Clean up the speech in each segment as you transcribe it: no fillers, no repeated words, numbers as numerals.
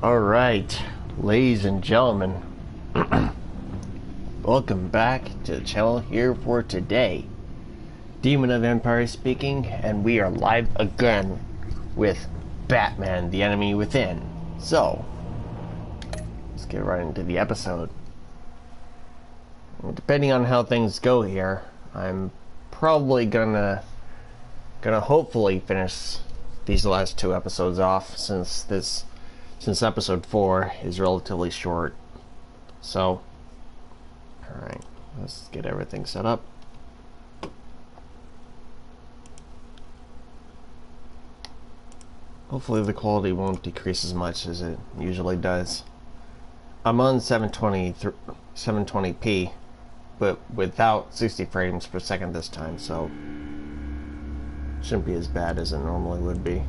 Alright, ladies and gentlemen, welcome back to the channel here for today. Demon of Empire speaking, and we are live again with Batman, the Enemy Within. So, let's get right into the episode. Depending on how things go here, I'm probably gonna hopefully finish these last two episodes off, since episode 4 is relatively short. So, alright, let's get everything set up. Hopefully the quality won't decrease as much as it usually does. I'm on 720p, but without 60 frames per second this time, so shouldn't be as bad as it normally would be.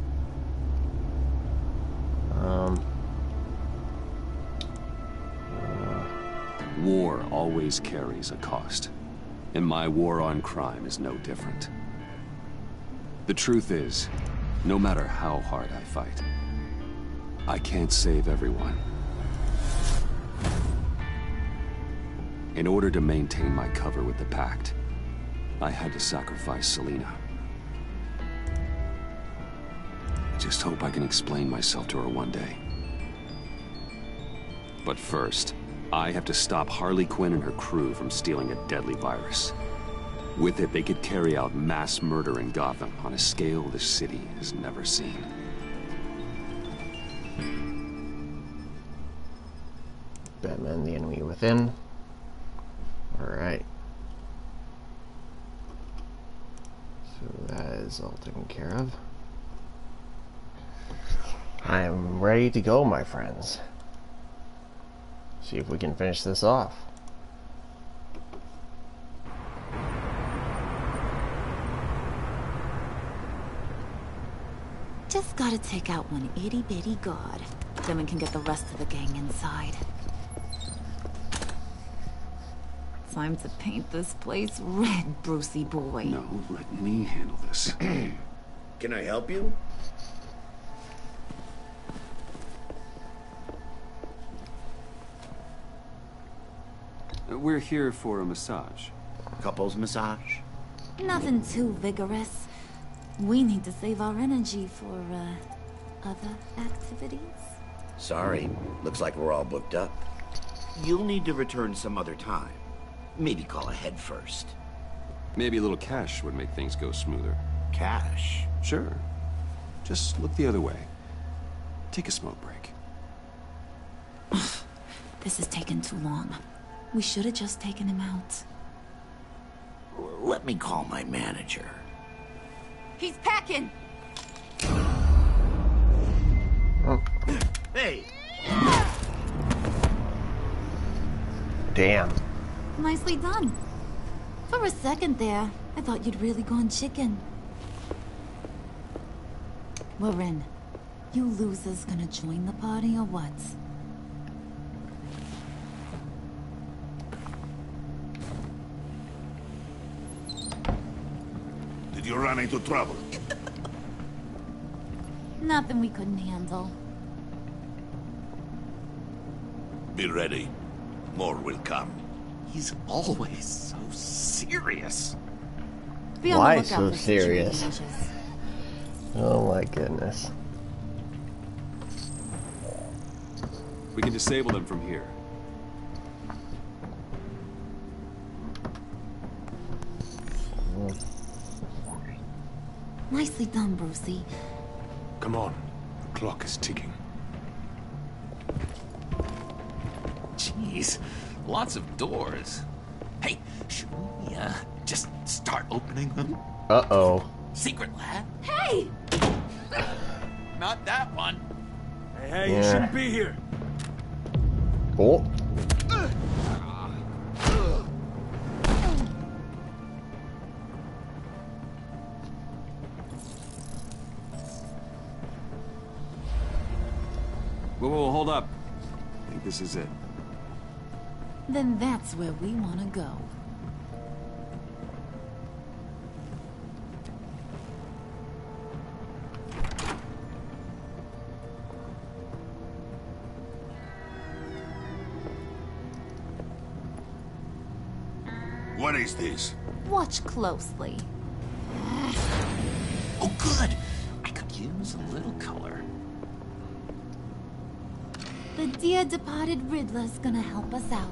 War always carries a cost, and my war on crime is no different. The truth is, no matter how hard I fight, I can't save everyone. In order to maintain my cover with the Pact, I had to sacrifice Selina. I just hope I can explain myself to her one day. But first, I have to stop Harley Quinn and her crew from stealing a deadly virus. With it, they could carry out mass murder in Gotham on a scale the city has never seen. Batman, the Enemy Within. Alright. So that is all taken care of. I am ready to go, my friends. See if we can finish this off. Just gotta take out one itty-bitty god. Then we can get the rest of the gang inside. Time to paint this place red, Brucey boy. No, let me handle this. Can I help you? We're here for a massage. Couples massage? Nothing too vigorous. We need to save our energy for, other activities. Sorry, looks like we're all booked up. You'll need to return some other time. Maybe call ahead first. Maybe a little cash would make things go smoother. Cash? Sure. Just look the other way. Take a smoke break. This is taking too long. We should have just taken him out. Let me call my manager. He's packing! Oh. Hey! Damn. Nicely done. For a second there, I thought you'd really gone chicken. We're in. You losers gonna join the party or what? Did you run into trouble? Nothing we couldn't handle. Be ready. More will come. He's always so serious. Be on the Why lookout so for serious? situations. Oh my goodness. We can disable them from here. Nicely done, Brucey. Come on. The clock is ticking. Jeez, lots of doors. Hey, should we, just start opening them? Uh-oh. Secret lab? Hey! Not that one. Hey, Yeah. you shouldn't be here. Oh. Whoa, hold up. I think this is it. Then that's where we want to go. What is this? Watch closely. Oh, good. I could use a little color. The dear departed Riddler's gonna help us out.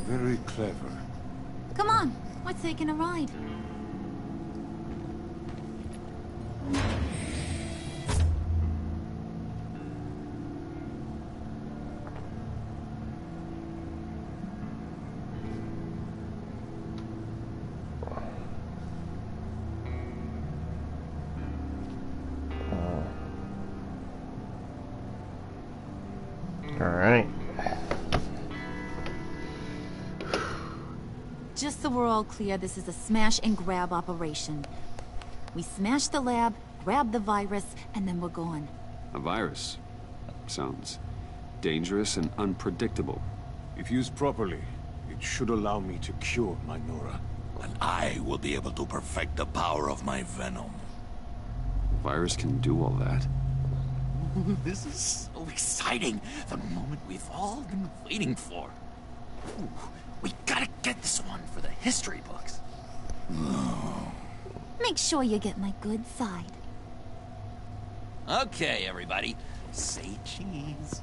Very clever. Come on, we're taking a ride. Alright. Just so we're all clear, this is a smash and grab operation. We smash the lab, grab the virus, and then we're gone. A virus? Sounds dangerous and unpredictable. If used properly, it should allow me to cure my Nora. And I will be able to perfect the power of my venom. The virus can do all that. This is so exciting. The moment we've all been waiting for. Ooh, we gotta get this one for the history books. Make sure you get my good side. Okay, everybody. Say cheese.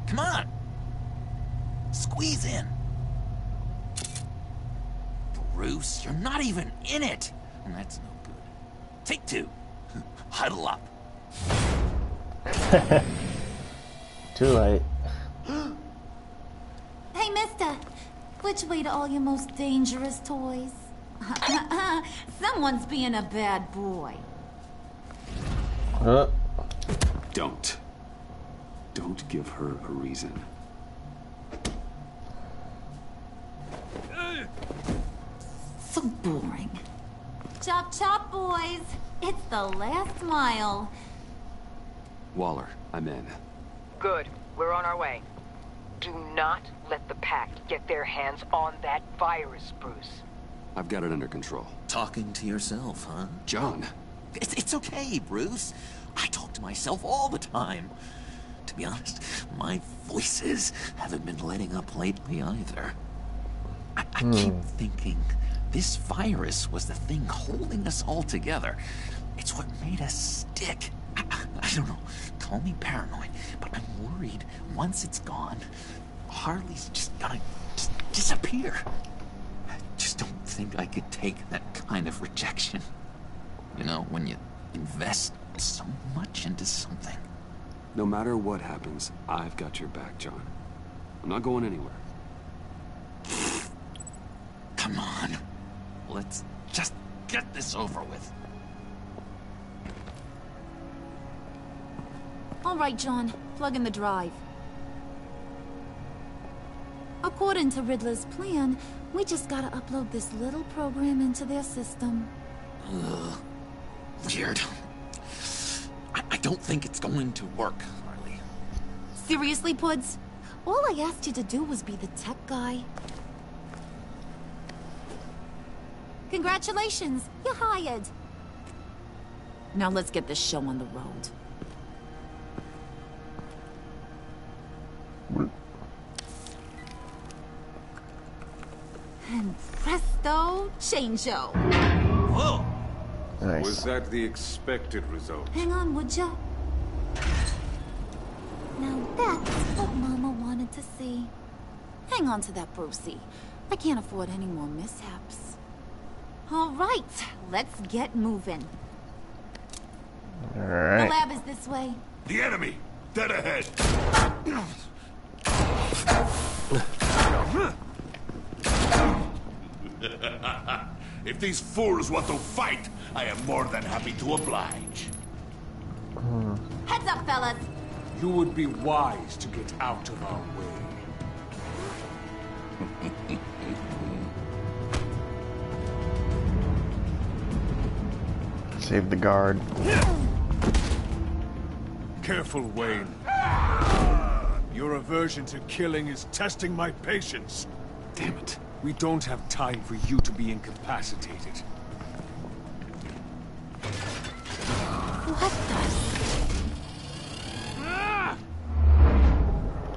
Come on. Squeeze in. Bruce, you're not even in it. And that's no good. Take two. Huddle up. Too late. Hey, mister. Which way to all your most dangerous toys? Someone's being a bad boy. Don't. Don't give her a reason. So boring. Chop chop, boys. It's the last mile. Waller, I'm in. Good. We're on our way. Do not let the Pact get their hands on that virus, Bruce. I've got it under control. Talking to yourself, huh? John! It's okay, Bruce. I talk to myself all the time. To be honest, my voices haven't been letting up lately either. I keep thinking this virus was the thing holding us all together. It's what made us stick. I don't know, call me paranoid, but I'm worried once it's gone, Harley's just gonna disappear. I just don't think I could take that kind of rejection. You know, when you invest so much into something. No matter what happens, I've got your back, John. I'm not going anywhere. Come on. Let's just get this over with. All right, John. Plug in the drive. According to Riddler's plan, we just gotta upload this little program into their system. Ugh. Weird. I don't think it's going to work, Harley. Seriously, Puds? All I asked you to do was be the tech guy. Congratulations, you're hired. Now let's get this show on the road. And presto, changeo. Whoa! Nice. Was that the expected result? Hang on, would ya? Now that's what Mama wanted to see. Hang on to that, Brucey. I can't afford any more mishaps. All right, let's get moving. The Alright. lab is this way. The enemy! Dead ahead! If these fools want to fight, I am more than happy to oblige. Heads up, fellas. You would be wise to get out of our way. Save the guard. Careful, Wayne. Your aversion to killing is testing my patience. Damn it. We don't have time for you to be incapacitated. What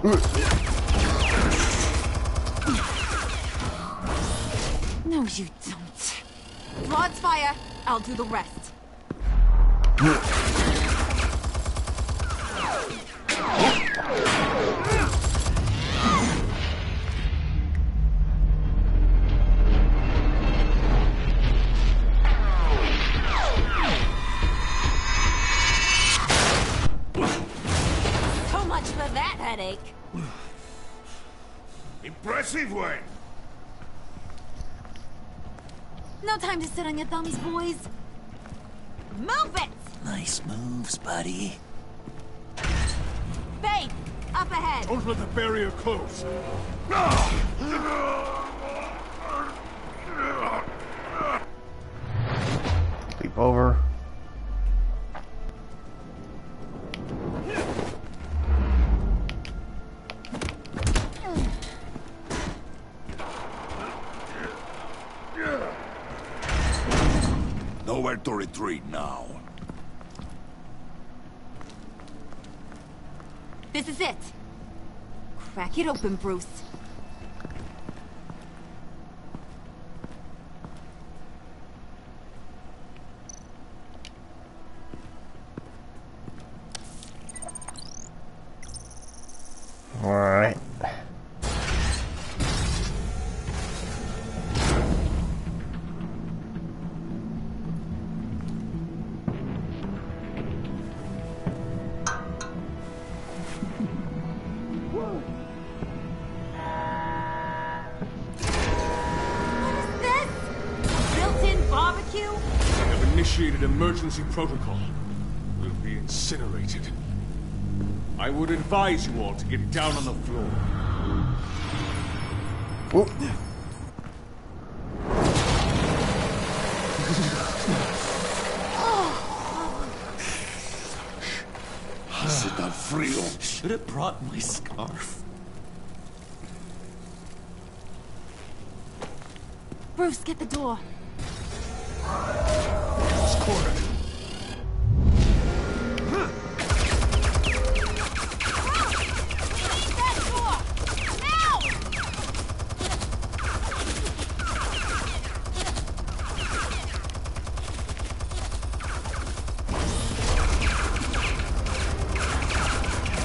the? No, you don't. Rod's fire. I'll do the rest. So much for that headache. Impressive, Wayne. No time to sit on your thumbs, boys. Move it! Nice moves, buddy. Faith, up ahead. Don't let the barrier close. Leap over. Nowhere to retreat now. This is it. Crack it open, Bruce. All right. Initiated emergency protocol. Will be incinerated. I would advise you all to get down on the floor. Whoop. Sit down, frío. Should have brought my scarf. Bruce, get the door. It's cornered. That door! Now!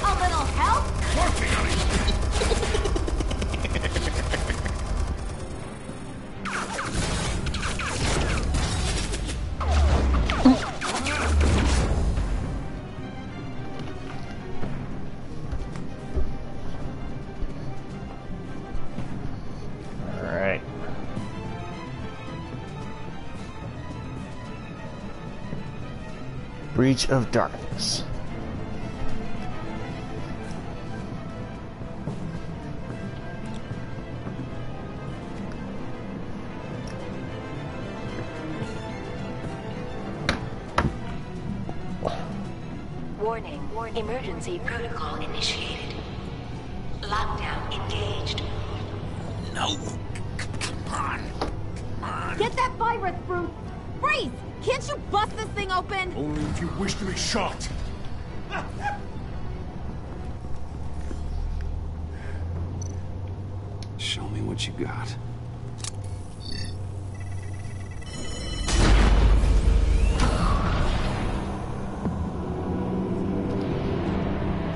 A little help? All right. Breach of Darkness. Warning. Emergency protocol initiated. Lockdown engaged. No. Come on. Get that virus, Bruce! Freeze! Can't you bust this thing open? Only if you wish to be shot. Show me what you got.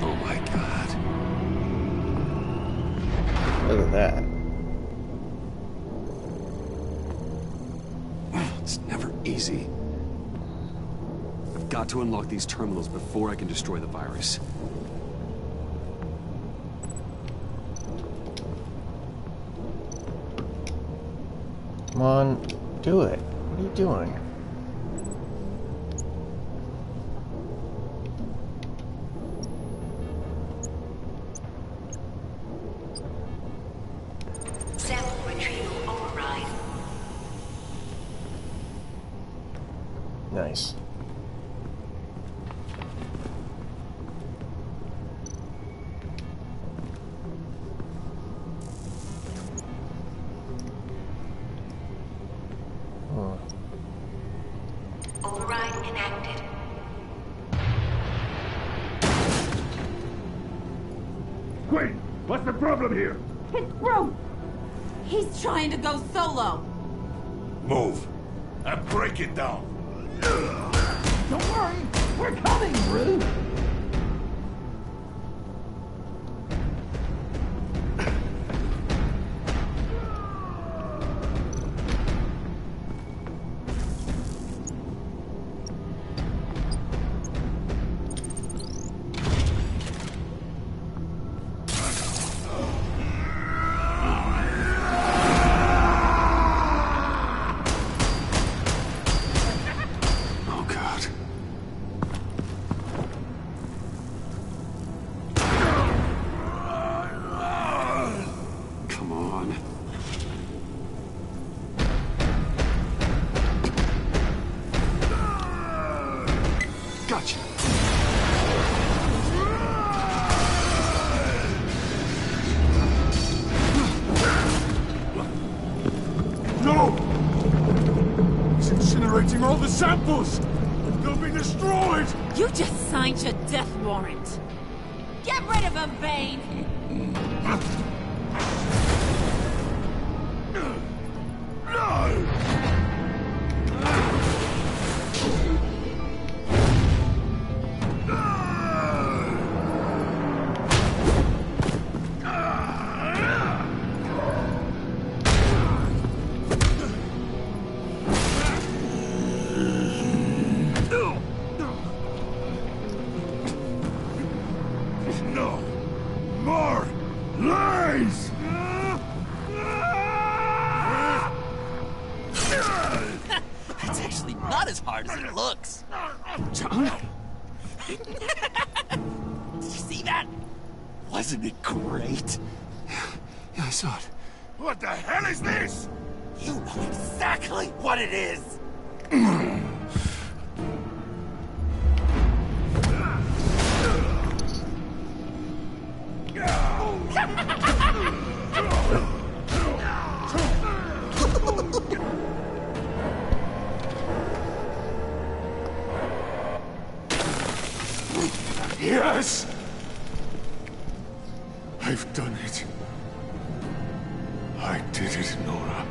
Oh my God. Look at that. It's never easy. I've got to unlock these terminals before I can destroy the virus. Come on, do it. What are you doing? Sample retrieval override. Nice. Override enacted. Quinn, what's the problem here? It's Bruce! He's trying to go solo! Move. And break it down. Don't worry, we're coming, Bruce! Gotcha. No! He's incinerating all the samples! They'll be destroyed! You just signed your death warrant! Get rid of him, Bane! No. More lies! It's actually not as hard as it looks. John? Did you see that? Wasn't it great? Yeah, I saw it. What the hell is this? You know exactly what it is! Yes! I've done it. I did it, Nora.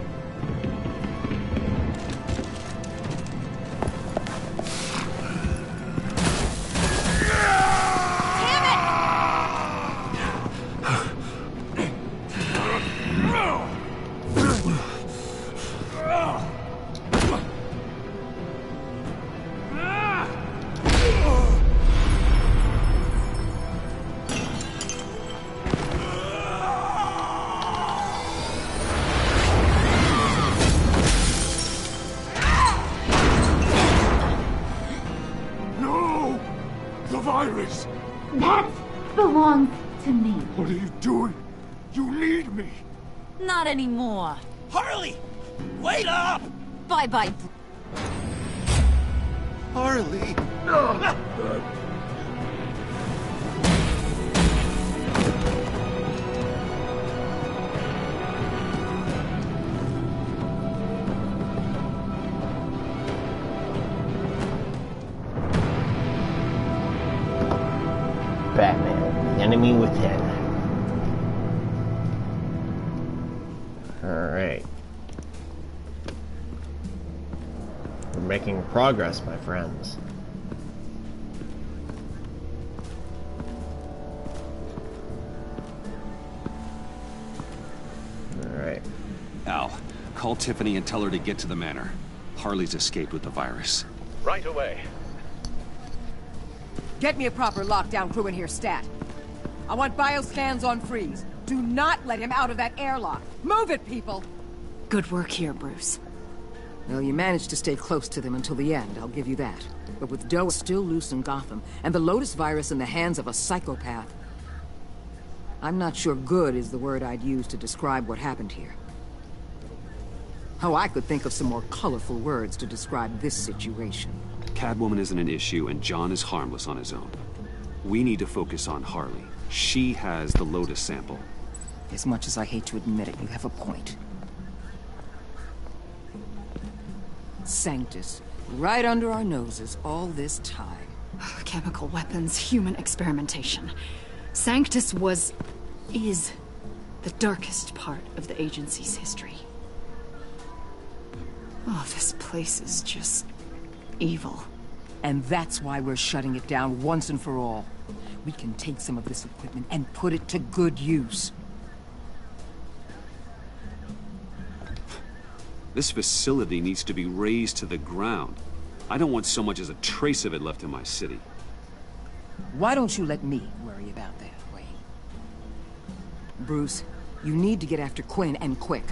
No! The virus! That belongs to me. What are you doing? You need me! Not anymore. Harley! Wait up! Bye-bye, Harley! Batman, the enemy within. Alright. We're making progress, my friends. Alright. Al, call Tiffany and tell her to get to the manor. Harley's escaped with the virus. Right away. Get me a proper lockdown crew in here, stat. I want bioscans on freeze. Do not let him out of that airlock. Move it, people! Good work here, Bruce. Well, you managed to stay close to them until the end, I'll give you that. But with Doe still loose in Gotham, and the Lotus virus in the hands of a psychopath, I'm not sure good is the word I'd use to describe what happened here. Oh, I could think of some more colorful words to describe this situation. Catwoman isn't an issue, and John is harmless on his own. We need to focus on Harley. She has the Lotus sample. As much as I hate to admit it, you have a point. Sanctus, right under our noses all this time. Chemical weapons, human experimentation. Sanctus was is the darkest part of the agency's history. Oh, this place is just evil. And that's why we're shutting it down once and for all. We can take some of this equipment and put it to good use. This facility needs to be razed to the ground. I don't want so much as a trace of it left in my city. Why don't you let me worry about that, Wayne? Bruce, you need to get after Quinn, and quick.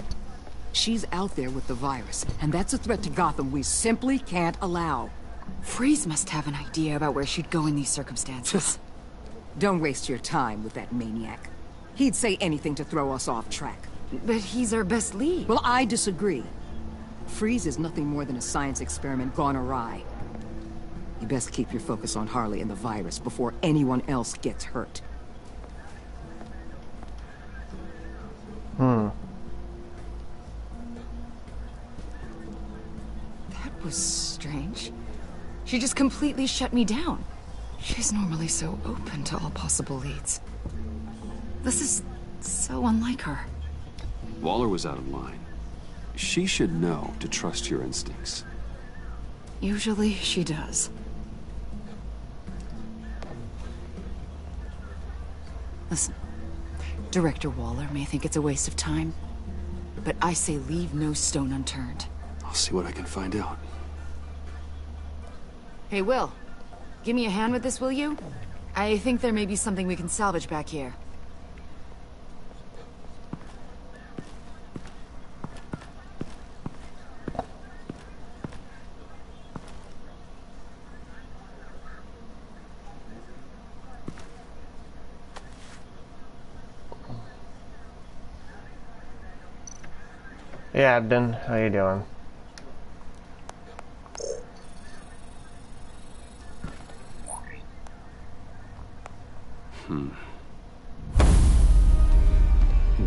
She's out there with the virus, and that's a threat to Gotham we simply can't allow. Freeze must have an idea about where she'd go in these circumstances. Don't waste your time with that maniac. He'd say anything to throw us off track. But he's our best lead. Well, I disagree. Freeze is nothing more than a science experiment gone awry. You best keep your focus on Harley and the virus before anyone else gets hurt. That was strange. She just completely shut me down. She's normally so open to all possible leads. This is so unlike her. Waller was out of line. She should know to trust your instincts. Usually she does. Listen, Director Waller may think it's a waste of time, but I say leave no stone unturned. I'll see what I can find out. Hey, Will. Give me a hand with this, will you? I think there may be something we can salvage back here. Hey Abden, how you doing?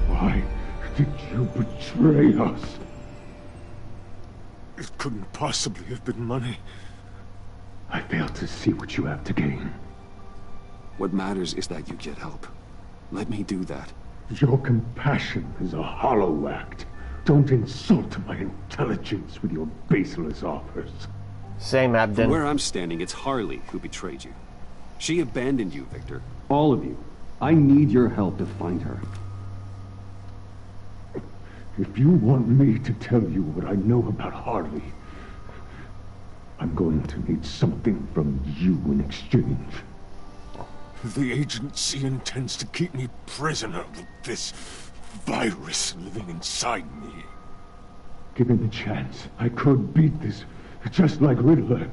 Why did you betray us? It couldn't possibly have been money. I fail to see what you have to gain. What matters is that you get help. Let me do that. Your compassion is a hollow act. Don't insult my intelligence with your baseless offers. Same, Abden. From where I'm standing, it's Harley who betrayed you. She abandoned you, Victor. All of you. I need your help to find her. If you want me to tell you what I know about Harley, I'm going to need something from you in exchange. The agency intends to keep me prisoner with this virus living inside me. Given the chance, I could beat this, just like Riddler.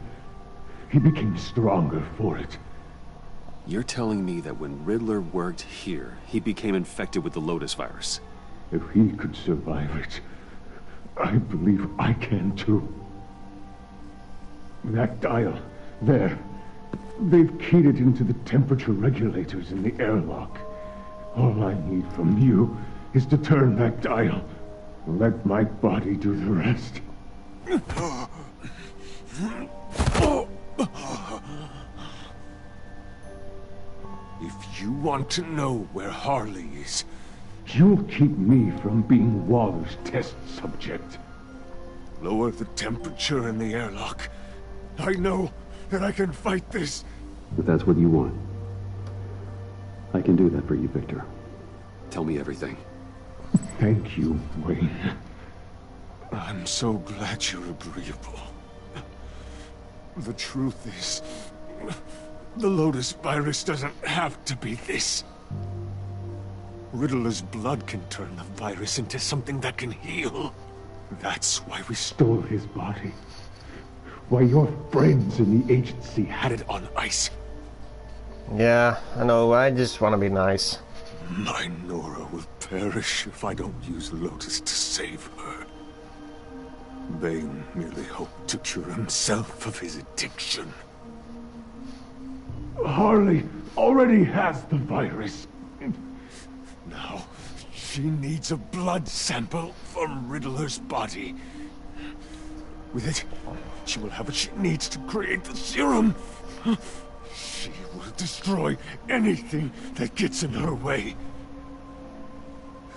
He became stronger for it. You're telling me that when Riddler worked here, he became infected with the Lotus virus? If he could survive it, I believe I can too. That dial, there. They've keyed it into the temperature regulators in the airlock. All I need from you is to turn that dial. Let my body do the rest. If you want to know where Harley is, you'll keep me from being Waller's test subject. Lower the temperature in the airlock. I know that I can fight this. If that's what you want, I can do that for you, Victor. Tell me everything. Thank you, Wayne. I'm so glad you're agreeable. The truth is, the Lotus virus doesn't have to be this. Riddler's blood can turn the virus into something that can heal. That's why we stole his body. Why your friends in the agency had it on ice. Yeah, I know, I just want to be nice. My Nora will perish if I don't use Lotus to save her. Bane merely hoped to cure himself of his addiction. Harley already has the virus. Now, she needs a blood sample from Riddler's body. With it, she will have what she needs to create the serum. She will destroy anything that gets in her way.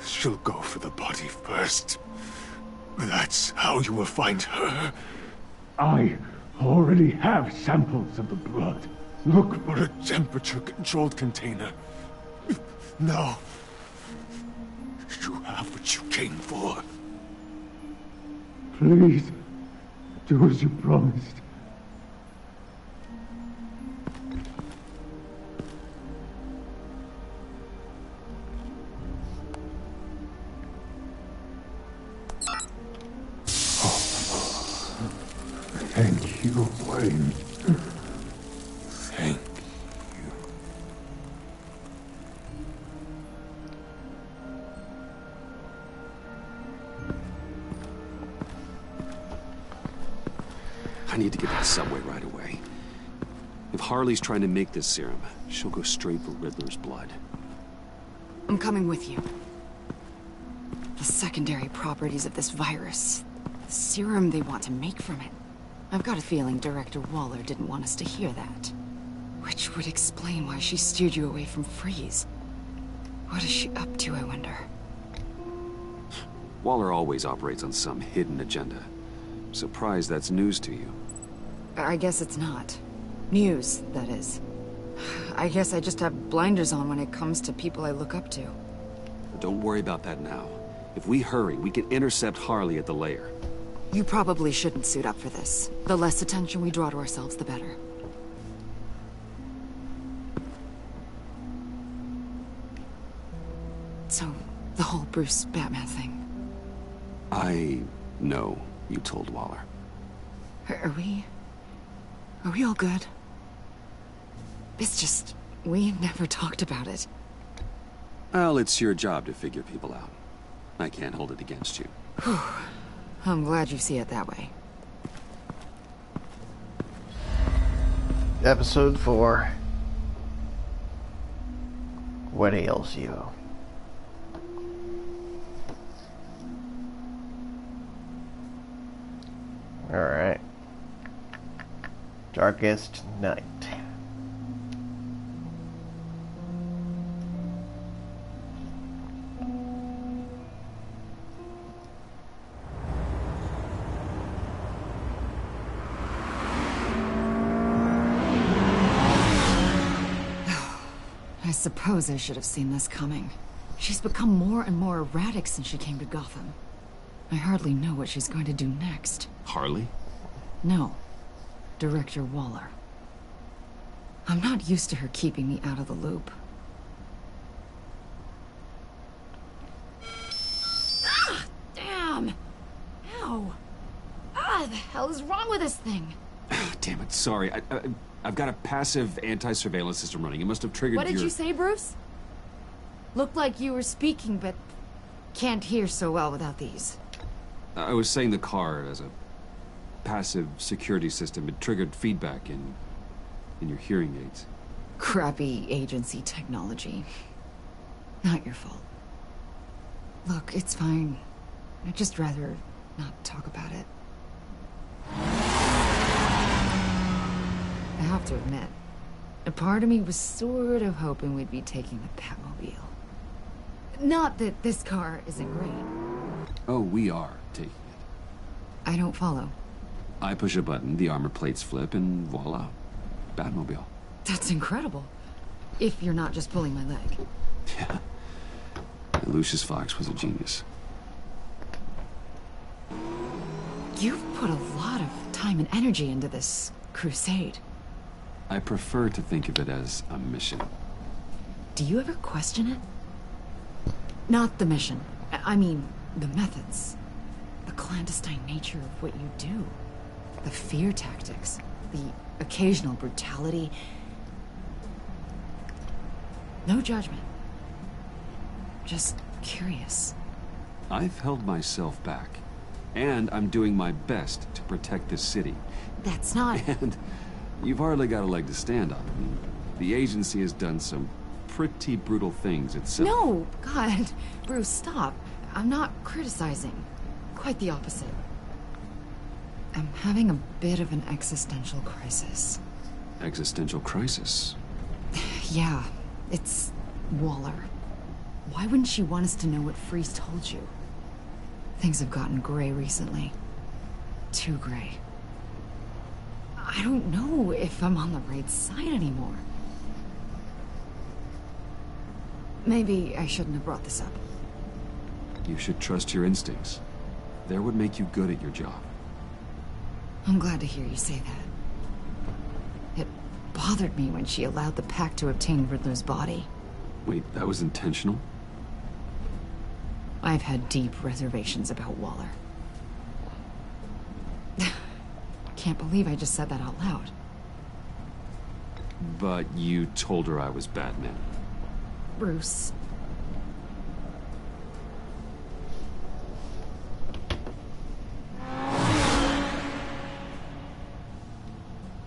She'll go for the body first. That's how you will find her. I already have samples of the blood. Look for a temperature-controlled container. Now, you have what you came for. Please, do as you promised. Thank you, Wayne. Thank I need to get to the subway right away. If Harley's trying to make this serum, she'll go straight for Riddler's blood. I'm coming with you. The secondary properties of this virus. The serum they want to make from it. I've got a feeling Director Waller didn't want us to hear that. Which would explain why she steered you away from Freeze. What is she up to, I wonder? Waller always operates on some hidden agenda. Surprised that's news to you. I guess it's not. News, that is. I guess I just have blinders on when it comes to people I look up to. Don't worry about that now. If we hurry, we can intercept Harley at the lair. You probably shouldn't suit up for this. The less attention we draw to ourselves, the better. So, the whole Bruce Batman thing. I know you told Waller. Are we all good? It's just, we never talked about it. Well, it's your job to figure people out. I can't hold it against you. Whew. I'm glad you see it that way. Episode 4. What ails you? Alright. Darkest night. I suppose I should have seen this coming. She's become more and more erratic since she came to Gotham. I hardly know what she's going to do next. Harley? No. Director Waller. I'm not used to her keeping me out of the loop. Ah! Damn! Ow! Ah, the hell is wrong with this thing? Damn it, sorry. I've got a passive anti-surveillance system running. It must have triggered What did you say, Bruce? Looked like you were speaking, but can't hear so well without these. I was saying the car as a passive security system. It triggered feedback in your hearing aids. Crappy agency technology. Not your fault. Look, it's fine. I'd just rather not talk about it. I have to admit, a part of me was sort of hoping we'd be taking the Batmobile. Not that this car isn't great. Oh, we are taking it. I don't follow. I push a button, the armor plates flip, and voila. Batmobile. That's incredible. If you're not just pulling my leg. Yeah. Lucius Fox was a genius. You've put a lot of time and energy into this crusade. I prefer to think of it as a mission. Do you ever question it? Not the mission. I mean, the methods. The clandestine nature of what you do. The fear tactics. The occasional brutality. No judgment. Just curious. I've held myself back. And I'm doing my best to protect this city. That's not... And you've hardly got a leg to stand on. I mean, the agency has done some pretty brutal things itself. No, God. Bruce, stop. I'm not criticizing. Quite the opposite. I'm having a bit of an existential crisis. Existential crisis? Yeah, it's Waller. Why wouldn't she want us to know what Freeze told you? Things have gotten gray recently. Too gray. I don't know if I'm on the right side anymore. Maybe I shouldn't have brought this up. You should trust your instincts. They're what make you good at your job. I'm glad to hear you say that. It bothered me when she allowed the Pack to obtain Riddler's body. Wait, that was intentional? I've had deep reservations about Waller. Can't believe I just said that out loud. But you told her I was Batman. Bruce.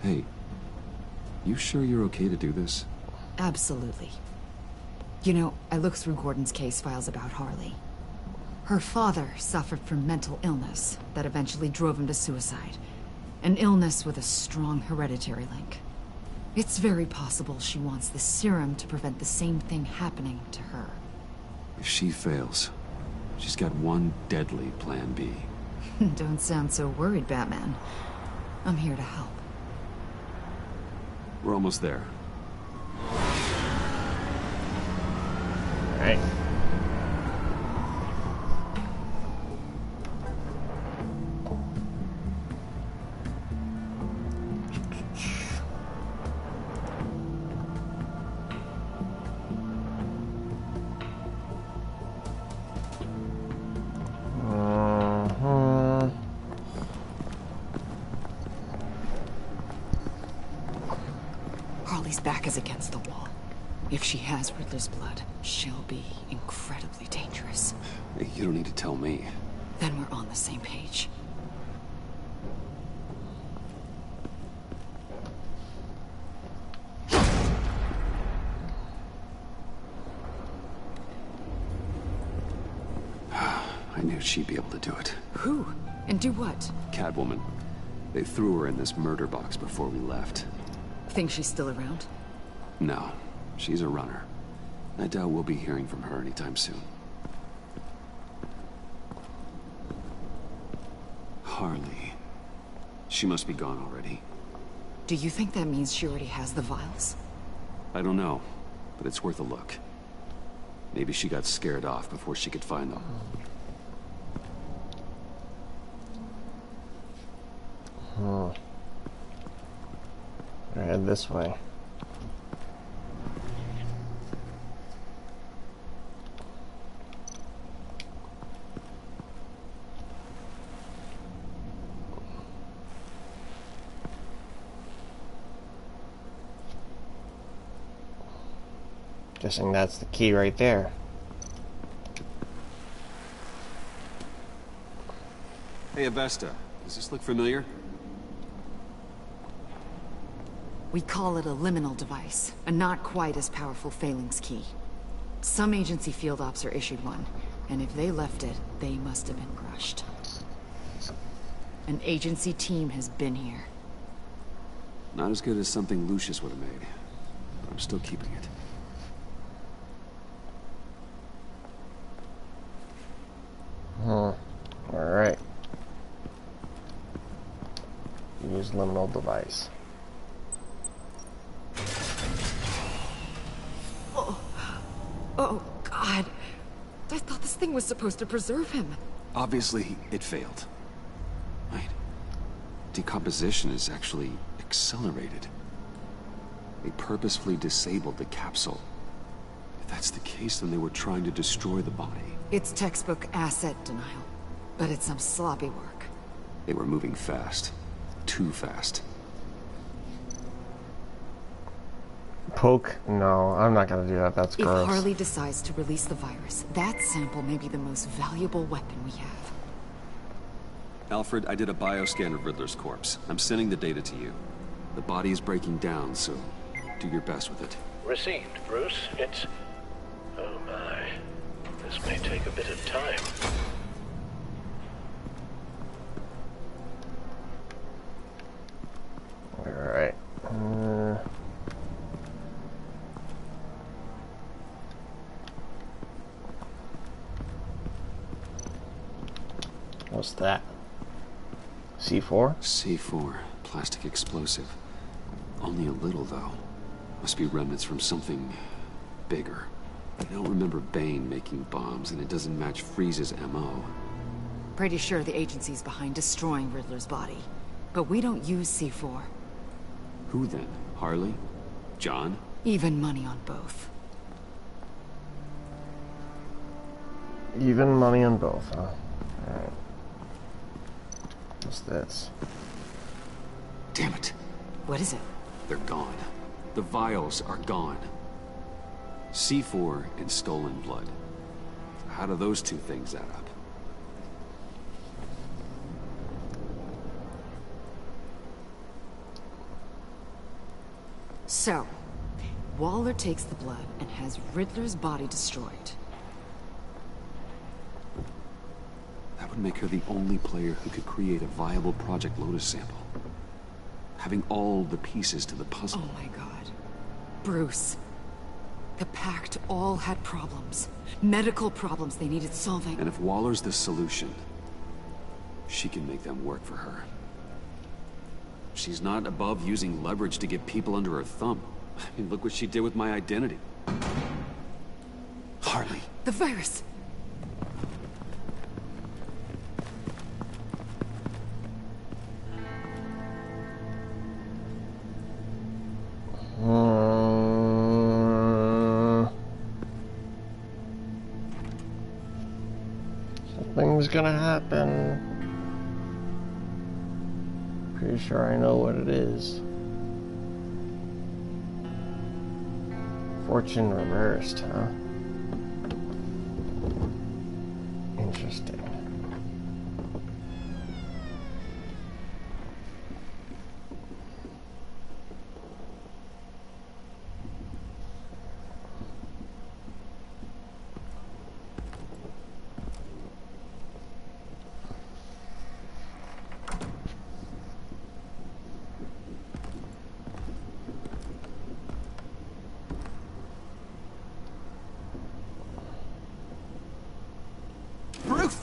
Hey, you sure you're okay to do this? Absolutely. You know, I looked through Gordon's case files about Harley. Her father suffered from mental illness that eventually drove him to suicide. An illness with a strong hereditary link. It's very possible she wants the serum to prevent the same thing happening to her. If she fails, she's got one deadly plan B. Don't sound so worried, Batman. I'm here to help. We're almost there. Alright. Harley's back is against the wall. If she has Riddler's blood, she'll be incredibly dangerous. You don't need to tell me. Then we're on the same page. I knew she'd be able to do it. Who? And do what? Catwoman. They threw her in this murder box before we left. Think she's still around? No, she's a runner. I doubt we'll be hearing from her anytime soon. Harley. She must be gone already. Do you think that means she already has the vials? I don't know, but it's worth a look. Maybe she got scared off before she could find them. Head this way. Guessing that's the key right there. Hey, Avesta. Does this look familiar? We call it a liminal device, a not quite as powerful phalanx key. Some agency field ops are issued one, and if they left it, they must have been crushed. An agency team has been here. Not as good as something Lucius would have made, but I'm still keeping it. Alright. Use liminal device. Oh, God. I thought this thing was supposed to preserve him. Obviously, it failed. Wait. Decomposition is actually accelerated. They purposefully disabled the capsule. If that's the case, then they were trying to destroy the body. It's textbook asset denial, but it's some sloppy work. They were moving fast. Too fast. Poke? No, I'm not gonna do that. That's gross. If Harley decides to release the virus, that sample may be the most valuable weapon we have. Alfred, I did a bioscan of Riddler's corpse. I'm sending the data to you. The body is breaking down, so do your best with it. Received, Bruce. It's... oh my. This may take a bit of time. Alright. What's that? C4? C4. Plastic explosive. Only a little, though. Must be remnants from something bigger. I don't remember Bane making bombs, and it doesn't match Freeze's MO. Pretty sure the agency's behind destroying Riddler's body. But we don't use C4. Who then? Harley? John? Even money on both. Even money on both, huh? Alright. What's this? Damn it. What is it? They're gone. The vials are gone. C4 and stolen blood. How do those two things add up? So, Waller takes the blood and has Riddler's body destroyed. That would make her the only player who could create a viable Project Lotus sample. Having all the pieces to the puzzle. Oh my god. Bruce. The Pact all had problems. Medical problems they needed solving. And if Waller's the solution, she can make them work for her. She's not above using leverage to get people under her thumb. I mean, look what she did with my identity. Harley. The virus. Something's gonna happen. Pretty sure I know what it is. Fortune reversed, huh? Interesting. Bruce!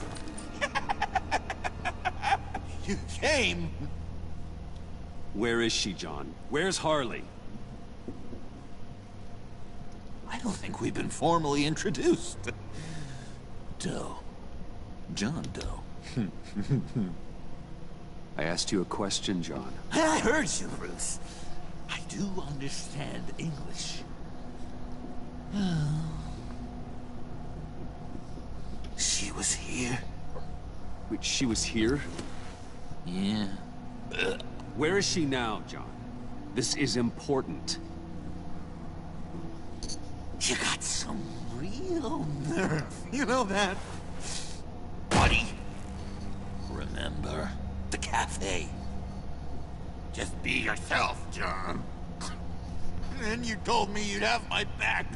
You came! Where is she, John? Where's Harley? I don't think we've been formally introduced. Doe. John Doe. I asked you a question, John. I heard you, Bruce. I do understand English. She was here? Wait, she was here? Yeah. Where is she now, John? This is important. You got some real nerve, you know that? Buddy! Remember, the cafe. Just be yourself, John. And then you told me you'd have my back.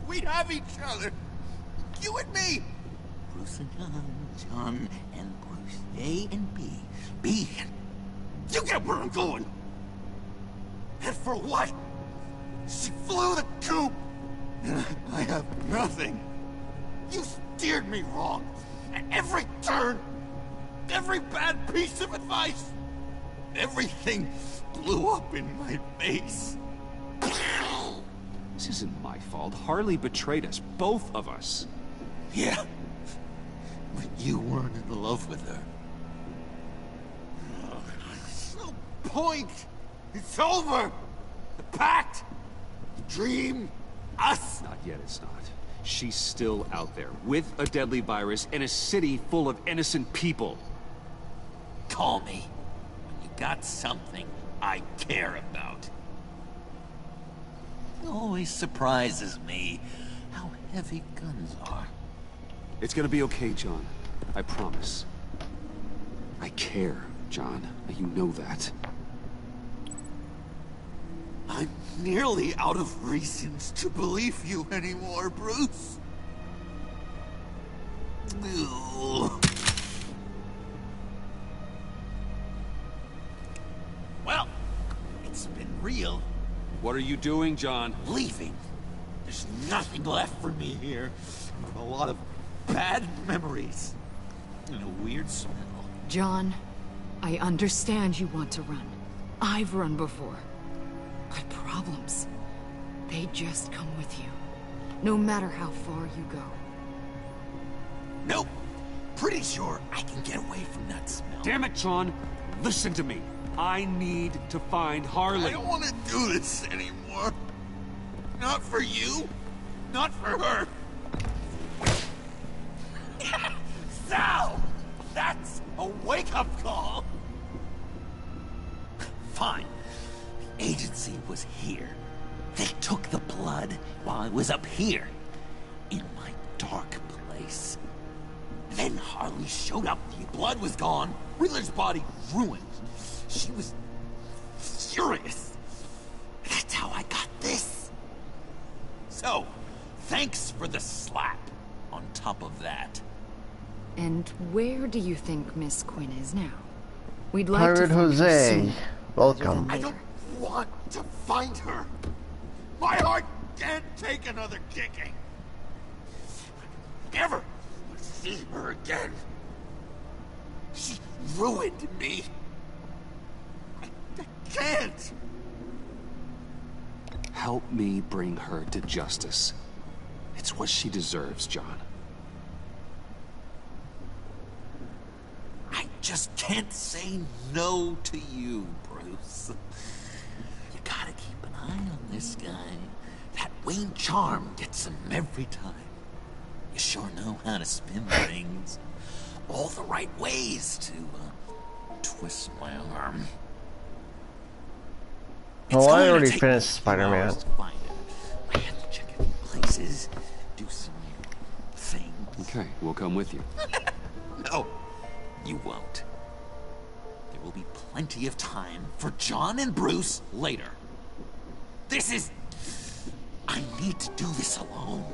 We'd have each other. You and me. Bruce and John and Bruce. A and B. B and... You get where I'm going. And for what? She flew the coop. And I have nothing. You steered me wrong. At every turn. Every bad piece of advice. Everything blew up in my face. This isn't my fault. Harley betrayed us. Both of us. Yeah. But you weren't in love with her. There's no point. It's over. The pact. The dream. Us. Not yet, it's not. She's still out there, with a deadly virus in a city full of innocent people. Call me when you got something I care about. It always surprises me how heavy guns are. It's gonna be okay, John. I promise. I care, John. You know that. I'm nearly out of reasons to believe you anymore, Bruce. Ugh. Well, it's been real. What are you doing, John? Leaving. There's nothing left for me here. A lot of bad memories. And a weird smell. John, I understand you want to run. I've run before. But problems, they just come with you. No matter how far you go. Nope. Pretty sure I can get away from that smell. Damn it, John. Listen to me. I need to find Harley. I don't want to do this anymore. Not for you. Not for her. Sal! That's a wake-up call! Fine. The agency was here. They took the blood while I was up here. In my dark place. Then Harley showed up. The blood was gone. Riddler's body ruined. She was furious. That's how I got this. So, thanks for the slap on top of that. And where do you think Miss Quinn is now? We'd like Pirate to find her Jose, sooner welcome. rather I than don't later. want to find her. My heart can't take another kicking. Never want to see her again. She ruined me. I can't. Help me bring her to justice. It's what she deserves, John. I just can't say no to you, Bruce. You gotta keep an eye on this guy. That Wayne charm gets him every time. You sure know how to spin things. All the right ways to twist my arm. Oh, I going already to take finished me Spider-Man. hours to find it. I have to check a few places, do some things. Okay, we'll come with you. No, you won't. There will be plenty of time for John and Bruce later. This is... I need to do this alone.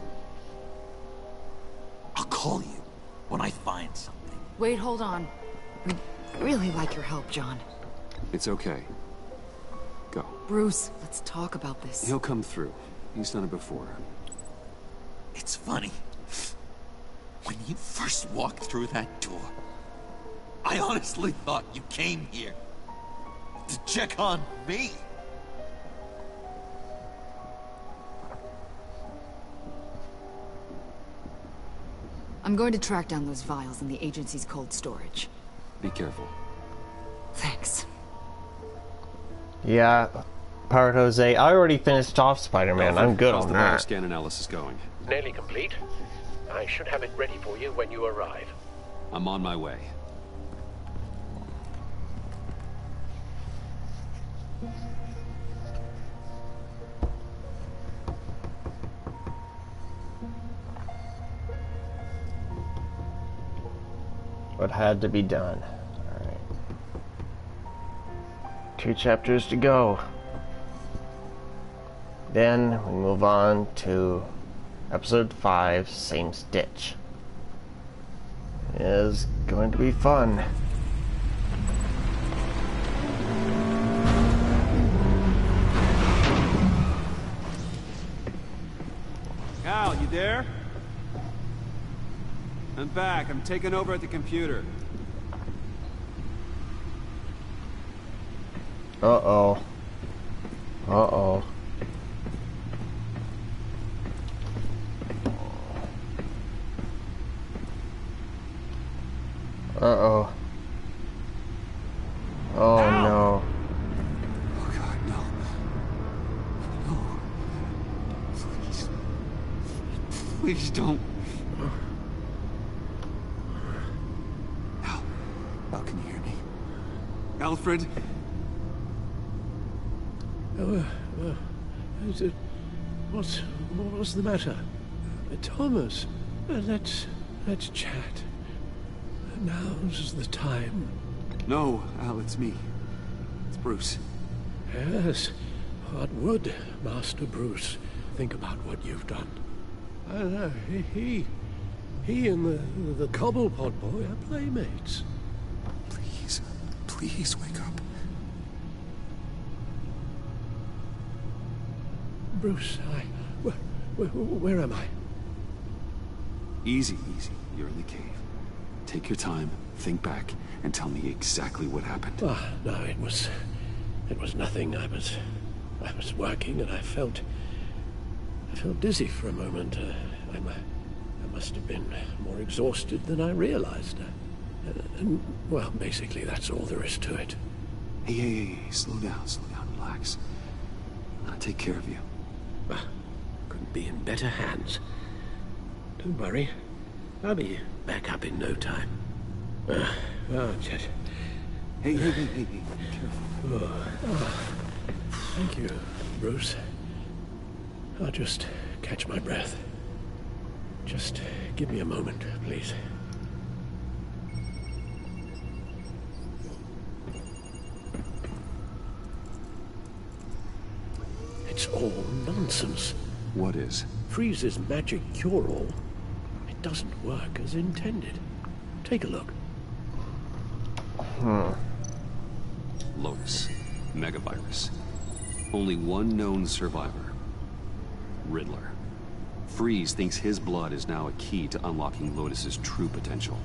I'll call you when I find something. Wait, hold on. We'd really like your help, John. It's okay. Go. Bruce, let's talk about this. He'll come through. He's done it before. It's funny. When you first walked through that door, I honestly thought you came here to check on me. I'm going to track down those vials in the agency's cold storage. Be careful. Thanks. Yeah, Pirate Jose, I already finished off Spider-Man. I'm good How's on the that. scan analysis going? Nearly complete. I should have it ready for you when you arrive. I'm on my way. What had to be done. Alright. 2 chapters to go. Then we move on to episode 5, Same Stitch. It is going to be fun. Al, you there? I'm back. I'm taking over at the computer. Uh-oh. Uh-oh. Uh-oh. Oh, no. Oh, God, no. No. Please. Please don't. Al, can you hear me? Alfred? What's the matter? Thomas, let's chat. Now's the time. No, Al, it's me. It's Bruce. Yes, what would Master Bruce think about what you've done? He and the Cobblepot boy are playmates. Please wake up. Bruce, where am I? Easy, easy. You're in the cave. Take your time, think back, and tell me exactly what happened. Oh, no, it was nothing. I was working and I felt dizzy for a moment. I must have been more exhausted than I realized. And, well, basically that's all there is to it. Hey, slow down, relax. I'll take care of you. Couldn't be in better hands. Don't worry, I'll be back up in no time. Chet. Hey, be careful. Thank you, Bruce. I'll just catch my breath. Just give me a moment, please. It's all nonsense. What is? Freeze's magic cure-all. It doesn't work as intended. Take a look. Lotus. Megavirus. Only one known survivor. Riddler. Freeze thinks his blood is now a key to unlocking Lotus's true potential.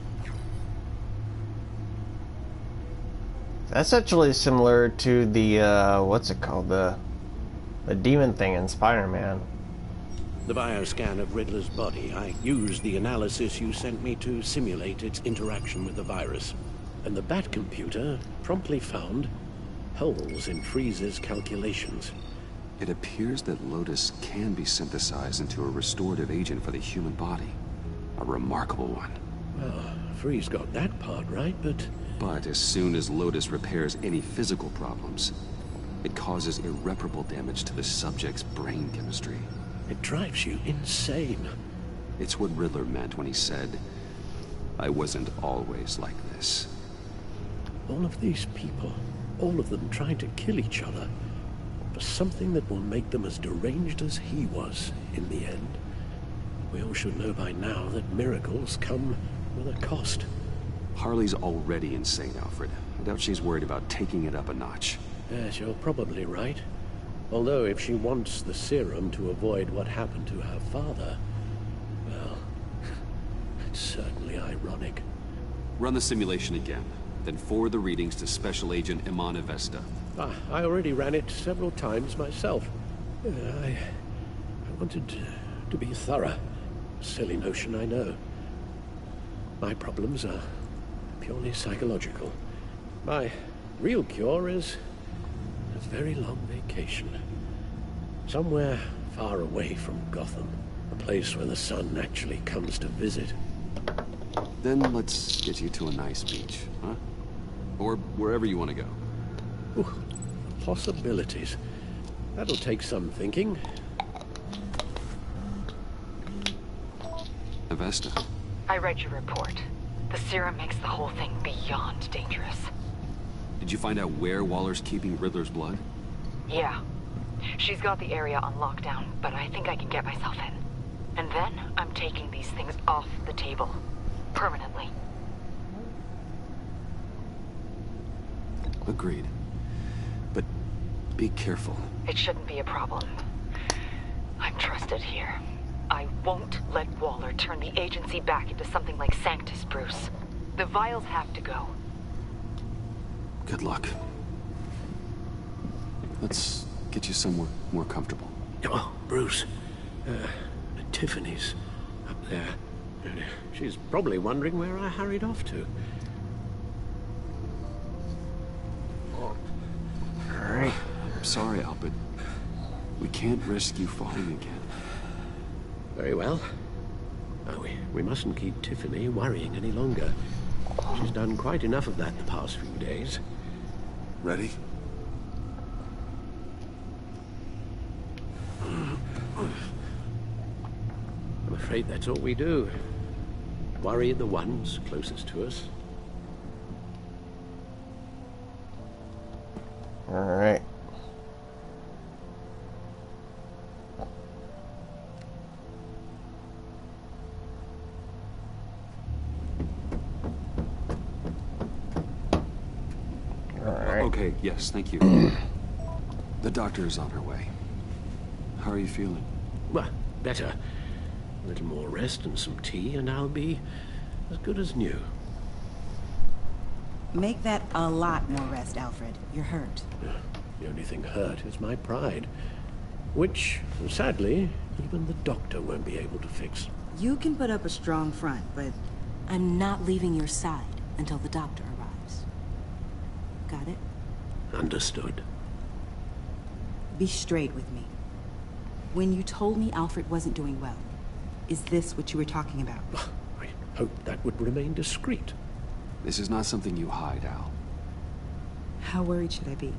That's actually similar to the, what's it called? The demon thing in Spider-Man. The bioscan of Riddler's body. I used the analysis you sent me to simulate its interaction with the virus. And the Bat computer promptly found holes in Freeze's calculations. It appears that Lotus can be synthesized into a restorative agent for the human body. A remarkable one. Well, Freeze got that part right, but... But as soon as Lotus repairs any physical problems, it causes irreparable damage to the subject's brain chemistry. It drives you insane. It's what Riddler meant when he said, "I wasn't always like this." All of these people, all of them trying to kill each other, for something that will make them as deranged as he was in the end. We all should know by now that miracles come with a cost. Harley's already insane, Alfred. I doubt she's worried about taking it up a notch. Yes, you're probably right. Although if she wants the serum to avoid what happened to her father, well, it's certainly ironic. Run the simulation again, then forward the readings to Special Agent Iman Avesta. I already ran it several times myself. I wanted to be thorough. Silly notion, I know. My problems are purely psychological. My real cure is a very long vacation. Somewhere far away from Gotham. A place where the sun actually comes to visit. Then let's get you to a nice beach, huh? Or wherever you want to go. Ooh, possibilities. That'll take some thinking. Avesta. I read your report. The serum makes the whole thing beyond dangerous. Did you find out where Waller's keeping Riddler's blood? Yeah. She's got the area on lockdown, but I think I can get myself in. And then I'm taking these things off the table. Permanently. Agreed. But be careful. It shouldn't be a problem. I'm trusted here. I won't let Waller turn the agency back into something like Sanctus, Bruce. The vials have to go. Good luck. Let's get you somewhere more comfortable. Oh, Bruce. Tiffany's up there. She's probably wondering where I hurried off to. Alright. I'm sorry, Albert. We can't risk you falling again. Very well. We mustn't keep Tiffany worrying any longer. She's done quite enough of that the past few days. Ready? I'm afraid that's all we do. Worry the ones closest to us. All right. Okay, yes, thank you. The doctor is on her way. How are you feeling? Well, better. A little more rest and some tea, and I'll be as good as new. Make that a lot more rest, Alfred. You're hurt. The only thing hurt is my pride, which, sadly, even the doctor won't be able to fix. You can put up a strong front, but I'm not leaving your side until the doctor arrives. Got it? Understood. Be straight with me. When you told me Alfred wasn't doing well, is this what you were talking about? I hope that would remain discreet. This is not something you hide, Al. How worried should I be?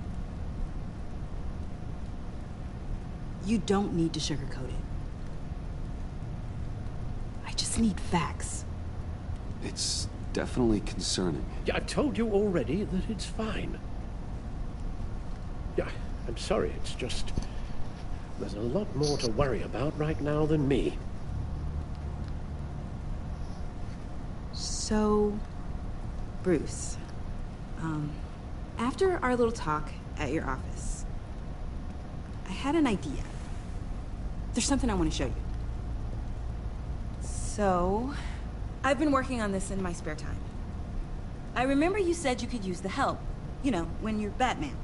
You don't need to sugarcoat it. I just need facts. It's definitely concerning. Yeah, I've told you already that it's fine. Yeah, I'm sorry, it's just... There's a lot more to worry about right now than me. So... Bruce, after our little talk at your office, I had an idea. There's something I want to show you. So, I've been working on this in my spare time. I remember you said you could use the help, you know, when you're Batman.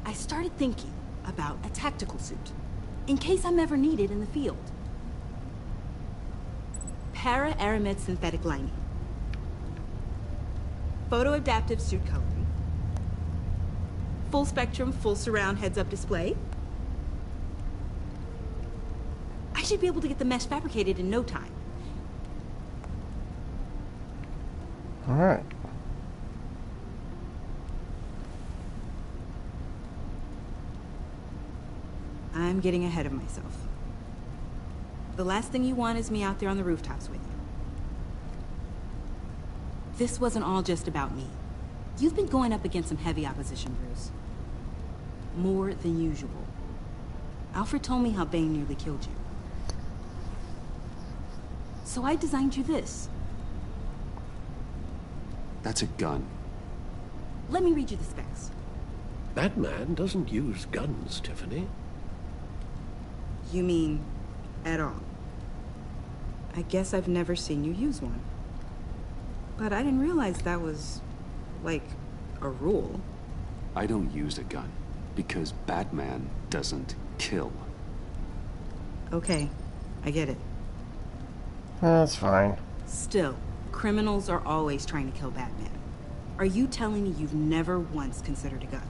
I started thinking about a tactical suit, in case I'm ever needed in the field. Para-aramid synthetic lining. Photo-adaptive suit coloring. Full spectrum, full surround heads-up display. I should be able to get the mesh fabricated in no time. All right. I'm getting ahead of myself. The last thing you want is me out there on the rooftops with you. This wasn't all just about me. You've been going up against some heavy opposition, Bruce. More than usual. Alfred told me how Bane nearly killed you. So I designed you this. That's a gun. Let me read you the specs. Batman doesn't use guns, Tiffany. You mean, at all? I guess I've never seen you use one. But I didn't realize that was, like, a rule. I don't use a gun, because Batman doesn't kill. Okay, I get it. That's fine. Still, criminals are always trying to kill Batman. Are you telling me you've never once considered a gun?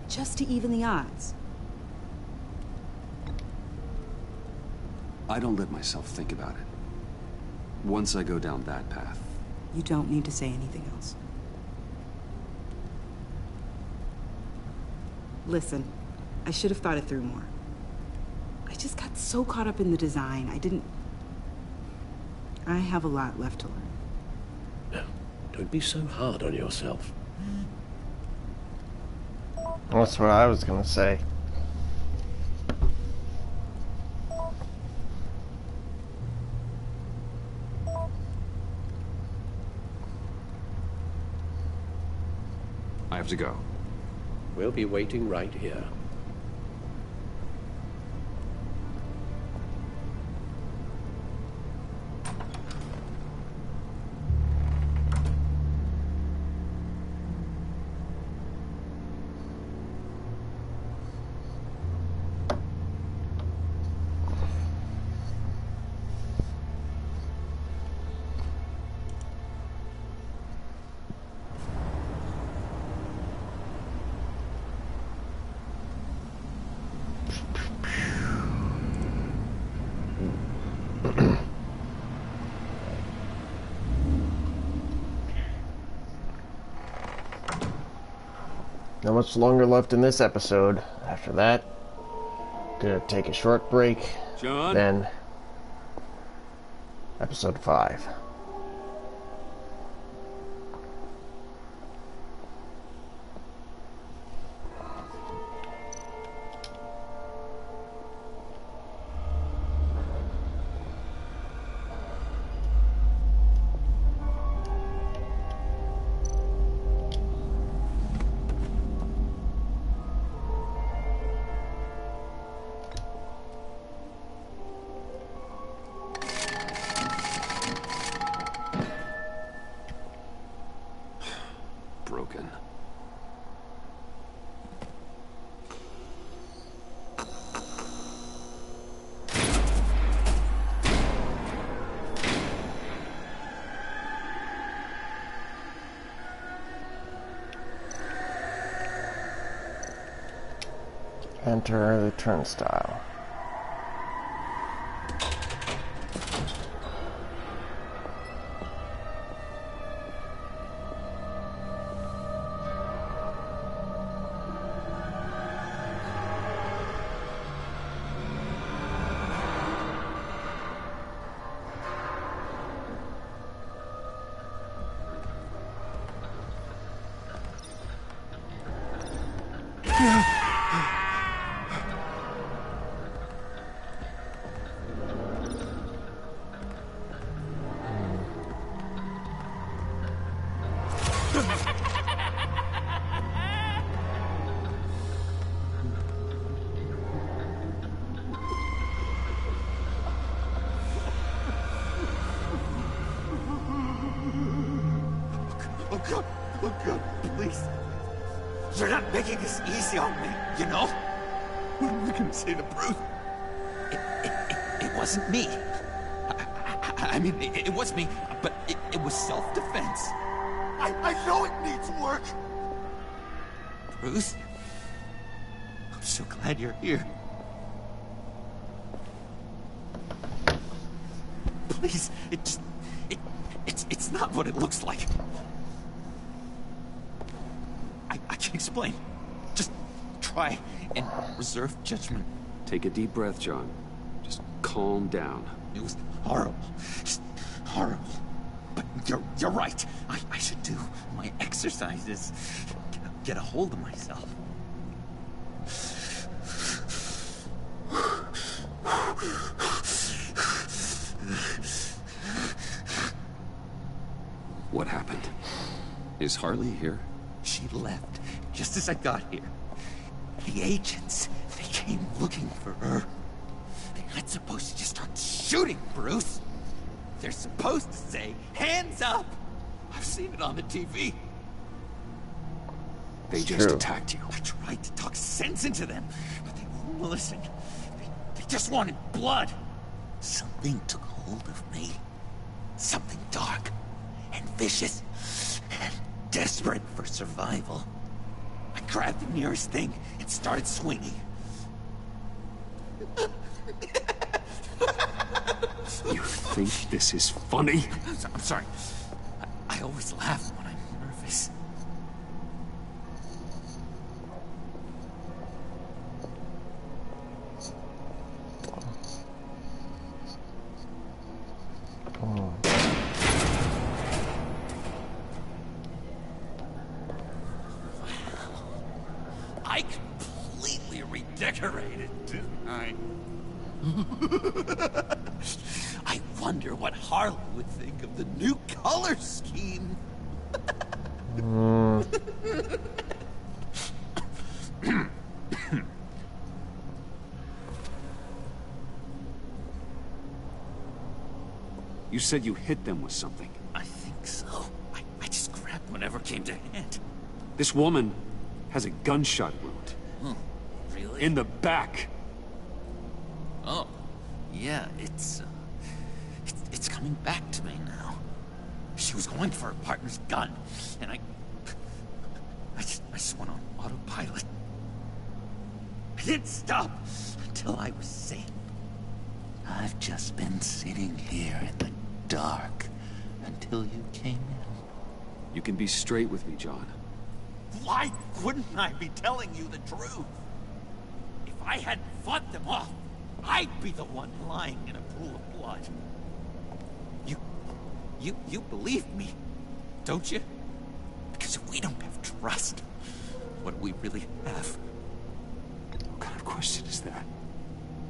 Just to even the odds? I don't let myself think about it. Once I go down that path... You don't need to say anything else. Listen, I should have thought it through more. I just got so caught up in the design, I have a lot left to learn. No, don't be so hard on yourself. That's what I was gonna say. I have to go. We'll be waiting right here. Not much longer left in this episode. After that, gonna take a short break. John? Then, episode 5. Enter the turnstile. Oh God, please. You're not making this easy on me, you know? What am I gonna say to Bruce? It wasn't me. I mean, it was me, but it was self-defense. I know it needs work. Bruce, I'm so glad you're here. Please, it's not what it looks like. I can explain. Just try and reserve judgment. Take a deep breath, John. Just calm down. It was horrible. Just horrible. But you're right. I should do my exercises. Get a hold of myself. What happened? Is Harley here? She left just as I got here. The agents, they came looking for her. They're not supposed to just start shooting, Bruce. They're supposed to say, hands up! I've seen it on the TV. They just attacked you. I tried to talk sense into them, but they wouldn't listen. They just wanted blood. Something took hold of me. Something dark and vicious and desperate for survival. I grabbed the nearest thing and started swinging. You think this is funny? I'm sorry. I always laugh when I'm nervous. I completely redecorated, didn't I? I wonder what Harley would think of the new color scheme. You said you hit them with something. I think so. I just grabbed whatever came to hand. This woman has a gunshot wound. Oh, really? In the back. Oh, yeah, it's coming back to me now. She was going for her partner's gun, and I just went on autopilot. I didn't stop until I was safe. I've just been sitting here in the dark until you came in. You can be straight with me, John. Why wouldn't I be telling you the truth? If I hadn't fought them off, I'd be the one lying in a pool of blood. You believe me, don't you? Because if we don't have trust, what do we really have? What kind of question is that?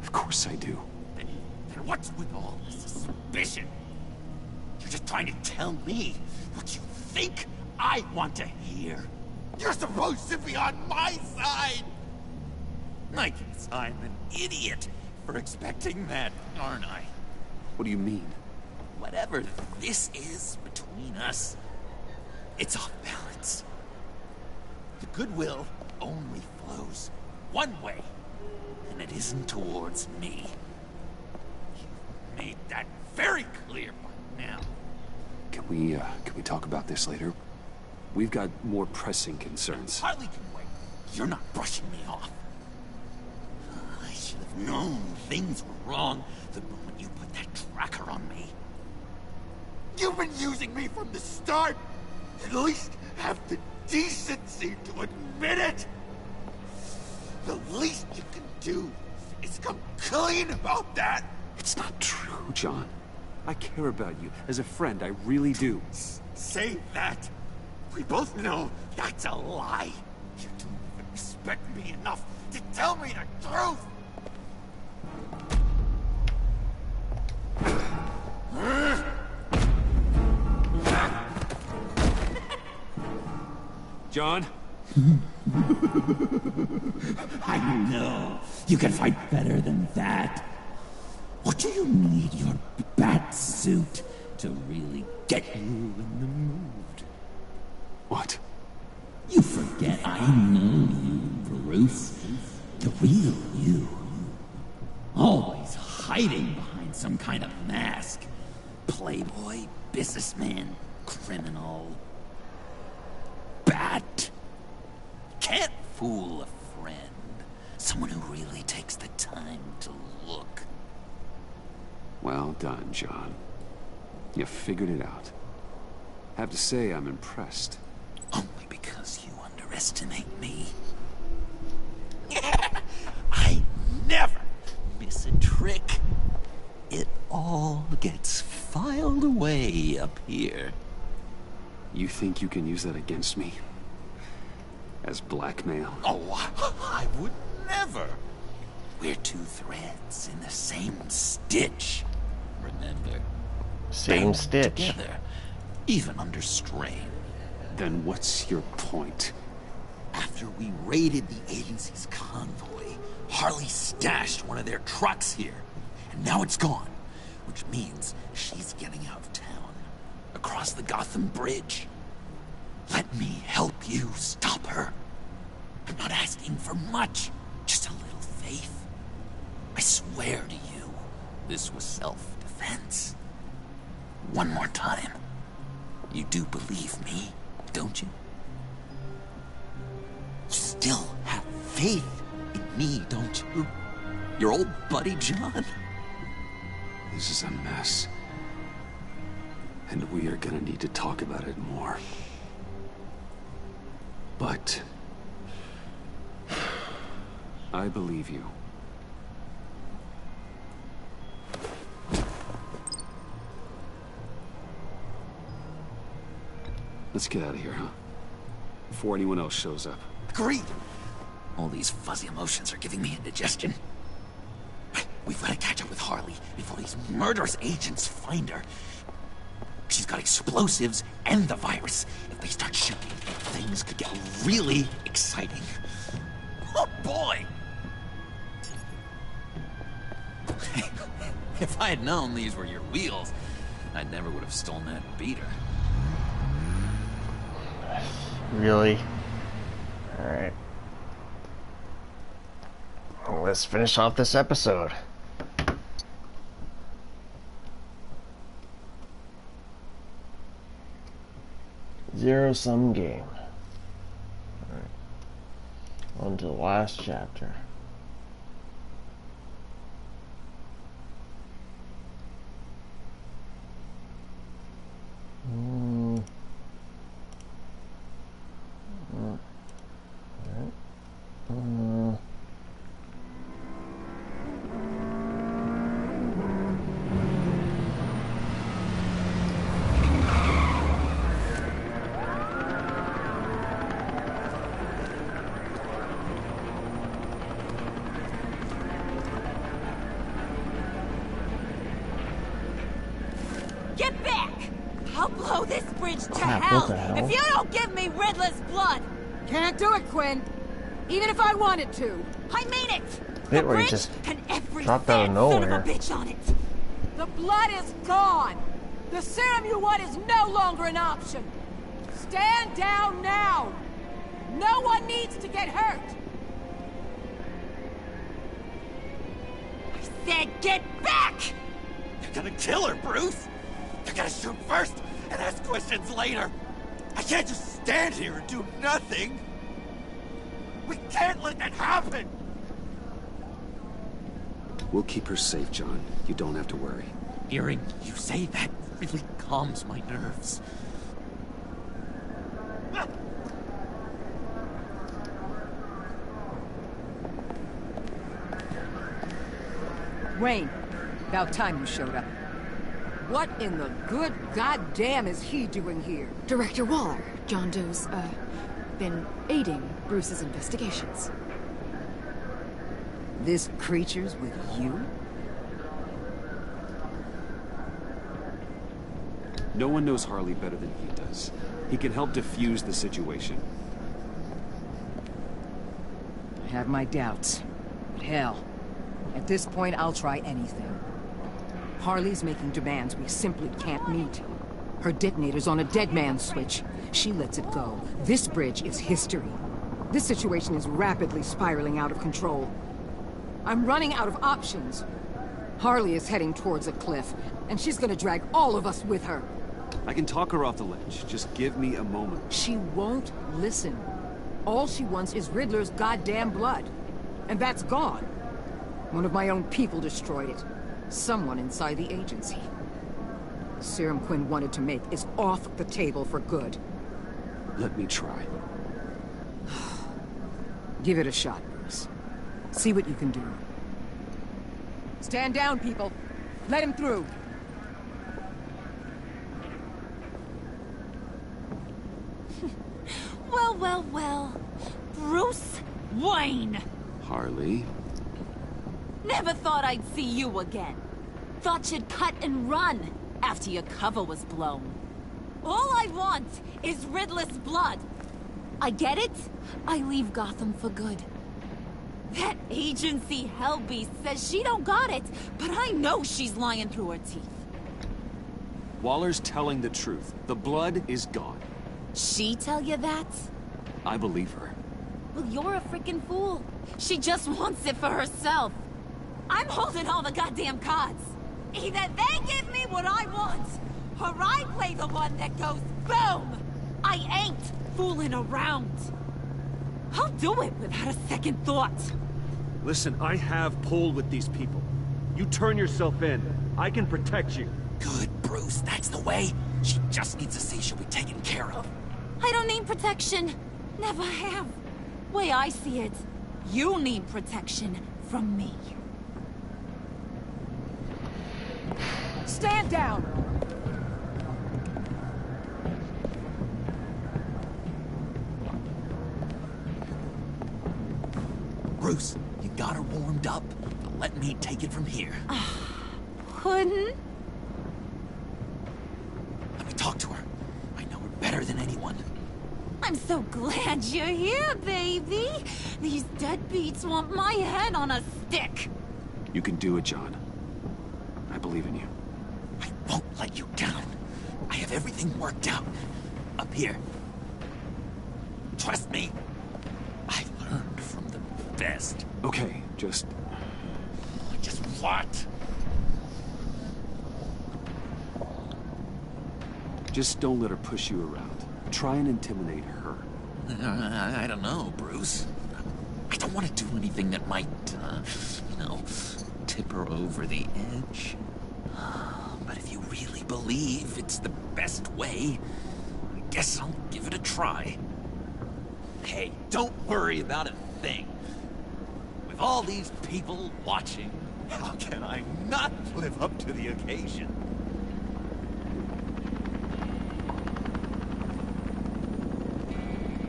Of course I do. Then what's with all the suspicion? You're just trying to tell me what you think I want to hear. You're supposed to be on my side! I guess I'm an idiot for expecting that, aren't I? What do you mean? Whatever this is between us, it's off balance. The goodwill only flows one way, and it isn't towards me. You've made that very clear by now. Can we talk about this later? We've got more pressing concerns. Harley can wait. You're not brushing me off. known things were wrong the moment you put that tracker on me. You've been using me from the start! At least have the decency to admit it! The least you can do is come clean about that! It's not true, John. I care about you. As a friend, I really do. Say that! We both know that's a lie! You don't even respect me enough to tell me the truth! John? I know. You can fight better than that. Or do you need your bat suit to really get you in the mood? What? You forget I know you, Bruce. The real you. Always hiding behind some kind of mask. Playboy, businessman, criminal. Bat. Can't fool a friend. Someone who really takes the time to look. Well done, John. You figured it out. Have to say, I'm impressed. Only because you underestimate me. I never miss a trick. It all gets filed away up here. You think you can use that against me? As blackmail? Oh, I would never. We're two threads in the same stitch. Remember? Same stitch. Together, even under strain. Then what's your point? After we raided the agency's convoy, Harley stashed one of their trucks here. And now it's gone. Which means she's getting out of town. Across the Gotham Bridge. Let me help you stop her. I'm not asking for much. Just a little faith. I swear to you, this was self-defense. One more time. You do believe me, don't you? You still have faith in me, don't you? Your old buddy, John? This is a mess. And we are gonna need to talk about it more. But I believe you. Let's get out of here, huh? Before anyone else shows up. Agreed. All these fuzzy emotions are giving me indigestion. We've got to catch up with Harley before these murderous agents find her. She's got explosives and the virus. If they start shooting, things could get really exciting. Oh boy! If I had known these were your wheels, I never would have stolen that beater. Really? Alright. Well, let's finish off this episode. Zero-sum game. Alright. On to the last chapter. Get back! I'll blow this bridge to Crap, hell, what the hell? if you don't give me Riddler's blood! Can't do it, Quinn. Even if I wanted to. I mean it! Bit The where he bridge just and every dropped out of fat son of nowhere. a bitch on it! The blood is gone. The serum you want is no longer an option. Stand down now. No one needs to get hurt. I said get back! You're gonna kill her, Bruce! You're gonna shoot first and ask questions later! I can't just stand here and do nothing! We can't let that happen! We'll keep her safe, John. You don't have to worry. Hearing you say that really calms my nerves. Wayne, about time you showed up. What in the good goddamn is he doing here? Director Waller, John Doe's, been aiding Bruce's investigations. This creature's with you? No one knows Harley better than he does. He can help defuse the situation. I have my doubts. But hell, at this point I'll try anything. Harley's making demands we simply can't meet. Her detonator's on a dead man's switch. She lets it go. This bridge is history. This situation is rapidly spiraling out of control. I'm running out of options. Harley is heading towards a cliff, and she's gonna drag all of us with her. I can talk her off the ledge. Just give me a moment. She won't listen. All she wants is Riddler's goddamn blood. And that's gone. One of my own people destroyed it. Someone inside the agency. The serum Quinn wanted to make is off the table for good. Let me try. Give it a shot, Bruce. See what you can do. Stand down, people. Let him through. Well, well, well. Bruce Wayne. Harley? Never thought I'd see you again. Thought you'd cut and run after your cover was blown. All I want is Riddler's blood. I get it. I leave Gotham for good. That agency hellbeast says she don't got it, but I know she's lying through her teeth. Waller's telling the truth. The blood is gone. She tell you that? I believe her. Well, you're a freaking fool. She just wants it for herself. I'm holding all the goddamn cards. Either they give me what I want, or I play the one that goes boom! I ain't fooling around. I'll do it without a second thought. Listen, I have pull with these people. You turn yourself in. I can protect you. Good, Bruce. That's the way. She just needs to say she'll be taken care of. I don't need protection. Never have. Way I see it, you need protection from me. Stand down! Bruce, you got her warmed up. Let me take it from here. Couldn't? Let me talk to her. I know her better than anyone. I'm so glad you're here, baby. These deadbeats want my head on a stick. You can do it, John. I believe in you. I won't let you down. I have everything worked out. Up here. Trust me. I learned from the best. Okay, just what? Just don't let her push you around. Try and intimidate her. I don't know, Bruce. I don't want to do anything that might, tip her over the edge. But if you really believe it's the best way, I guess I'll give it a try. Hey, don't worry about a thing. With all these people watching, how can I not live up to the occasion?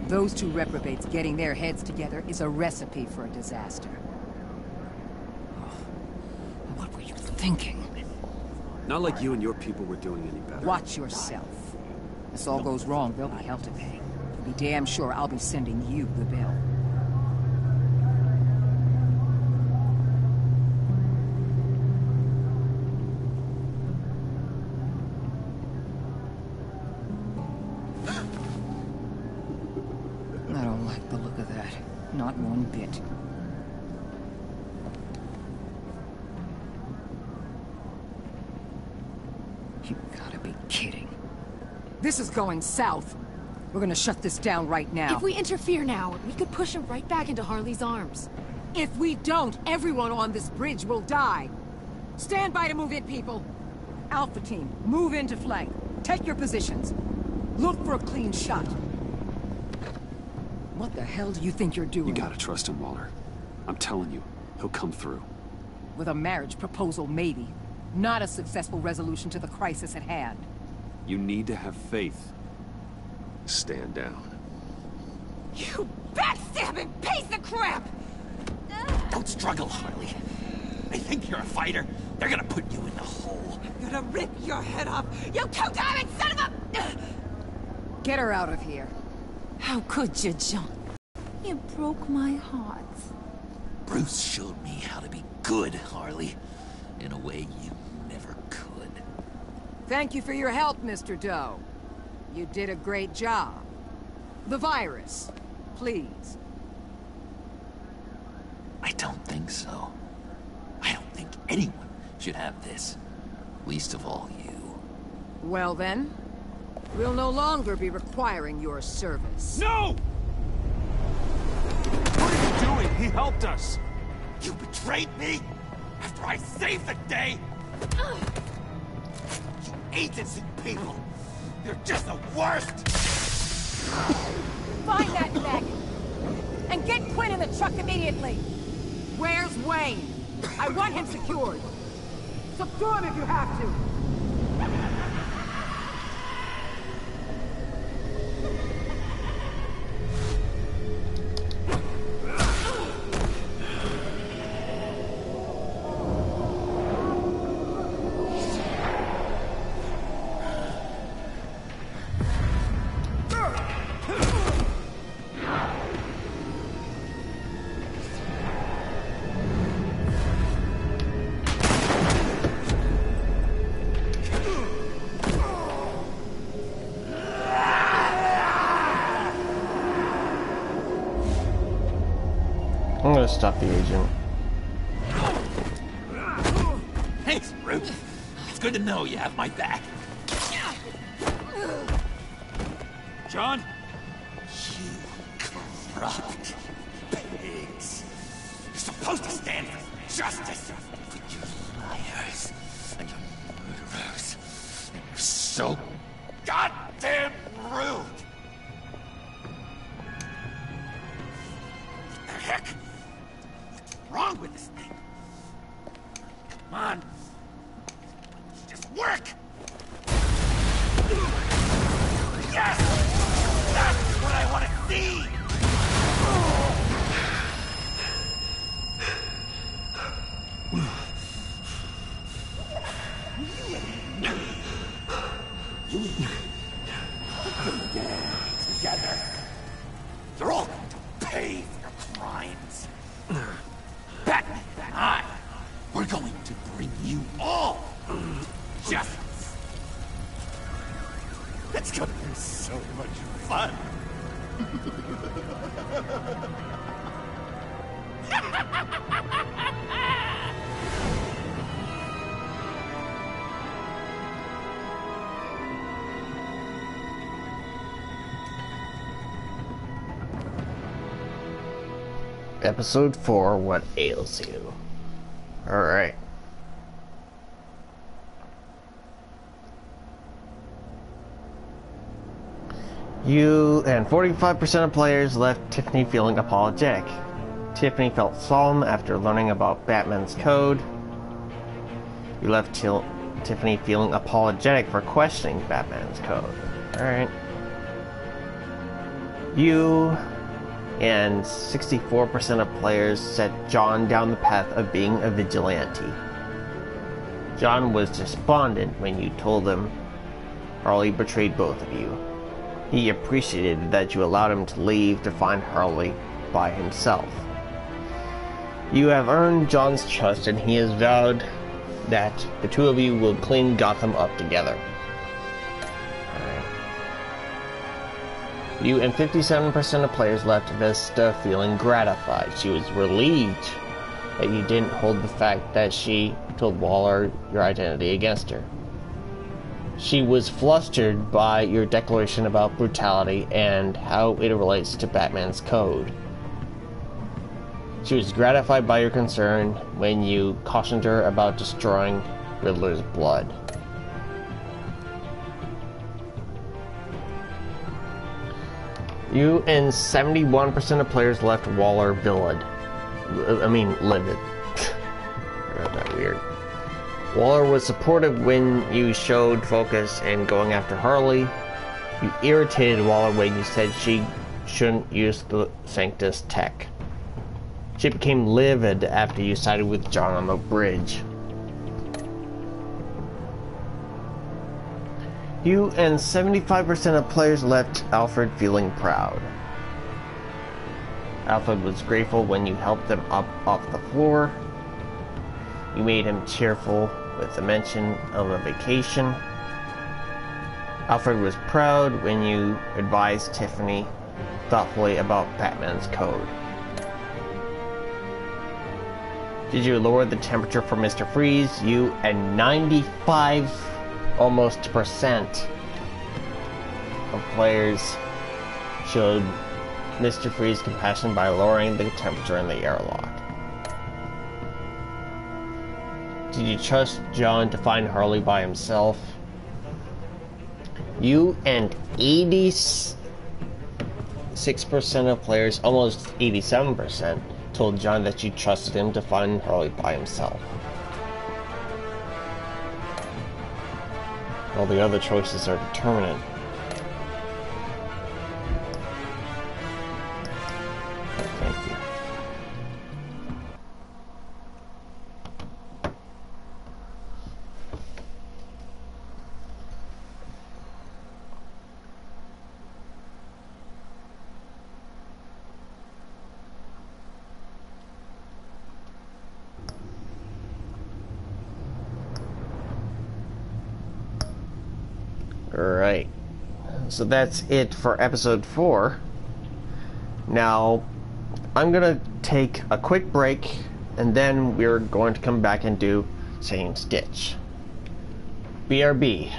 Those two reprobates getting their heads together is a recipe for a disaster. What were you thinking? Not like you and your people were doing any better. Watch yourself. If this all goes wrong, there'll be hell to pay. Be damn sure I'll be sending you the bill. I don't like the look of that. Not one bit. You gotta be kidding. This is going south. We're gonna shut this down right now. If we interfere now, we could push him right back into Harley's arms. If we don't, everyone on this bridge will die. Stand by to move in, people. Alpha team, move into flank. Take your positions. Look for a clean shot. What the hell do you think you're doing? You gotta trust him, Waller. I'm telling you, he'll come through. With a marriage proposal, maybe. Not a successful resolution to the crisis at hand. You need to have faith. Stand down. You backstabbing piece of crap! Don't struggle, Harley. They think you're a fighter. They're gonna put you in the hole. I'm gonna rip your head off, you two-timing son of a... Get her out of here. How could you, John? You broke my heart. Bruce showed me how to be good, Harley. In a way you never could. Thank you for your help, Mr. Doe. You did a great job. The virus, please. I don't think so. I don't think anyone should have this. Least of all you. Well then, we'll no longer be requiring your service. No! What are you doing? He helped us. You betrayed me after I saved the day. You agency people. You're just the worst. Find that bag! And get Quinn in the truck immediately! Where's Wayne? I want him secured. Subdue him if you have to. I'm gonna stop the agent. Thanks, Brute. It's good to know you have my back. John? You corrupt pigs. You're supposed to stand for justice. But you're liars. And you're murderers. And you're so goddamn rude. What the heck? What's wrong with this thing? Come on. Just work. Yes! That's what I want to see! Together. You're all going to pay for your crimes. Batman and I, we're going to bring you all justice. It's gonna be so much fun. Episode 4, What Ails You? Alright. You and 45% of players left Tiffany feeling apologetic. Tiffany felt solemn after learning about Batman's code. You left Tiffany feeling apologetic for questioning Batman's code. Alright. You and 64% of players set John down the path of being a vigilante. John was despondent when you told him Harley betrayed both of you. He appreciated that you allowed him to leave to find Harley by himself. You have earned John's trust, and he has vowed that the two of you will clean Gotham up together. You and 57% of players left Vista feeling gratified. She was relieved that you didn't hold the fact that she told Waller your identity against her. She was flustered by your declaration about brutality and how it relates to Batman's code. She was gratified by your concern when you cautioned her about destroying Riddler's blood. You and 71% of players left Waller livid. Isn't that weird? Waller was supportive when you showed focus in going after Harley. You irritated Waller when you said she shouldn't use the Sanctus tech. She became livid after you sided with John on the bridge. You and 75% of players left Alfred feeling proud. Alfred was grateful when you helped them up off the floor. You made him cheerful with the mention of a vacation. Alfred was proud when you advised Tiffany thoughtfully about Batman's code. Did you lower the temperature for Mr. Freeze? You and 95% of players showed Mr. Freeze compassion by lowering the temperature in the airlock. Did you trust John to find Harley by himself? You and 86% of players, almost 87%, told John that you trusted him to find Harley by himself. All the other choices are determinate. Thank you. Alright, so that's it for episode 4. Now, I'm gonna take a quick break, and then we're going to come back and do Same Stitch. BRB.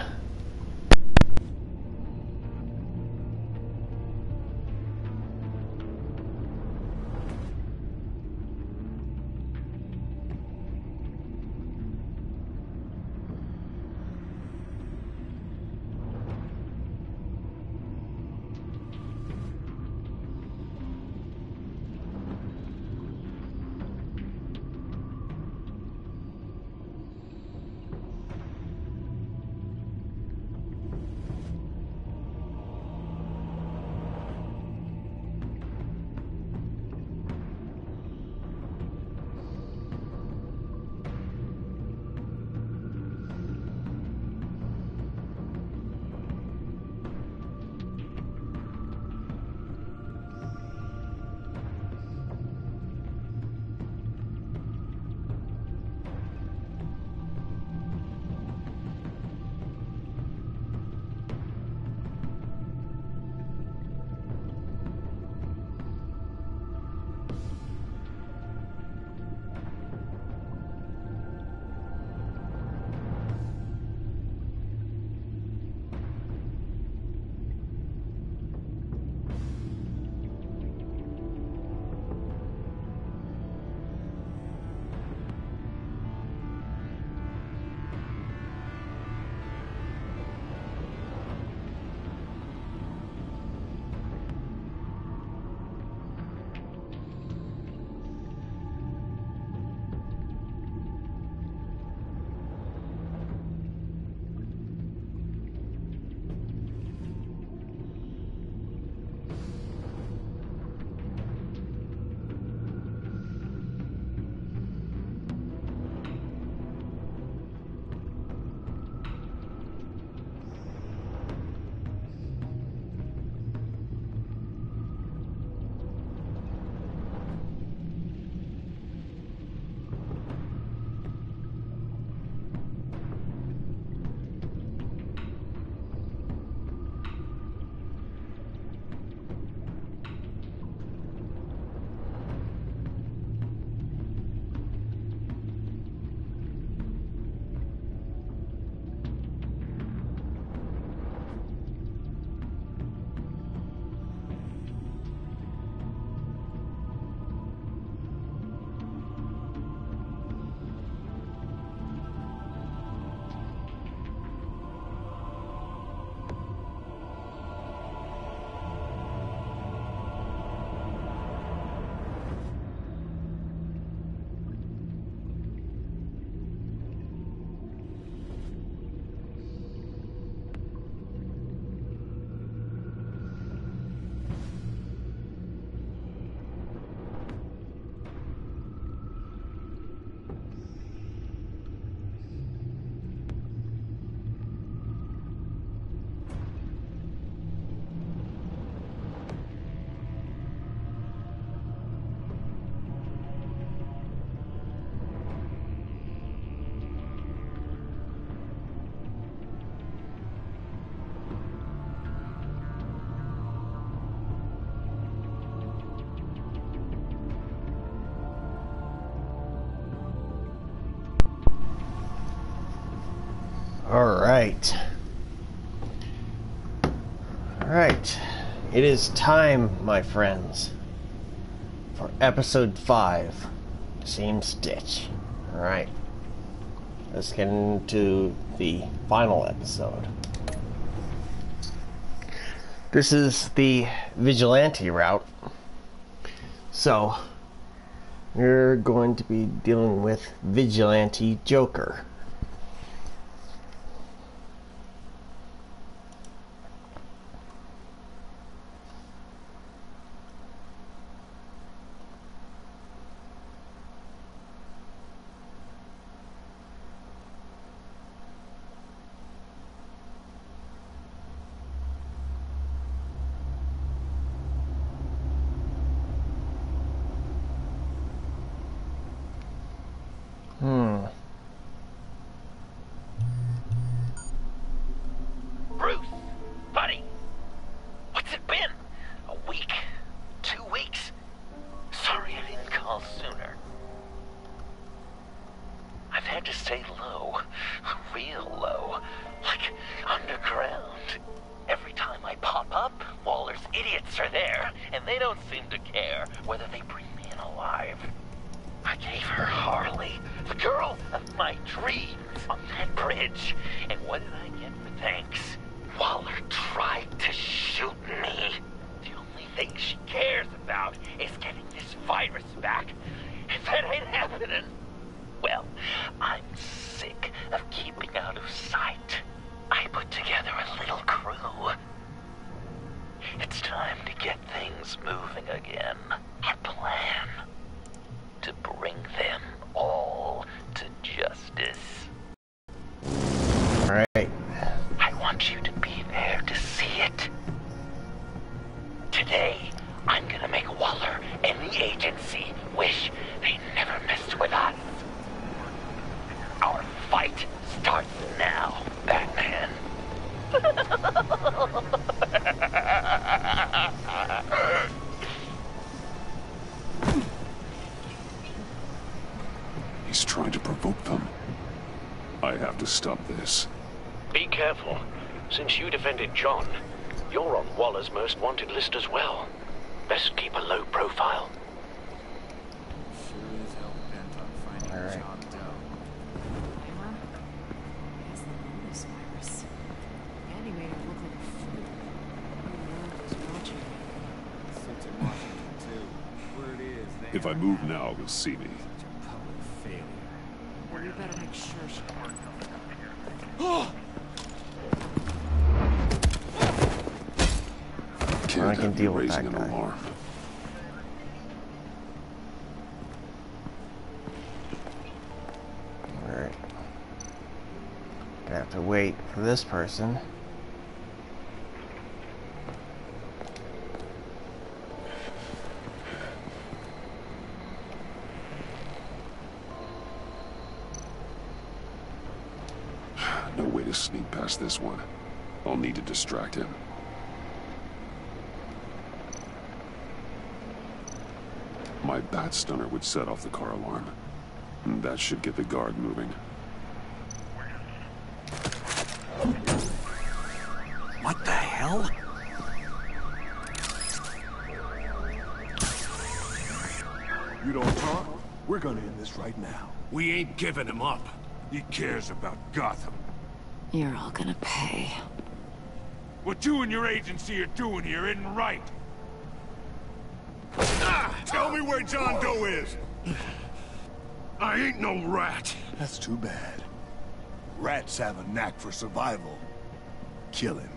Alright. Alright. It is time, my friends, for episode 5. Same Stitch. Alright. Let's get into the final episode. This is the vigilante route. So, we're going to be dealing with Vigilante Joker. Bruce, buddy, what's it been? A week? 2 weeks? Sorry I didn't call sooner. I've had to stay low, real low, like underground. Every time I pop up, Waller's idiots are there, and they don't seem to care whether they bring me in alive. I gave her Harley, the girl of my dreams, on that bridge. And what did I get for thanks? Waller tried to shoot me. The only thing she cares about is getting this virus back. If that ain't happening, well, I'm sick of keeping out of sight. I put together a little crew. It's time to get things moving again. Our plan: to bring them all to justice. Alright. I want you to be there to see it. Today, I'm gonna make Waller and the agency wish they never messed with us. Our fight starts now, Batman. He's trying to provoke them. I have to stop this. Be careful. Since you defended John, you're on Waller's most wanted list as well. Best keep a low profile. Alright. It's the lotus virus. Andy made it look like a fool. Everyone was watching. Sits in Washington too. Where it is, they If I move now, he'll see me. public failure. Well, you better make sure she worked. Can't I can have you deal with raising that an guy. alarm. Alright. Gonna have to wait for this person. No way to sneak past this one. I'll need to distract him. My bat stunner would set off the car alarm. And that should get the guard moving. What the hell? You don't talk? We're gonna end this right now. We ain't giving him up. He cares about Gotham. You're all gonna pay. What you and your agency are doing here isn't right. Tell me where John Doe is. I ain't no rat. That's too bad. Rats have a knack for survival. Kill him.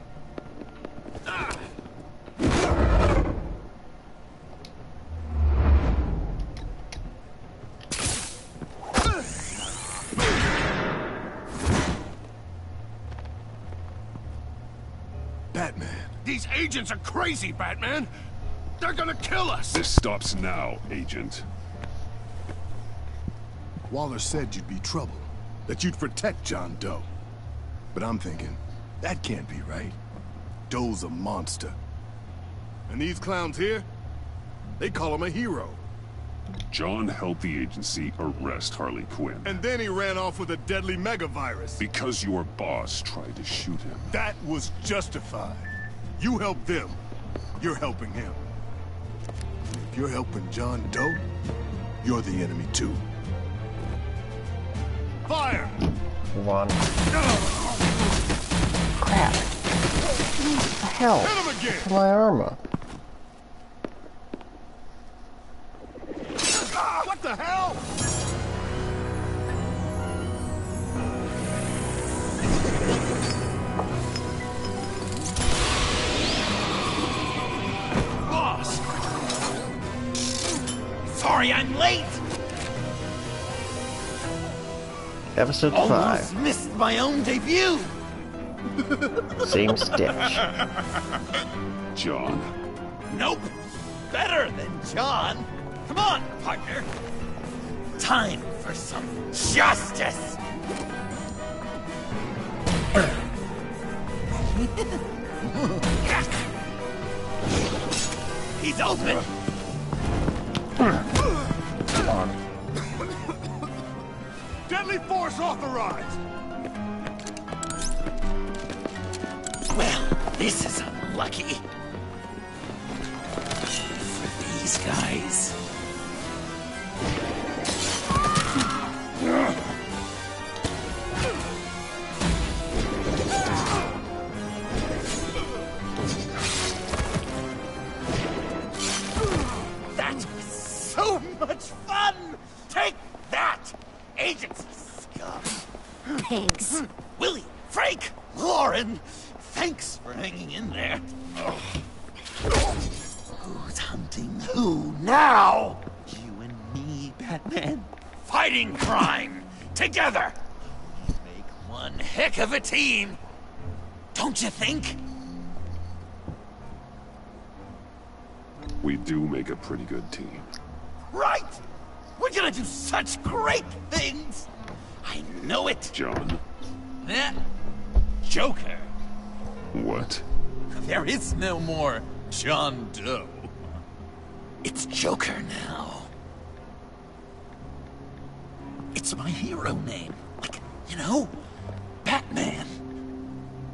Batman. These agents are crazy, Batman. They're gonna kill us. This stops now, Agent. Waller said you'd be trouble, that you'd protect John Doe. But I'm thinking, that can't be right. Doe's a monster. And these clowns here, they call him a hero. John helped the agency arrest Harley Quinn. And then he ran off with a deadly megavirus. Because your boss tried to shoot him. That was justified. You helped them. You're helping him. And if you're helping John Doe, you're the enemy too. Fire! One. Crap. What the hell? Hit him again! My armor. What the hell? Boss! Sorry I'm late! Episode Almost 5. missed my own debut! Same stitch. John. Nope! Better than John! Come on, partner! Time for some justice! He's open! Come on. Deadly force authorized! Well, this is unlucky. For these guys. That was so much fun! Take that, agency scum! Pigs. Willie, Frank, Lauren, thanks for hanging in there. Who's hunting who now? You and me, Batman. Fighting crime together. We make one heck of a team. Don't you think? We do make a pretty good team. Right! We're gonna do such great things! I know it! John. That Joker. What? There is no more John Doe. It's Joker now. It's my hero name. Like, you know, Batman.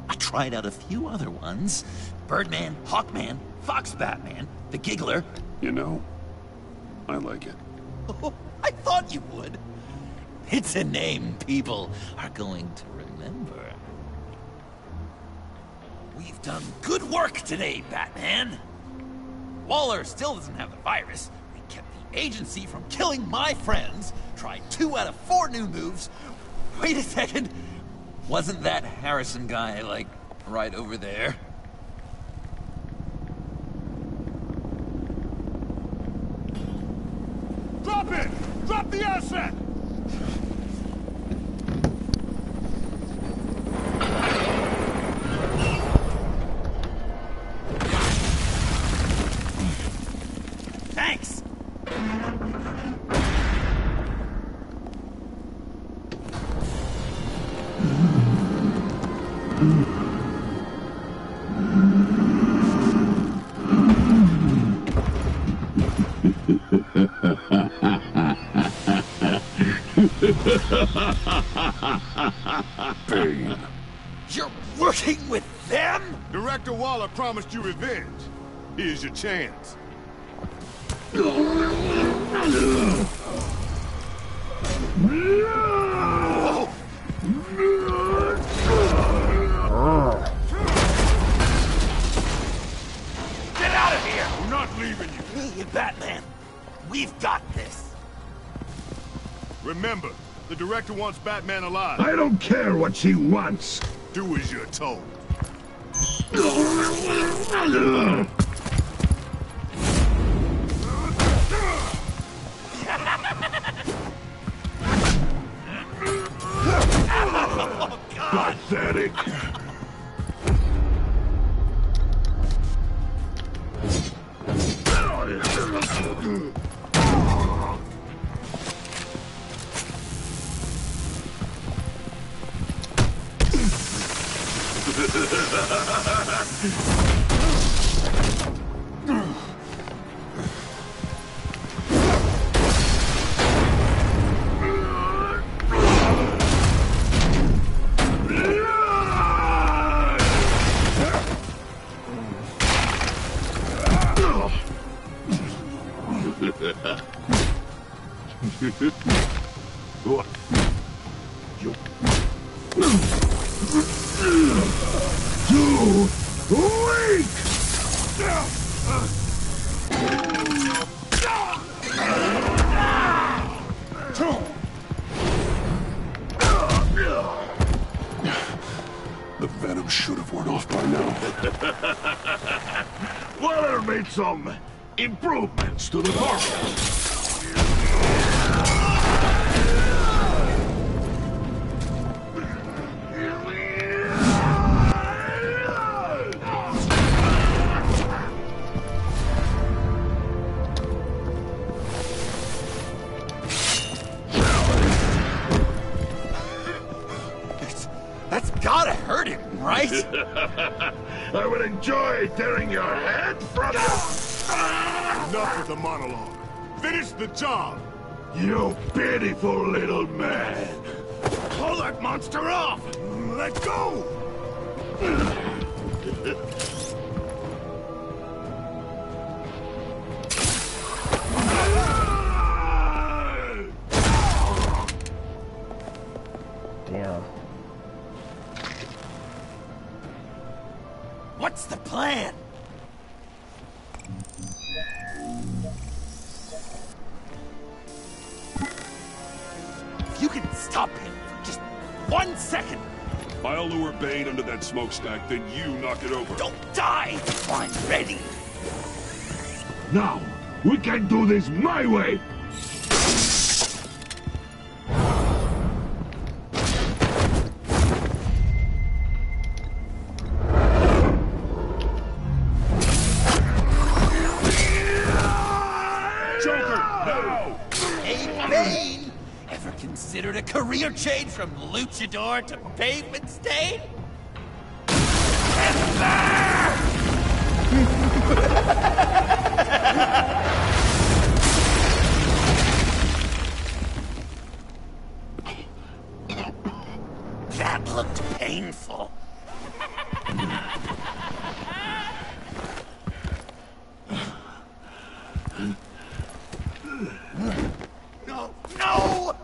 I tried out a few other ones. Birdman, Hawkman, Fox Batman, the Giggler. You know, I like it. Oh, I thought you would. It's a name people are going to remember. We've done good work today, Batman. Waller still doesn't have the virus. We kept the agency from killing my friends. Tried 2 out of 4 new moves. Wait a second. Wasn't that Harrison guy, like, right over there? Drop it! Drop the asset! Thanks! Bane. You're working with them? Director Waller promised you revenge. Here's your chance. Get out of here! I'm not leaving you. Hey, Batman. We've got this. Remember, the director wants Batman alive. I don't care what she wants. Do as you're told. Oh, God. Pathetic. Too weak! The venom should have worn off by now. Waller made some improvements to the carcass. That's gotta hurt him, right? I would enjoy tearing your head from you. Enough with the monologue. Finish the job! You pitiful little man. Pull that monster off! Let go! Damn. What's the plan? If you can stop him for just 1 second. I'll lure Bane under that smokestack, then you knock it over. Don't die if I'm ready. Now, we can do this my way. Considered a career change from luchador to pavement stain? That looked painful. No! No!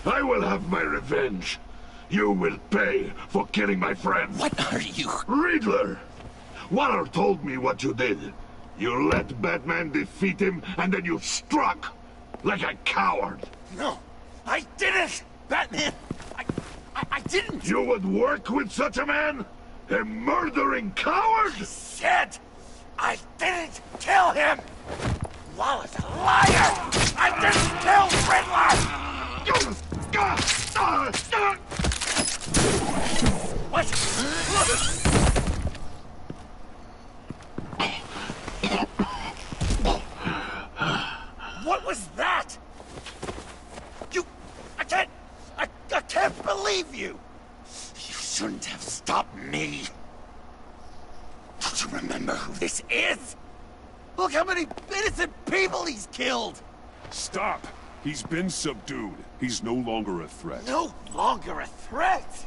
I will have my revenge. You will pay for killing my friend. What are you? Riddler! Waller told me what you did. You let Batman defeat him, and then you struck. Like a coward. No, I didn't! Batman! I didn't! You would work with such a man? A murdering coward? I said I didn't kill him! Waller's a liar! I didn't kill Riddler! What? What was that? I can't believe you! You shouldn't have stopped me. Don't you remember who this is? Look how many innocent people he's killed! Stop! He's been subdued. He's no longer a threat. No longer a threat!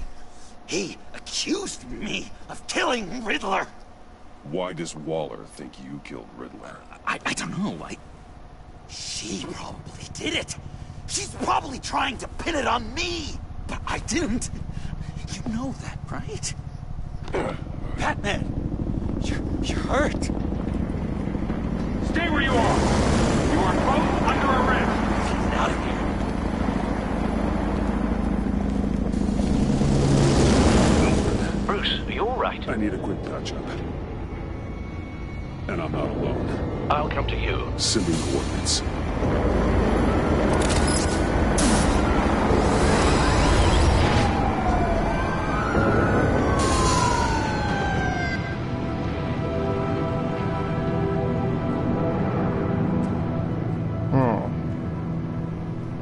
He accused me of killing Riddler! Why does Waller think you killed Riddler? I don't know. She probably did it. She's probably trying to pin it on me. But I didn't. You know that, right? Batman, you're hurt. Stay where you are. You are both under arrest. Get out of here. Bruce, are you all right? I need a quick touch-up. And I'm not alone. I'll come to you. Send me coordinates.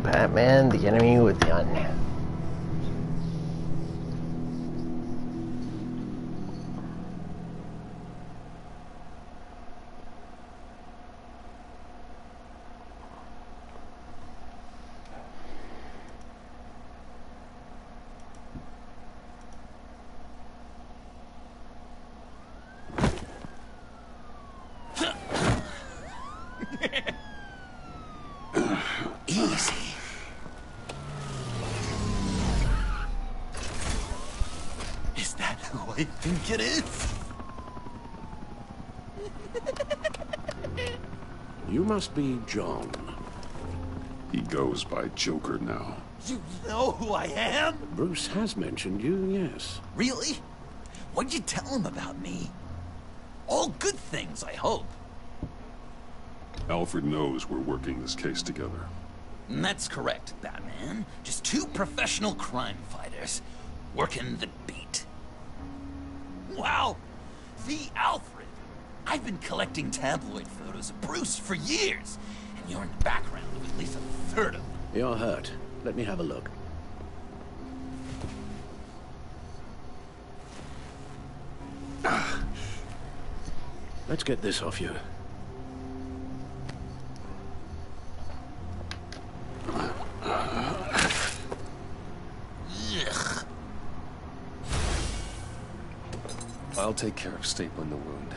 Batman, the enemy with gun. who I think it is. You must be John. He goes by Joker now. You know who I am? Bruce has mentioned you, yes. Really? What'd you tell him about me? All good things, I hope. Alfred knows we're working this case together. And that's correct, Batman. Just two professional crime fighters working the beat. Wow! The Alfred! I've been collecting tabloid photos of Bruce for years, and you're in the background of at least a third of them. You're hurt. Let me have a look. Let's get this off you. Ugh. I'll take care of stapling the wound.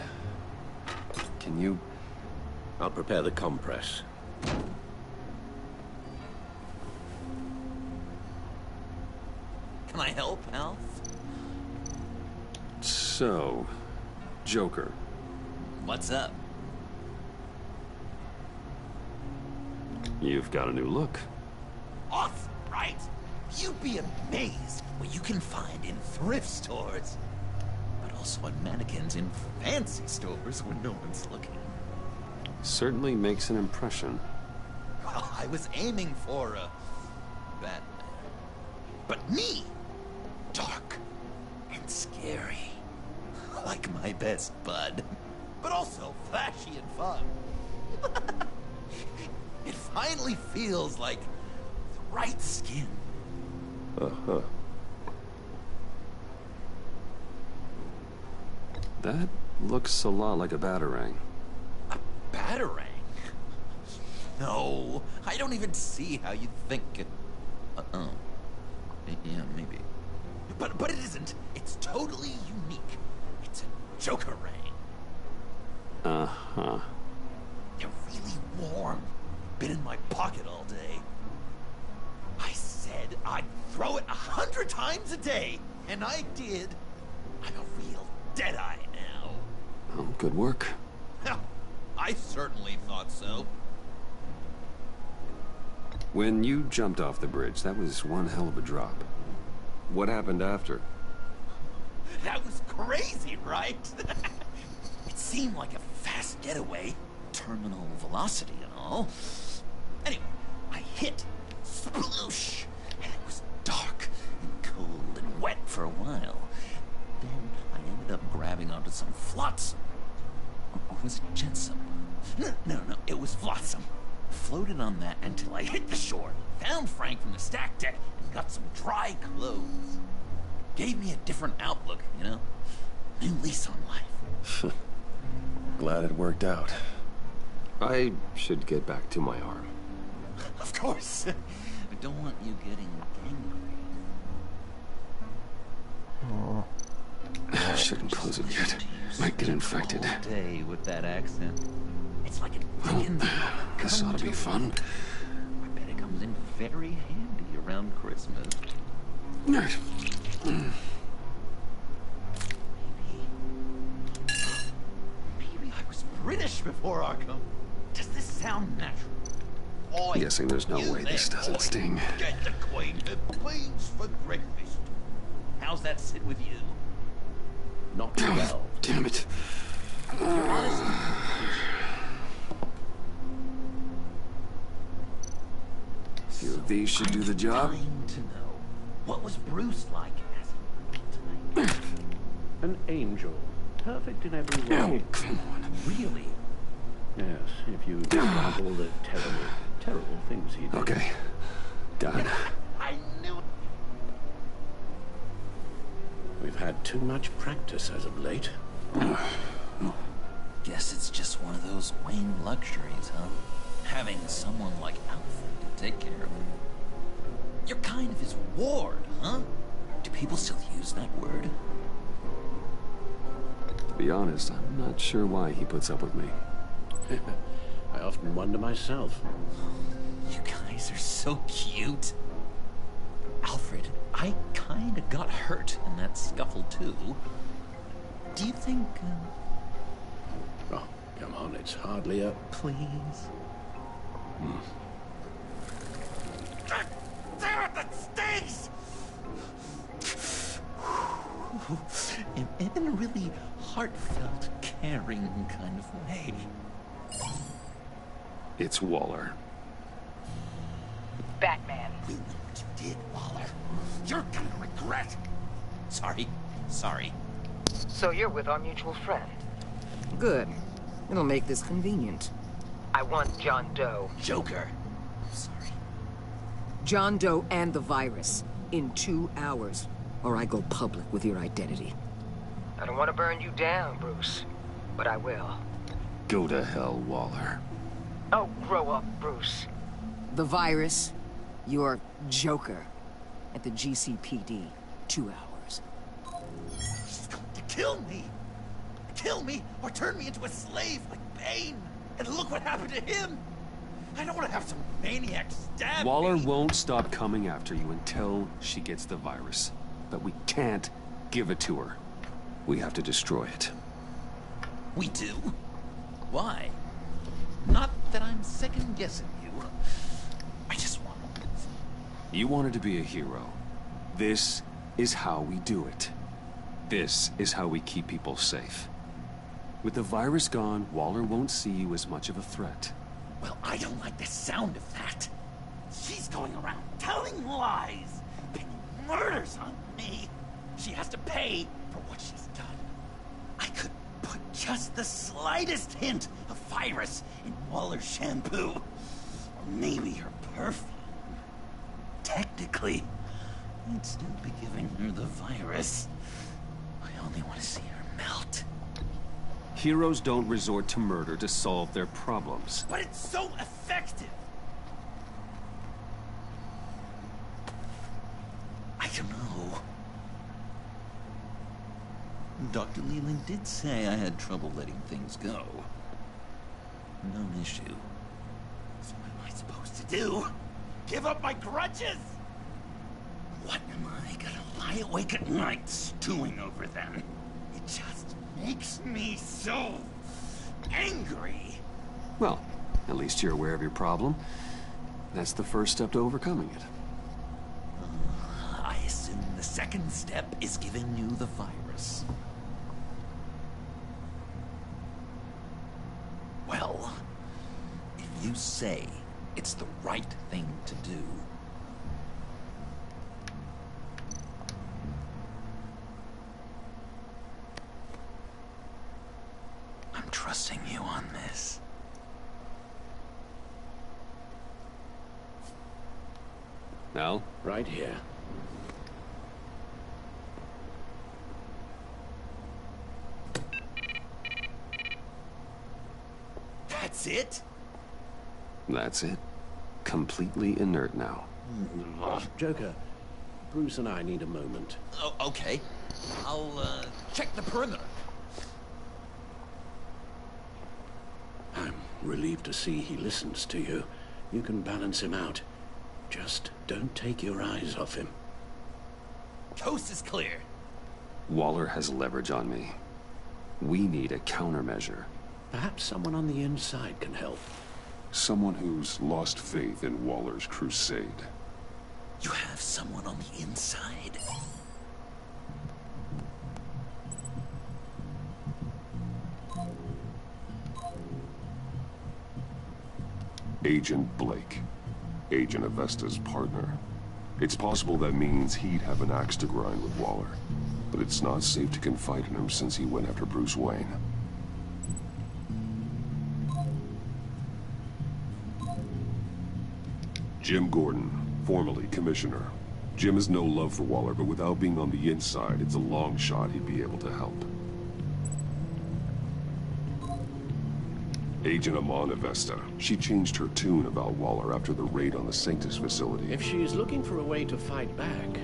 Can you? I'll prepare the compress. Can I help, Alf? So, Joker. What's up? You've got a new look. Awesome, right? You'd be amazed what you can find in thrift stores. But also on mannequins in fancy stores when no one's looking. Certainly makes an impression. Well, I was aiming for a Batman. But me! Dark and scary. Like my best bud. But also flashy and fun. It finally feels like the right skin. Uh-huh. That looks a lot like a Batarang. Batarang? No, I don't even see how you'd think it... oh. Yeah, maybe. But it isn't. It's totally unique. It's a Joker-rang. Uh-huh. They're really warm. Been in my pocket all day. I said I'd throw it 100 times a day, and I did. I'm a real Deadeye now. Oh, good work. I certainly thought so. When you jumped off the bridge, that was one hell of a drop. What happened after? That was crazy, right? It seemed like a fast getaway. Terminal velocity and all. Anyway, I hit. Sploosh! And it was dark and cold and wet for a while. Then I ended up grabbing onto some flotsam. Or was it jetsam? No, it was flotsam. Floated on that until I hit the shore, found Frank from the stack deck, and got some dry clothes. Gave me a different outlook, you know? New lease on life. Glad it worked out. I should get back to my arm. Of course. I don't want you getting gangrene. I shouldn't close it yet. Might get infected. Day with that accent. It's like This ought to be fun. I bet it comes in very handy around Christmas. Maybe I was British before Arkham. Does this sound natural? I'm guessing there's no way this doesn't sting. Get the Queen her beans for breakfast. How's that sit with you? Not too well. Damn it. If you're honest, Few of these should do the job. dying to know, what was Bruce like as a An angel. Perfect in every way. Oh, come on. Really? Yes, if you discount all the terrible things he did. Okay. Done. I knew it. We've had too much practice as of late. Guess it's just one of those Wayne luxuries, huh? Having someone like Alfred to take care of him. You're kind of his ward, huh? Do people still use that word? To be honest, I'm not sure why he puts up with me. I often wonder myself. You guys are so cute. Alfred, I kinda got hurt in that scuffle too. Do you think... Oh, come on, it's hardly a... Please? Damn it, that stings! In a really heartfelt, caring kind of way. It's Waller. Batman. You know what you did, Waller. You're gonna regret. Sorry. So you're with our mutual friend. Good. It'll make this convenient. I want John Doe. Joker. Sorry. John Doe and the virus. In 2 hours. Or I go public with your identity. I don't want to burn you down, Bruce. But I will. Go to hell, Waller. Oh, grow up, Bruce. The virus. Your Joker. At the GCPD. 2 hours. She's going to kill me! Kill me or turn me into a slave like Bane! And look what happened to him! I don't want to have some maniac stab Waller me. won't stop coming after you until she gets the virus. But we can't give it to her. We have to destroy it. We do? Why? Not that I'm second-guessing you. I just want... You wanted to be a hero. This is how we do it. This is how we keep people safe. With the virus gone, Waller won't see you as much of a threat. Well, I don't like the sound of that. She's going around telling lies, pinning murders on me. She has to pay for what she's done. I could put just the slightest hint of virus in Waller's shampoo. Or maybe her perfume. Technically, I'd still be giving her the virus. I only want to see her melt. Heroes don't resort to murder to solve their problems. But it's so effective! I don't know. Dr. Leland did say I had trouble letting things go. No issue. So what am I supposed to do? Give up my grudges? What am I gonna lie awake at night stewing over them? It just makes me so angry. Well, at least you're aware of your problem. That's the first step to overcoming it. I assume the second step is giving you the virus. Well, if you say it's the right thing to do, I'm trusting you on this. Al? Right here. That's it? That's it. Completely inert now. Joker, Bruce and I need a moment. Oh, okay. I'll, check the perimeter. I'm relieved to see he listens to you. You can balance him out. Just don't take your eyes off him. Coast is clear. Waller has leverage on me. We need a countermeasure. Perhaps someone on the inside can help. Someone who's lost faith in Waller's crusade. You have someone on the inside? Agent Blake. Agent Avesta's partner. It's possible that means he'd have an axe to grind with Waller. But it's not safe to confide in him since he went after Bruce Wayne. Jim Gordon, formerly Commissioner. Jim has no love for Waller, but without being on the inside, it's a long shot he'd be able to help. Agent Amon Avesta. She changed her tune about Waller after the raid on the Sanctus facility. If she's looking for a way to fight back,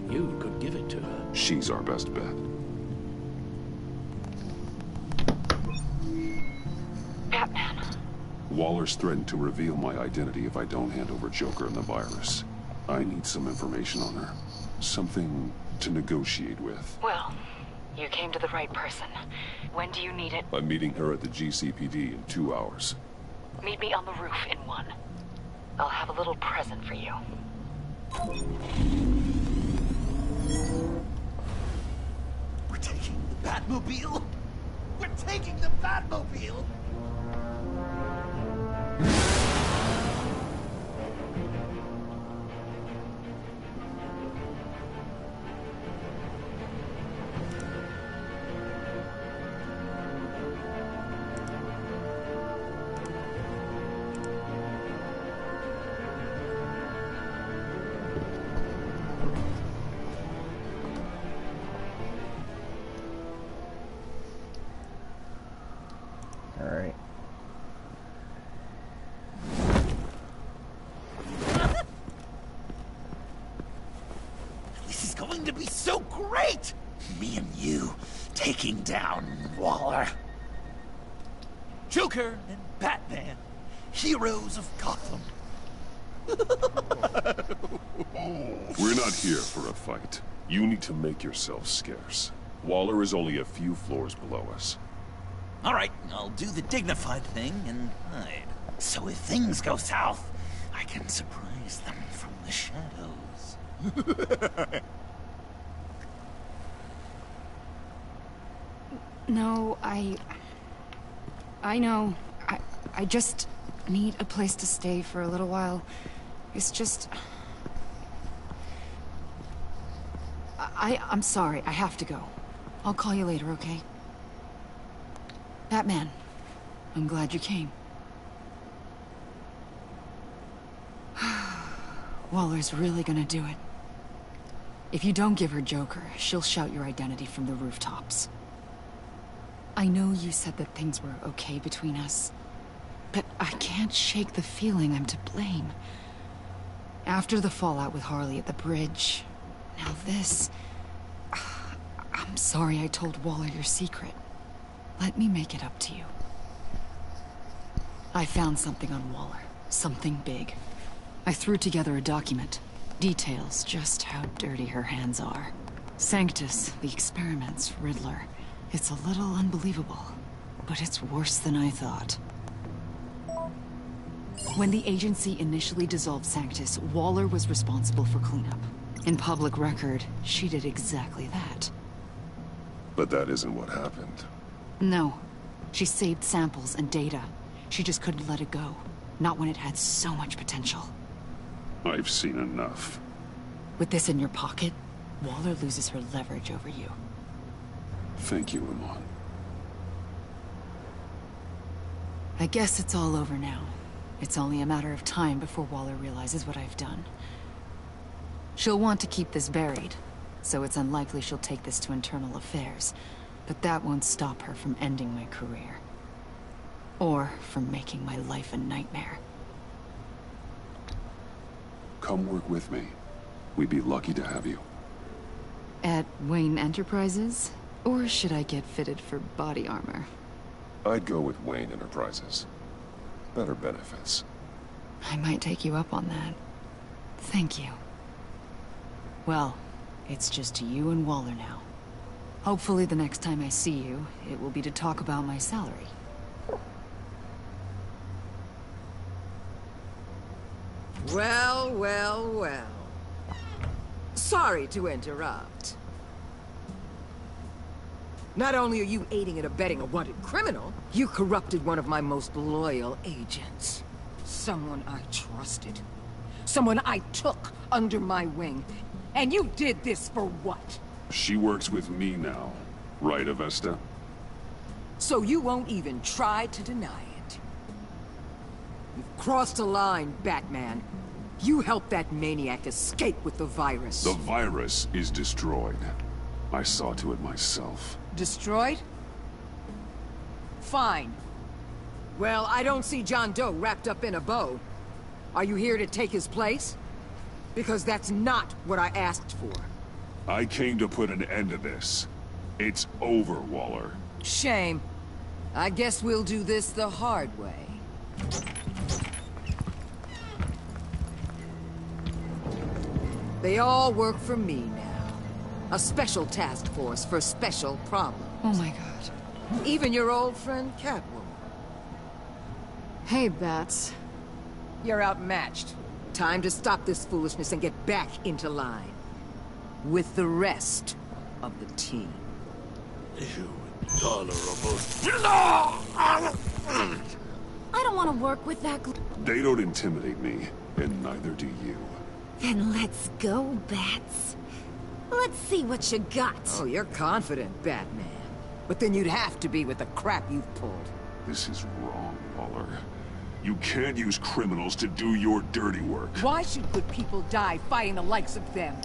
you could give it to her. She's our best bet. Batman. Waller's threatened to reveal my identity if I don't hand over Joker and the virus. I need some information on her. something to negotiate with. Well, you came to the right person. When do you need it? I'm meeting her at the GCPD in 2 hours. Meet me on the roof in 1. I'll have a little present for you. We're taking the Batmobile? We're taking the Batmobile? Alright. This is going to be so great! Me and you taking down Waller. Joker and Batman, heroes of Gotham. We're not here for a fight. You need to make yourself scarce. Waller is only a few floors below us. All right, I'll do the dignified thing and hide. So if things go south, I can surprise them from the shadows. No, I know. I just need a place to stay for a little while. It's just... I'm sorry, I have to go. I'll call you later, okay? Batman, I'm glad you came. Waller's really gonna do it. If you don't give her Joker, she'll shout your identity from the rooftops. I know you said that things were okay between us, but I can't shake the feeling I'm to blame. After the fallout with Harley at the bridge, now this... I'm sorry I told Waller your secret. Let me make it up to you. I found something on Waller. Something big. I threw together a document. Details just how dirty her hands are. Sanctus, the experiments, Riddler. It's a little unbelievable, but it's worse than I thought. When the agency initially dissolved Sanctus, Waller was responsible for cleanup. In public record, she did exactly that. But that isn't what happened. No. She saved samples and data. She just couldn't let it go. Not when it had so much potential. I've seen enough. With this in your pocket, Waller loses her leverage over you. Thank you, Amon. I guess it's all over now. It's only a matter of time before Waller realizes what I've done. She'll want to keep this buried, so it's unlikely she'll take this to internal affairs. But that won't stop her from ending my career. Or from making my life a nightmare. Come work with me. We'd be lucky to have you. At Wayne Enterprises? Or should I get fitted for body armor? I'd go with Wayne Enterprises. Better benefits. I might take you up on that. Thank you. Well, it's just you and Waller now. Hopefully the next time I see you, it will be to talk about my salary. Well, well, well. Sorry to interrupt. Not only are you aiding and abetting a wanted criminal, you corrupted one of my most loyal agents. Someone I trusted. Someone I took under my wing. And you did this for what? She works with me now, right, Avesta? So you won't even try to deny it. You've crossed a line, Batman. You helped that maniac escape with the virus. The virus is destroyed. I saw to it myself. Destroyed? Fine. Well, I don't see John Doe wrapped up in a bow. Are you here to take his place? Because that's not what I asked for. I came to put an end to this. It's over, Waller. Shame. I guess we'll do this the hard way. They all work for me now. A special task force for special problems. Oh my god. Even your old friend Catwoman. Hey, Bats. You're outmatched. Time to stop this foolishness and get back into line. With the rest of the team. You intolerable... I don't want to work with that They don't intimidate me, and neither do you. Then let's go, Bats. Let's see what you got. Oh, you're confident, Batman. But then you'd have to be with the crap you've pulled. This is wrong, Waller. You can't use criminals to do your dirty work. Why should good people die fighting the likes of them?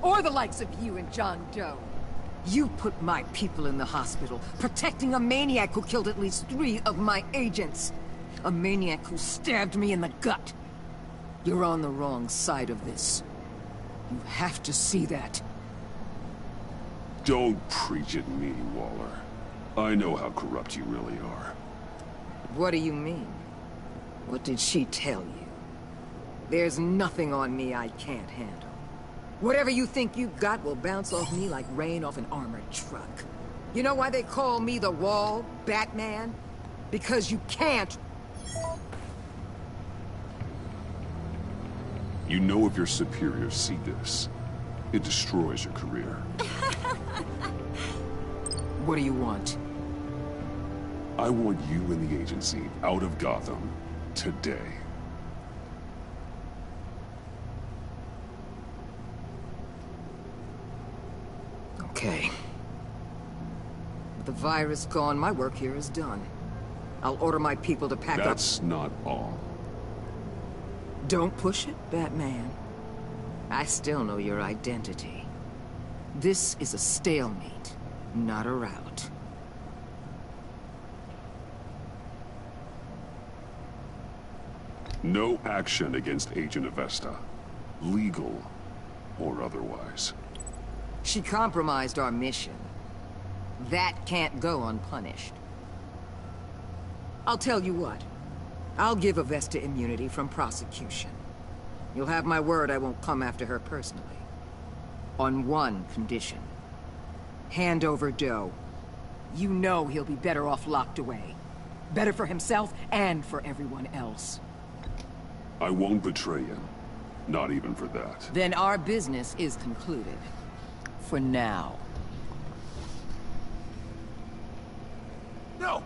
Or the likes of you and John Doe? You put my people in the hospital, protecting a maniac who killed at least 3 of my agents. A maniac who stabbed me in the gut. You're on the wrong side of this. You have to see that. Don't preach at me, Waller. I know how corrupt you really are. What do you mean? What did she tell you? There's nothing on me I can't handle. Whatever you think you got will bounce off me like rain off an armored truck. You know why they call me the Wall, Batman? Because you can't. You know if your superiors see this, it destroys your career. What do you want? I want you and the agency out of Gotham today. Okay. With the virus gone, my work here is done. I'll order my people to pack up. That's not all. Don't push it, Batman. I still know your identity. This is a stalemate, not a rout. No action against Agent Avesta. Legal or otherwise. She compromised our mission. That can't go unpunished. I'll tell you what. I'll give Avesta immunity from prosecution. You'll have my word I won't come after her personally. On one condition. Hand over Doe. You know he'll be better off locked away. Better for himself and for everyone else. I won't betray him. Not even for that. Then our business is concluded. For now. No!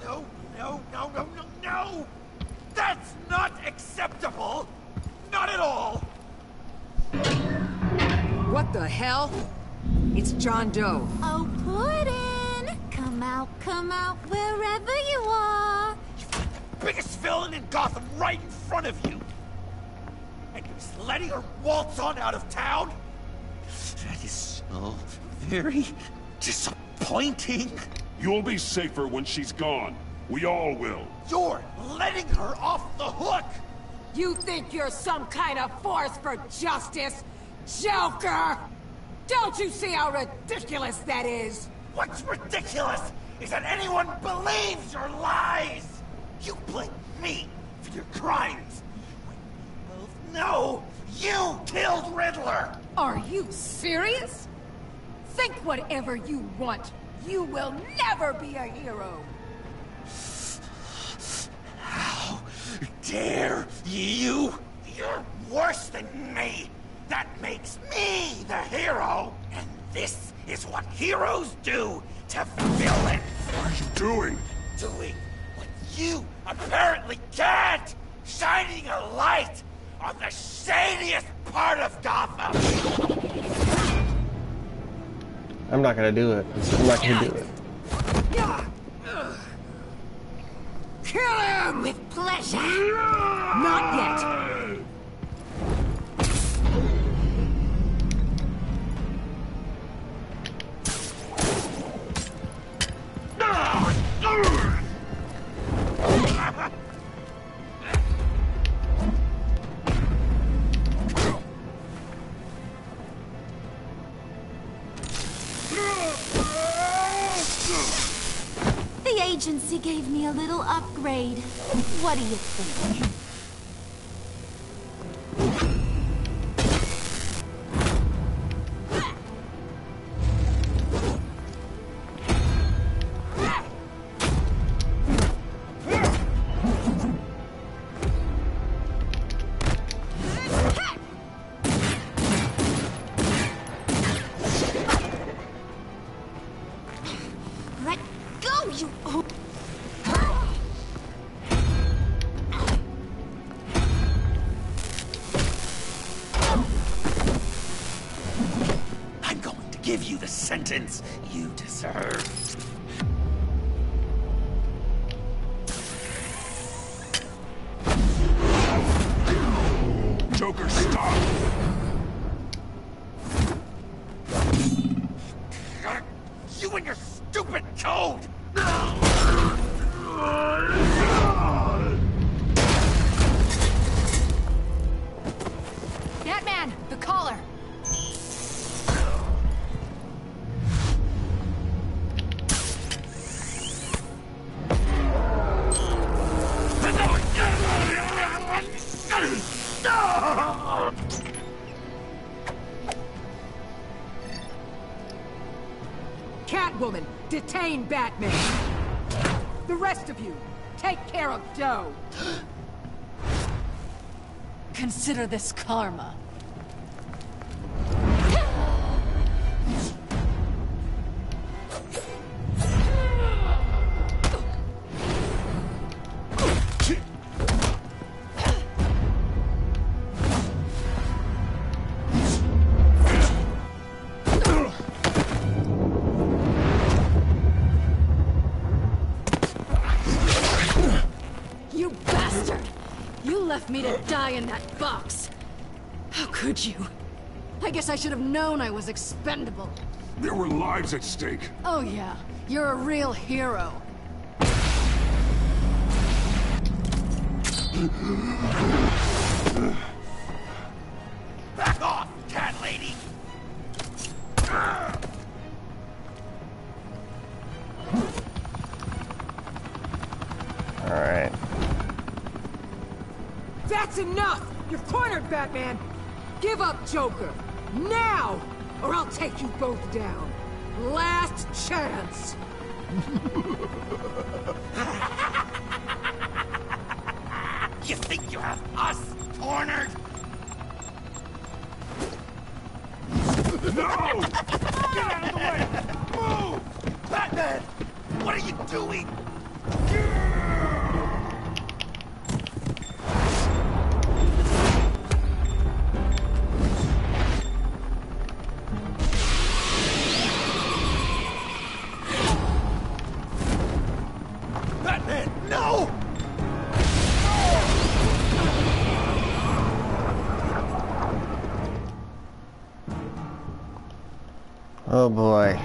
No, no, no, no, no, no! That's not acceptable! Not at all! What the hell? It's John Doe. Oh, Puddin'! Come out, wherever you are! Biggest villain in Gotham right in front of you! And you're just letting her waltz on out of town? That is so very disappointing. You'll be safer when she's gone. We all will. You're letting her off the hook! You think you're some kind of force for justice, Joker? Don't you see how ridiculous that is? What's ridiculous is that anyone believes your lies! You blame me for your crimes, when we both know you killed Riddler! Are you serious? Think whatever you want. You will never be a hero. How dare you? You're worse than me! That makes me the hero! And this is what heroes do to villains! What are you doing? Doing what you apparently can't! Shining a light on the shadiest part of Gotham! I'm not gonna do it. I'm not gonna do it. Kill him! With pleasure! Not yet! The agency gave me a little upgrade. What do you think? Oh, you... Oh. I'm going to give you the sentence you deserve. Joker, stop! You and your stupid code! Batman, the collar. Catwoman, detain Batman. The rest of you, take care of Doe. Consider this karma. You bastard! You left me to die in that box. How could you? I guess I should have known I was expendable. There were lives at stake. Oh yeah, you're a real hero. Back off, cat lady! Alright. That's enough! You're cornered, Batman! Give up, Joker! Now! Or I'll take you both down. Last chance! You think you have us cornered? No! Get out of the way! Move! Batman! What are you doing? Batman, no! Oh boy.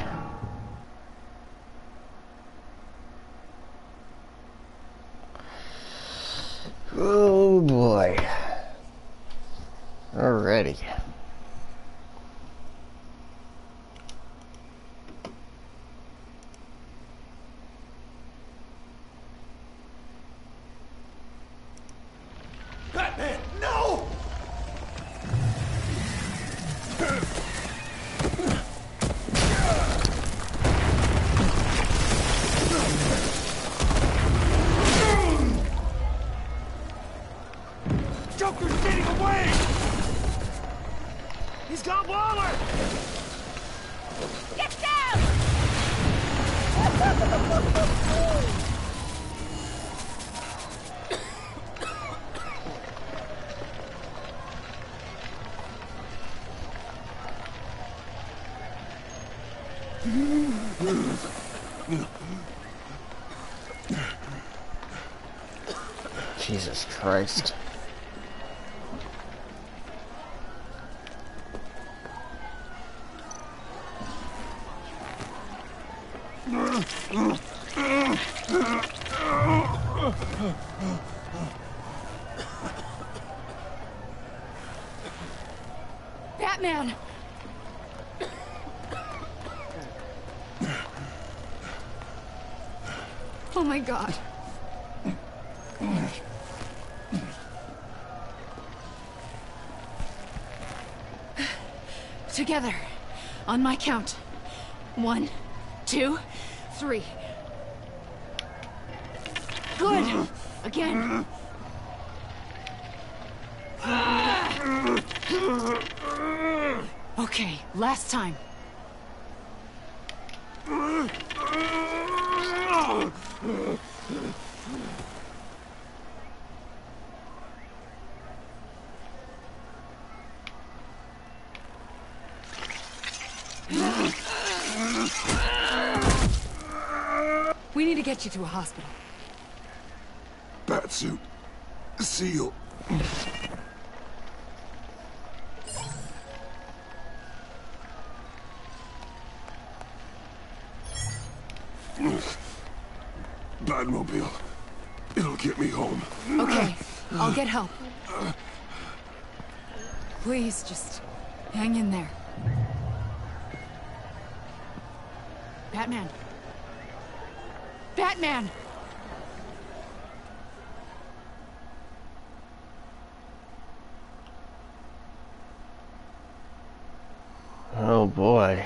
Oh boy. Alrighty. Batman, no! Joker's getting away! He's got Waller! Get down! Jesus Christ. Batman! Oh my god. Together. On my count. 1, 2, 3. Good. Again. Okay, last time. We need to get you to a hospital. Batsuit. Seal. Batmobile. It'll get me home. Okay, I'll get help. Please, just hang in there. Batman. Batman! Oh boy.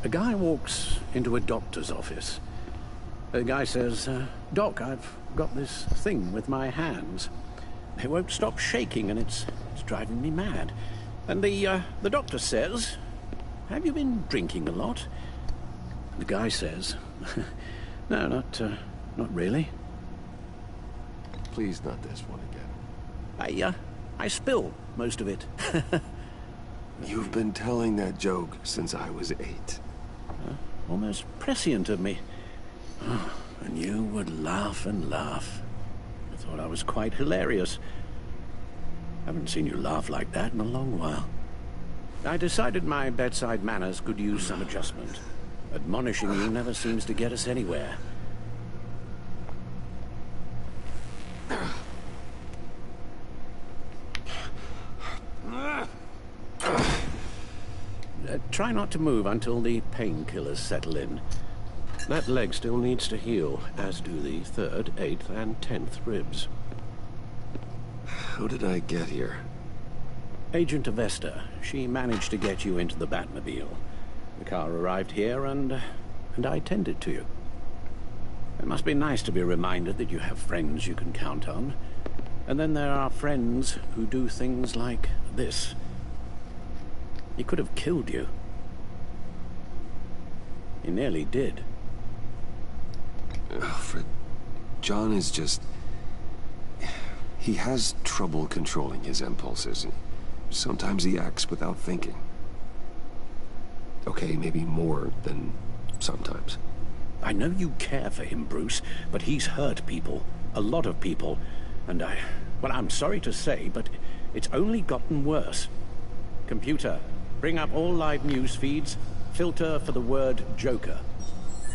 A guy walks into a doctor's office. The guy says, Doc, I've got this thing with my hands. They won't stop shaking and it's driving me mad. And the doctor says, have you been drinking a lot? The guy says, no, not really. Please, not this one again. I spill most of it. You've been telling that joke since I was 8. Almost prescient of me. And you would laugh and laugh. I thought I was quite hilarious. Haven't seen you laugh like that in a long while. I decided my bedside manners could use some adjustment. Admonishing you never seems to get us anywhere. Try not to move until the painkillers settle in. That leg still needs to heal, as do the 3rd, 8th, and 10th ribs. How did I get here? Agent Avesta. She managed to get you into the Batmobile. The car arrived here, and I tended to you. It must be nice to be reminded that you have friends you can count on. And then there are friends who do things like this. He could have killed you. He nearly did. Alfred, John is just... He has trouble controlling his impulses. Sometimes he acts without thinking. Okay, maybe more than sometimes. I know you care for him, Bruce, but he's hurt people. A lot of people. And well, I'm sorry to say, but it's only gotten worse. Computer, bring up all live news feeds. Filter for the word Joker.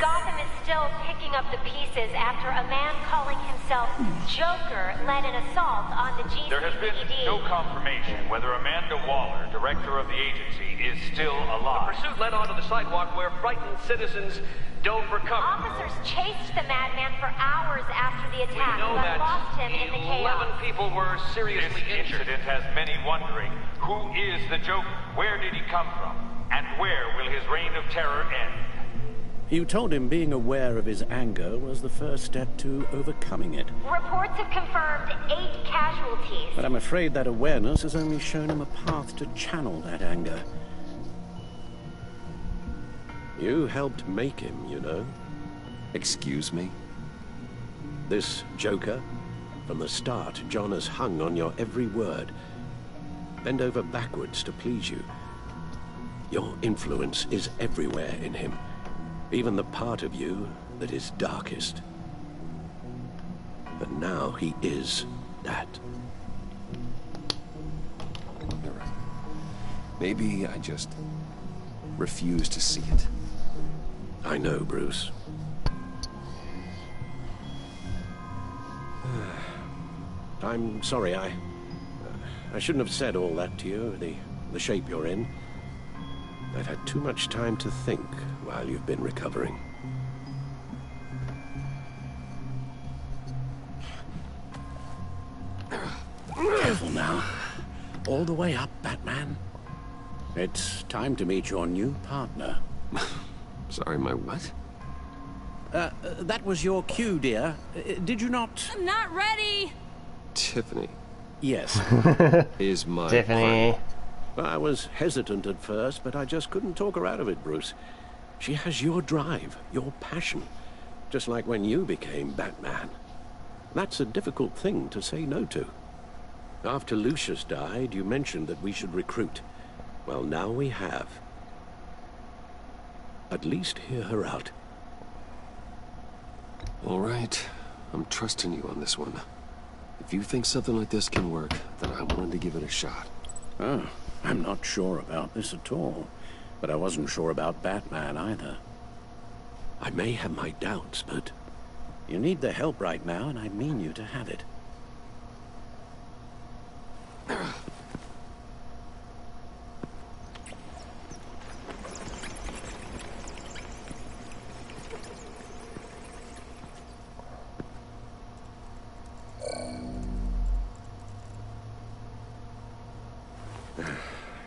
Gotham is still picking up the pieces after a man calling himself Joker led an assault on the GCPD. There has been no confirmation whether Amanda Waller, director of the agency, is still alive. The pursuit led onto the sidewalk where frightened citizens dove for cover. Officers chased the madman for hours after the attack, but lost him in the chaos. 11 people were seriously injured. This incident has many wondering, who is the Joker? Where did he come from? And where will his reign of terror end? You told him being aware of his anger was the first step to overcoming it. Reports have confirmed 8 casualties. But I'm afraid that awareness has only shown him a path to channel that anger. You helped make him, you know. Excuse me? This Joker, from the start, John has hung on your every word. Bend over backwards to please you. Your influence is everywhere in him. Even the part of you that is darkest. But now he is that. You're right. Maybe I just refuse to see it. I know, Bruce. I'm sorry, I shouldn't have said all that to you, the shape you're in. I've had too much time to think while you've been recovering. Careful now. All the way up, Batman. It's time to meet your new partner. Sorry, my what? That was your cue, dear. Did you not? I'm not ready! Tiffany. Yes. Is my Tiffany. I was hesitant at first, but I just couldn't talk her out of it, Bruce. She has your drive, your passion, just like when you became Batman. That's a difficult thing to say no to. After Lucius died, you mentioned that we should recruit. Well, now we have. At least hear her out. All right. I'm trusting you on this one. If you think something like this can work, then I'm willing to give it a shot. Oh, I'm not sure about this at all. But I wasn't sure about Batman either. I may have my doubts, but you need the help right now, and I mean you to have it.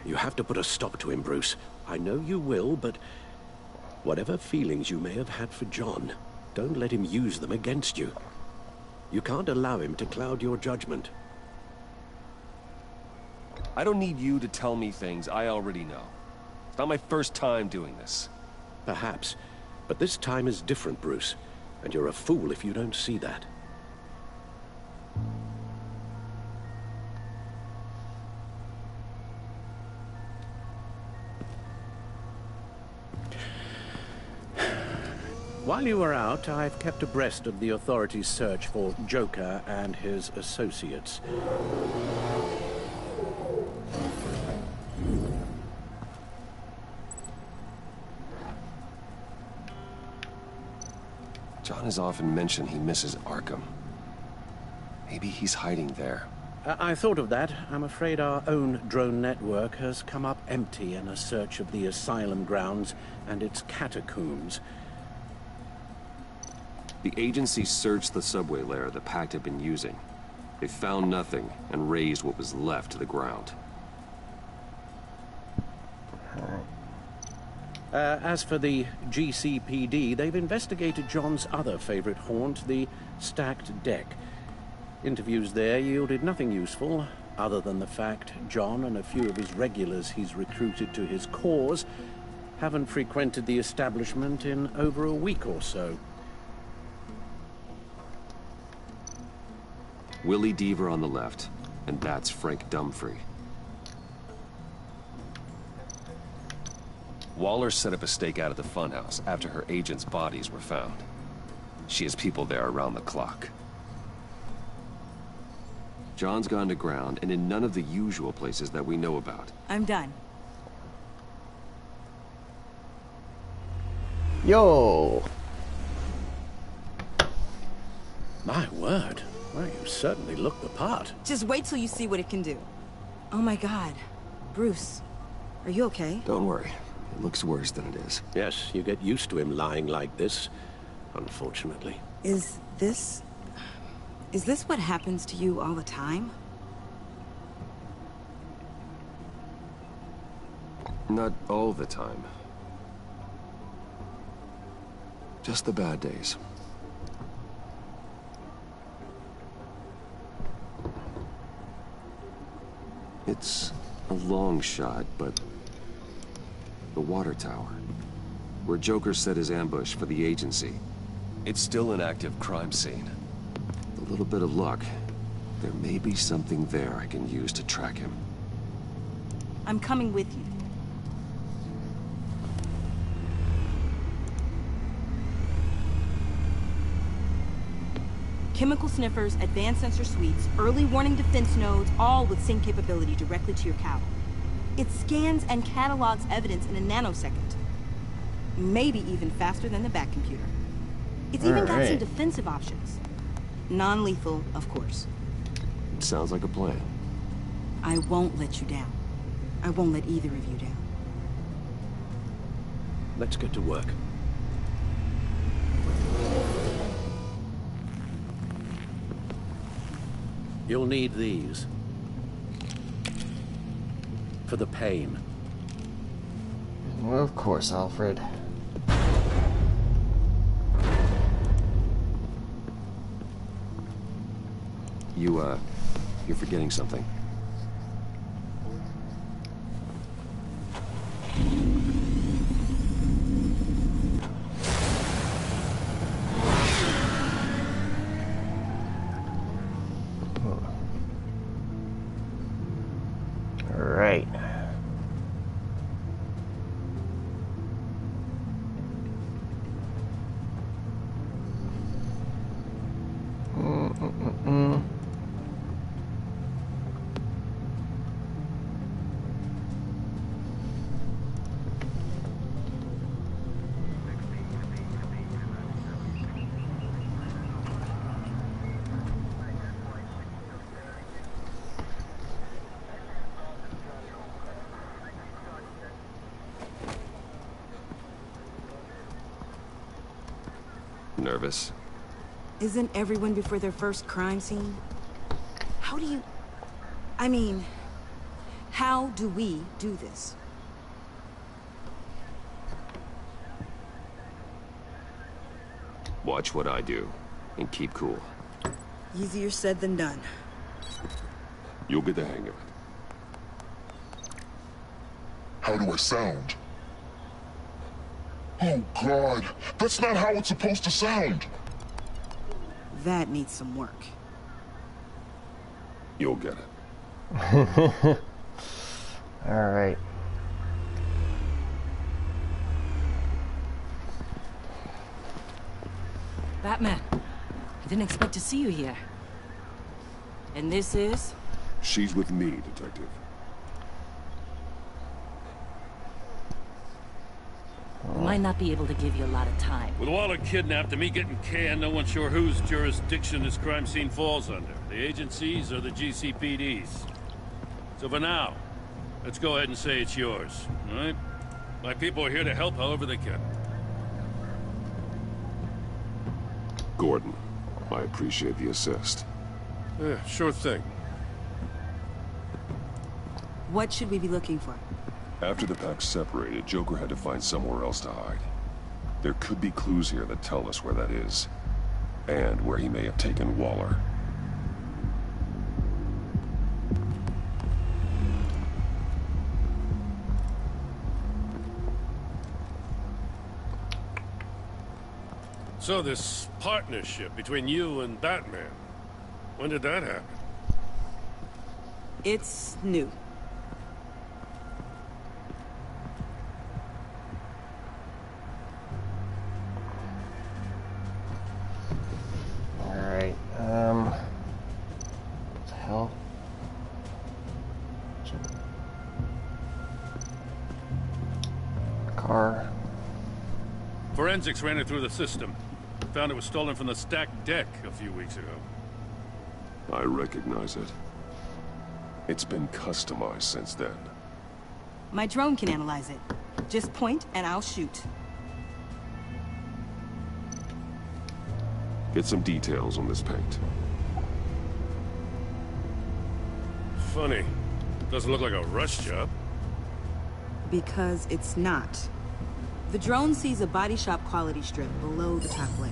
You have to put a stop to him, Bruce. I know you will, but whatever feelings you may have had for John, don't let him use them against you. You can't allow him to cloud your judgment. I don't need you to tell me things I already know. It's not my first time doing this. Perhaps, but this time is different, Bruce. And you're a fool if you don't see that. While you were out, I've kept abreast of the authorities' search for Joker and his associates. John has often mentioned he misses Arkham. Maybe he's hiding there. I thought of that. I'm afraid our own drone network has come up empty in a search of the asylum grounds and its catacombs. The agency searched the subway layer the Pact had been using. They found nothing and razed what was left to the ground. As for the GCPD, they've investigated John's other favorite haunt, the stacked deck. Interviews there yielded nothing useful, other than the fact John and a few of his regulars he's recruited to his cause haven't frequented the establishment in over a week or so. Willie Deaver on the left, and that's Frank Dumfrey. Waller set up a stakeout at the funhouse after her agents' bodies were found. She has people there around the clock. John's gone to ground and in none of the usual places that we know about. I'm done. Yo! My word. Well, you certainly look the part. Just wait till you see what it can do. Oh my god. Bruce, are you okay? Don't worry. It looks worse than it is. Yes, you get used to him lying like this, unfortunately. Is this what happens to you all the time? Not all the time. Just the bad days. It's a long shot, but the water tower, where Joker set his ambush for the agency, it's still an active crime scene. With a little bit of luck, there may be something there I can use to track him. I'm coming with you. Chemical sniffers, advanced sensor suites, early warning defense nodes, all with sync capability directly to your cowl. It scans and catalogs evidence in a nanosecond. Maybe even faster than the Batcomputer. It's even got some defensive options. Non-lethal, of course. It sounds like a plan. I won't let you down. I won't let either of you down. Let's get to work. You'll need these. for the pain. Well, of course, Alfred. You're forgetting something. Alright. Nervous? Isn't everyone before their first crime scene? How do you... I mean, how do we do this? Watch what I do, and keep cool. Easier said than done. You'll get the hang of it. How do I sound? Oh, God. That's not how it's supposed to sound. That needs some work. You'll get it. Alright. Batman, I didn't expect to see you here. And this is? She's with me, Detective. We might not be able to give you a lot of time. With Waller kidnapped and me getting canned, no one's sure whose jurisdiction this crime scene falls under. The agencies or the GCPD's. So for now, let's go ahead and say it's yours, all right? My people are here to help however they can. Gordon, I appreciate the assist. Yeah, sure thing. What should we be looking for? After the pack separated, Joker had to find somewhere else to hide. There could be clues here that tell us where that is, and where he may have taken Waller. So this partnership between you and Batman, when did that happen? It's new. Alright, what the hell? Car. Forensics ran it through the system. Found it was stolen from the stacked deck a few weeks ago. I recognize it. It's been customized since then. My drone can analyze it. Just point and I'll shoot. Get some details on this paint. Funny. Doesn't look like a rush job. Because it's not. The drone sees a body shop quality strip below the top layer.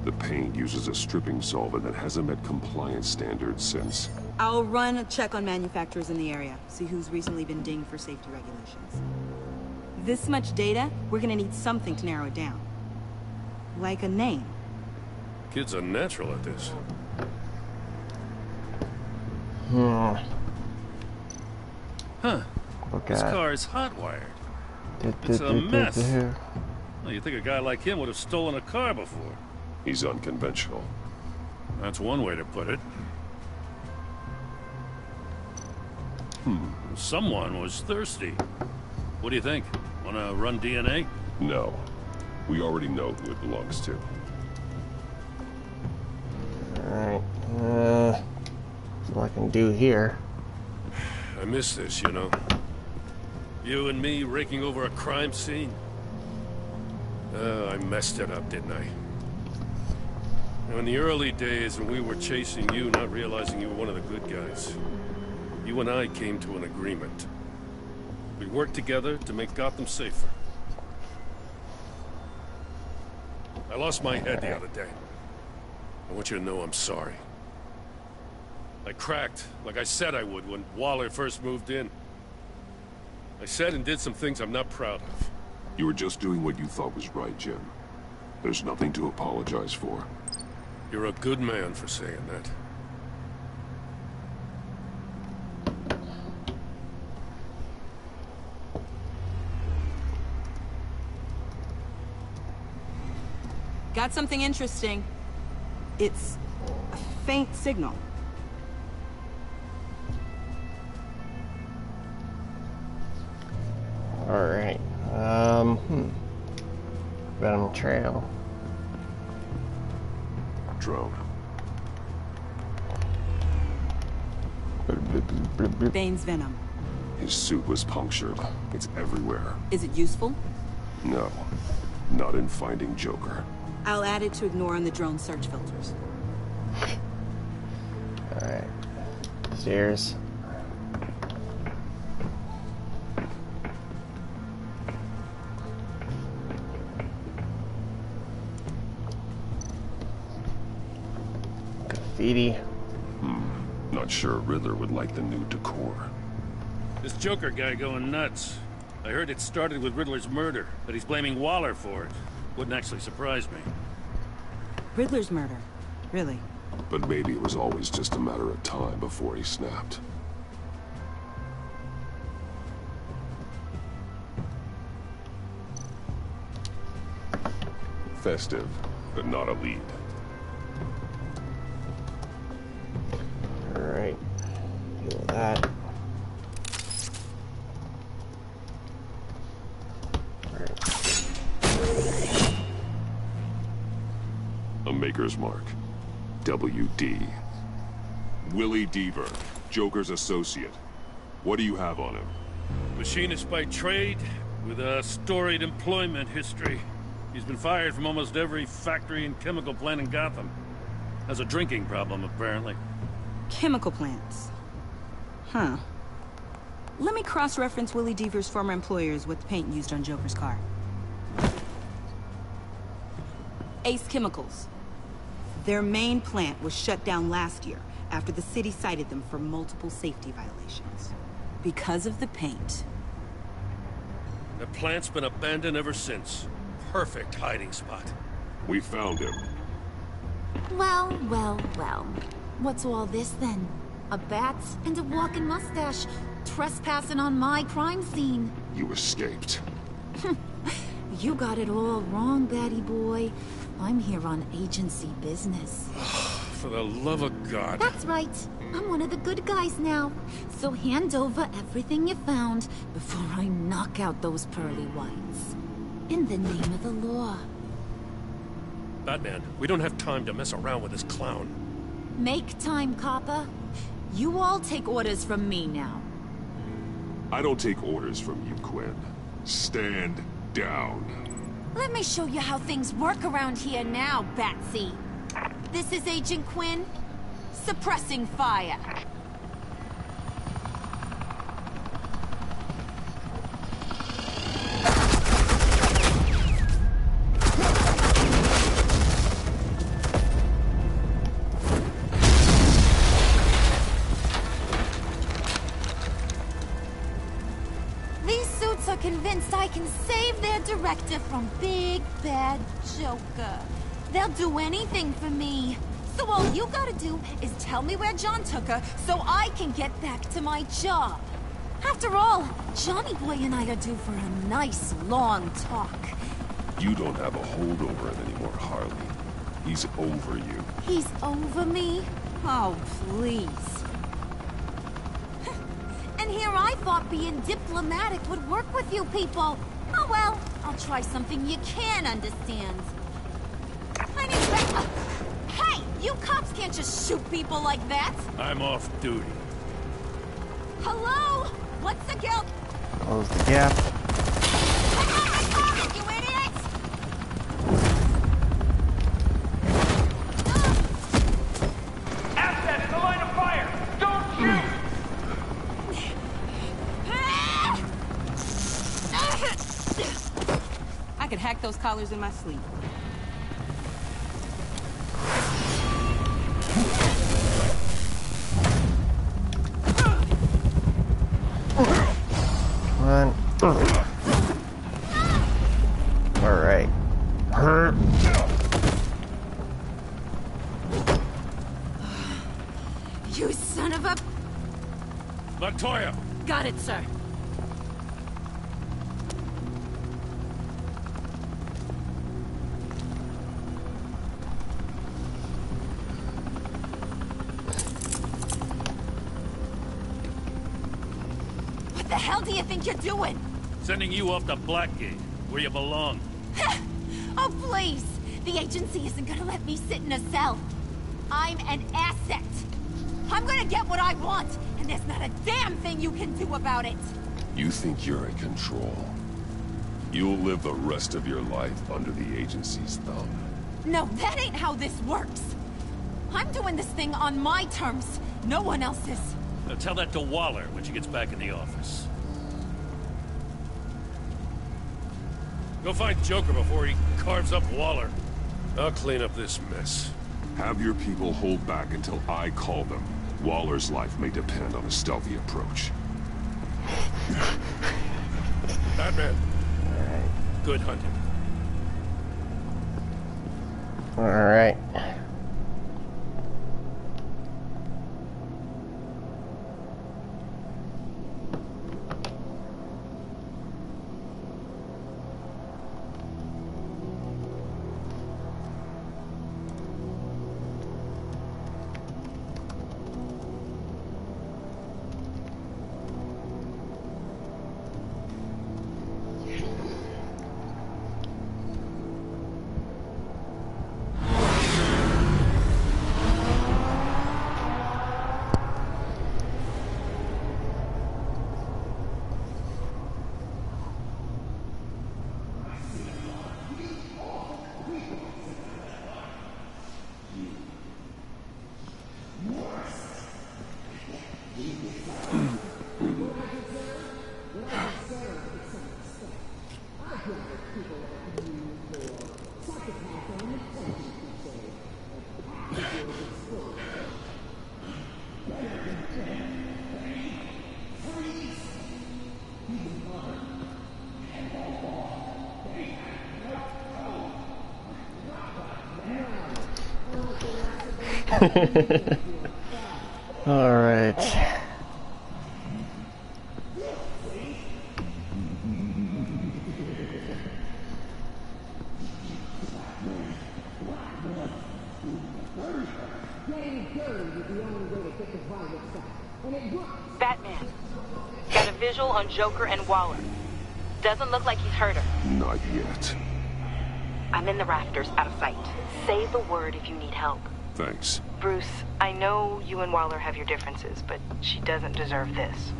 The paint uses a stripping solvent that hasn't met compliance standards since... I'll run a check on manufacturers in the area, see who's recently been dinged for safety regulations. This much data, we're gonna need something to narrow it down. Like a name. Kid's a natural at this. Huh. Look This at car is hot-wired. It's a mess. Here. Well, you'd think a guy like him would have stolen a car before. He's unconventional. That's one way to put it. Someone was thirsty. What do you think? Wanna run DNA? No. We already know who it belongs to. Alright, that's all I can do here. I miss this, you know. You and me raking over a crime scene. I messed it up, didn't I? In the early days when we were chasing you, not realizing you were one of the good guys, you and I came to an agreement. We worked together to make Gotham safer. I lost my head the other day. I want you to know I'm sorry. I cracked, like I said I would when Waller first moved in. I said and did some things I'm not proud of. You were just doing what you thought was right, Jim. There's nothing to apologize for. You're a good man for saying that. Got something interesting. It's a faint signal. Alright. Venom Trail. Drone. Bane's venom. His suit was punctured. It's everywhere. Is it useful? No. Not in finding Joker. I'll add it to ignore on the drone search filters. Alright. Stairs. Graffiti. Not sure Riddler would like the new decor. This Joker guy going nuts. I heard it started with Riddler's murder, but he's blaming Waller for it. Wouldn't actually surprise me. Riddler's murder? Really? But maybe it was always just a matter of time before he snapped. Festive, but not a lead. Alright. Deal with that. A Maker's Mark. WD. Willie Deaver, Joker's associate. What do you have on him? Machinist by trade, with a storied employment history. He's been fired from almost every factory and chemical plant in Gotham. Has a drinking problem, apparently. Chemical plants. Huh. Let me cross-reference Willie Deaver's former employers with the paint used on Joker's car. Ace Chemicals. Their main plant was shut down last year after the city cited them for multiple safety violations. Because of the paint. The plant's been abandoned ever since. Perfect hiding spot. We found him. Well, well, well. What's all this then? A bat and a walking mustache, trespassing on my crime scene. You escaped. You got it all wrong, Batty boy. I'm here on agency business. For the love of God. That's right. I'm one of the good guys now. So hand over everything you found before I knock out those pearly whites. In the name of the law. Batman, we don't have time to mess around with this clown. Make time, copper. You all take orders from me now. I don't take orders from you, Quinn. Stand down. Let me show you how things work around here now, Batsy. This is Agent Quinn. Suppressing fire. Convinced I can save their director from Big Bad Joker. They'll do anything for me. So all you gotta do is tell me where John took her so I can get back to my job. After all, Johnny Boy and I are due for a nice long talk. You don't have a hold over him anymore, Harley. He's over you. He's over me? Oh, please. And here I thought being diplomatic would work with you people. Oh well, I'll try something you can understand. I mean, hey, you cops can't just shoot people like that. I'm off duty. Hello? What's the gap? Close the gap. You idiot! could hack those collars in my sleep. Come on. Alright. You son of a... Montoya! Got it, sir. What the hell do you think you're doing? Sending you off to Blackgate, where you belong. Oh, please! The agency isn't gonna let me sit in a cell. I'm an asset. I'm gonna get what I want, and there's not a damn thing you can do about it. You think you're in control? You'll live the rest of your life under the agency's thumb. No, that ain't how this works. I'm doing this thing on my terms, no one else's. Now tell that to Waller when she gets back in the office. Go find Joker before he carves up Waller. I'll clean up this mess. Have your people hold back until I call them. Waller's life may depend on a stealthy approach. Batman. Alright. Good hunting. Alright. All right. Batman, got a visual on Joker and Waller. Doesn't look like he's hurt her. Not yet. I'm in the rafters, out of sight. Say the word if you need help. Thanks. Bruce, I know you and Waller have your differences, but she doesn't deserve this.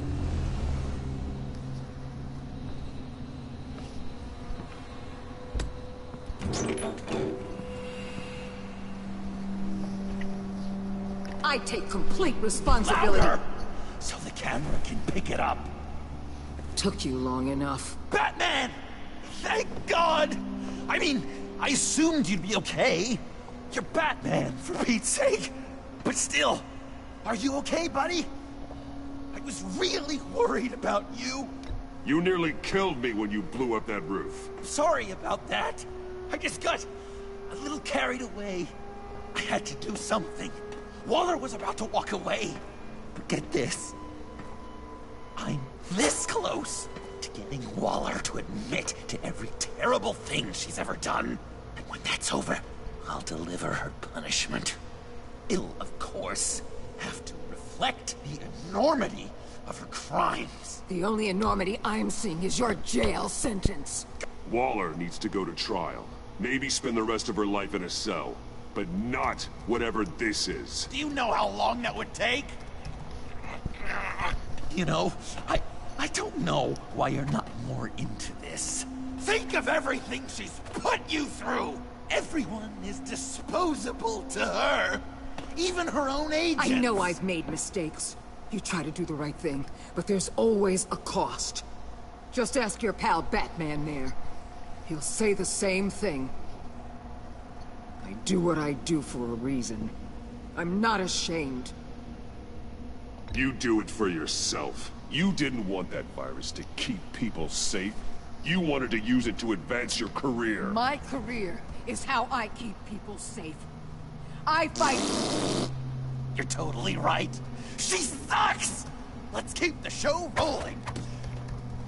I take complete responsibility. Louder, so the camera can pick it up. Took you long enough. Batman! Thank God! I mean, I assumed you'd be okay. You're Batman, for Pete's sake. But still, are you okay, buddy? I was really worried about you. You nearly killed me when you blew up that roof. Sorry about that. I just got a little carried away. I had to do something. Waller was about to walk away. But get this. I'm this close to getting Waller to admit to every terrible thing she's ever done. And when that's over, I'll deliver her punishment. It'll, of course, have to reflect the enormity of her crimes. The only enormity I'm seeing is your jail sentence. Waller needs to go to trial. Maybe spend the rest of her life in a cell. But not whatever this is. Do you know how long that would take? You know, I don't know why you're not more into this. Think of everything she's put you through! Everyone is disposable to her. Even her own agents. I know I've made mistakes. You try to do the right thing, but there's always a cost. Just ask your pal Batman there. He'll say the same thing. I do what I do for a reason. I'm not ashamed. You do it for yourself. You didn't want that virus to keep people safe. You wanted to use it to advance your career. My career is how I keep people safe. I fight... You're totally right. She sucks! Let's keep the show rolling.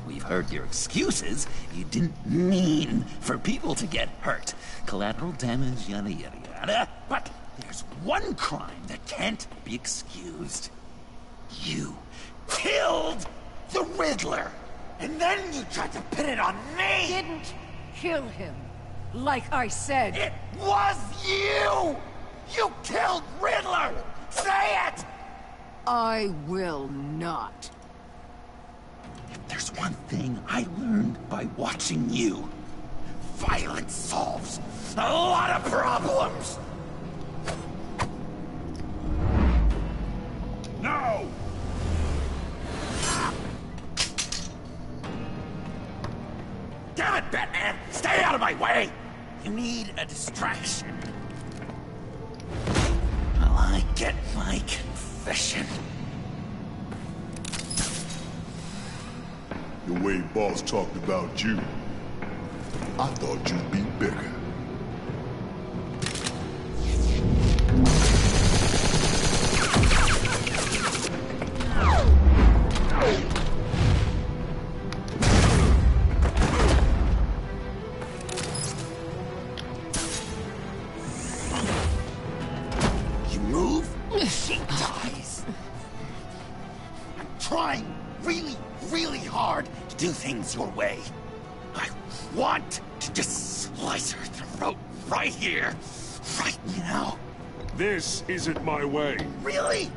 We've heard your excuses. You didn't mean for people to get hurt. Collateral damage, yada yada yada. But there's one crime that can't be excused. You killed the Riddler! And then you tried to pin it on me! Didn't kill him, like I said. It was you! You killed Riddler! Say it! I will not. If there's one thing I learned by watching you, violence solves a lot of problems! No! Damn it, Batman! Stay out of my way! You need a distraction. While I get my confession. The way Boss talked about you, I thought you'd be bigger. You move, she dies. I'm trying really hard to do things your way. I want to just slice her throat right here, right now. This isn't my way. Really?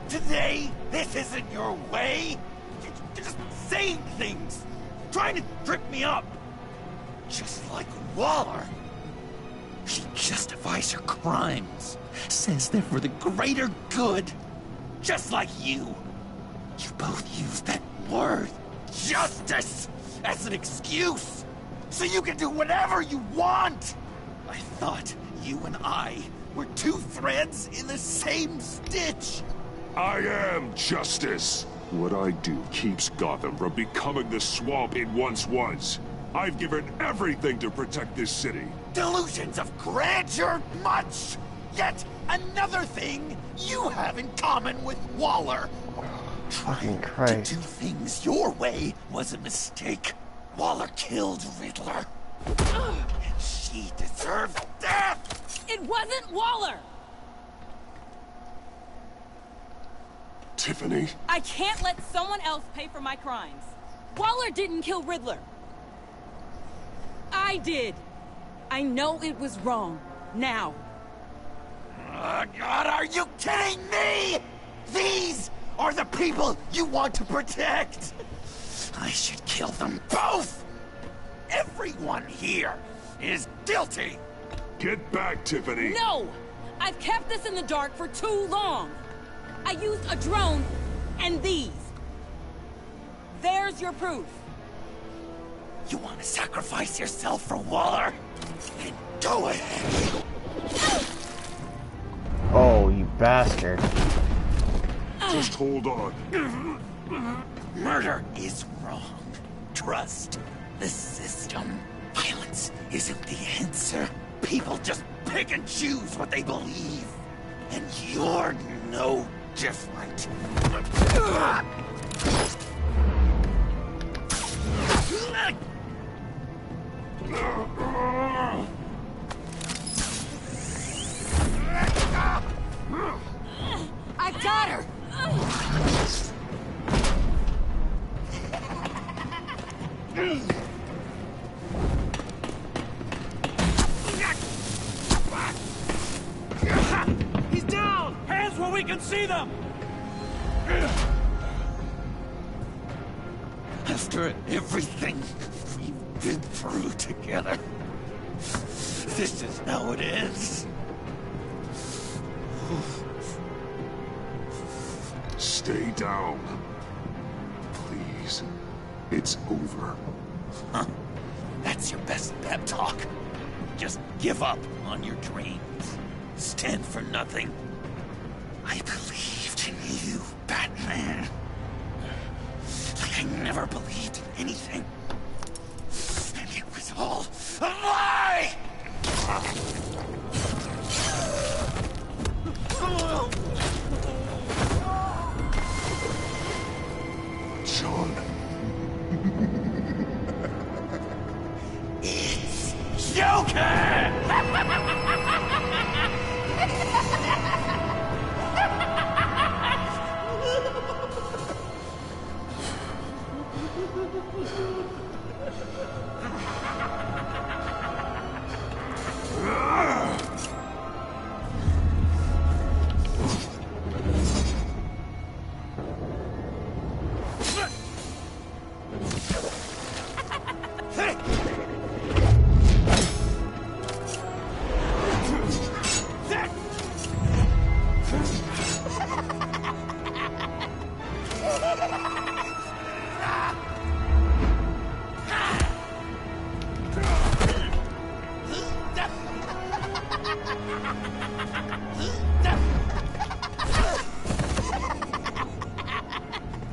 Today, this isn't your way? You're just saying things, trying to trip me up. Just like Waller. She justifies her crimes, says they're for the greater good. Just like you. You both use that word, justice, as an excuse, so you can do whatever you want. I thought you and I were two threads in the same stitch. I am justice. What I do keeps Gotham from becoming the swamp it once was. I've given everything to protect this city. Delusions of grandeur, much. Yet another thing you have in common with Waller. Fucking To Christ. do things your way was a mistake. Waller killed Riddler. And she deserved death! It wasn't Waller! Tiffany? I can't let someone else pay for my crimes. Waller didn't kill Riddler. I did. I know it was wrong. Now. God, are you kidding me? These are the people you want to protect. I should kill them both. Everyone here is guilty. Get back, Tiffany. No! I've kept this in the dark for too long. I used a drone and these. There's your proof. You want to sacrifice yourself for Waller? Then go ahead. Oh, you bastard. Just hold on. Murder is wrong. Trust the system. Violence isn't the answer. People just pick and choose what they believe. And you're no different. I got her! He's down! Hands where we can see them! After everything we've been through together, this is how it ends. Stay down. Please. It's over. Huh? That's That's your best pep talk. Just give up on your dreams. Stand for nothing. I believed in you, Batman. Like I never believed in anything. And it was all a lie! John. It's Joker!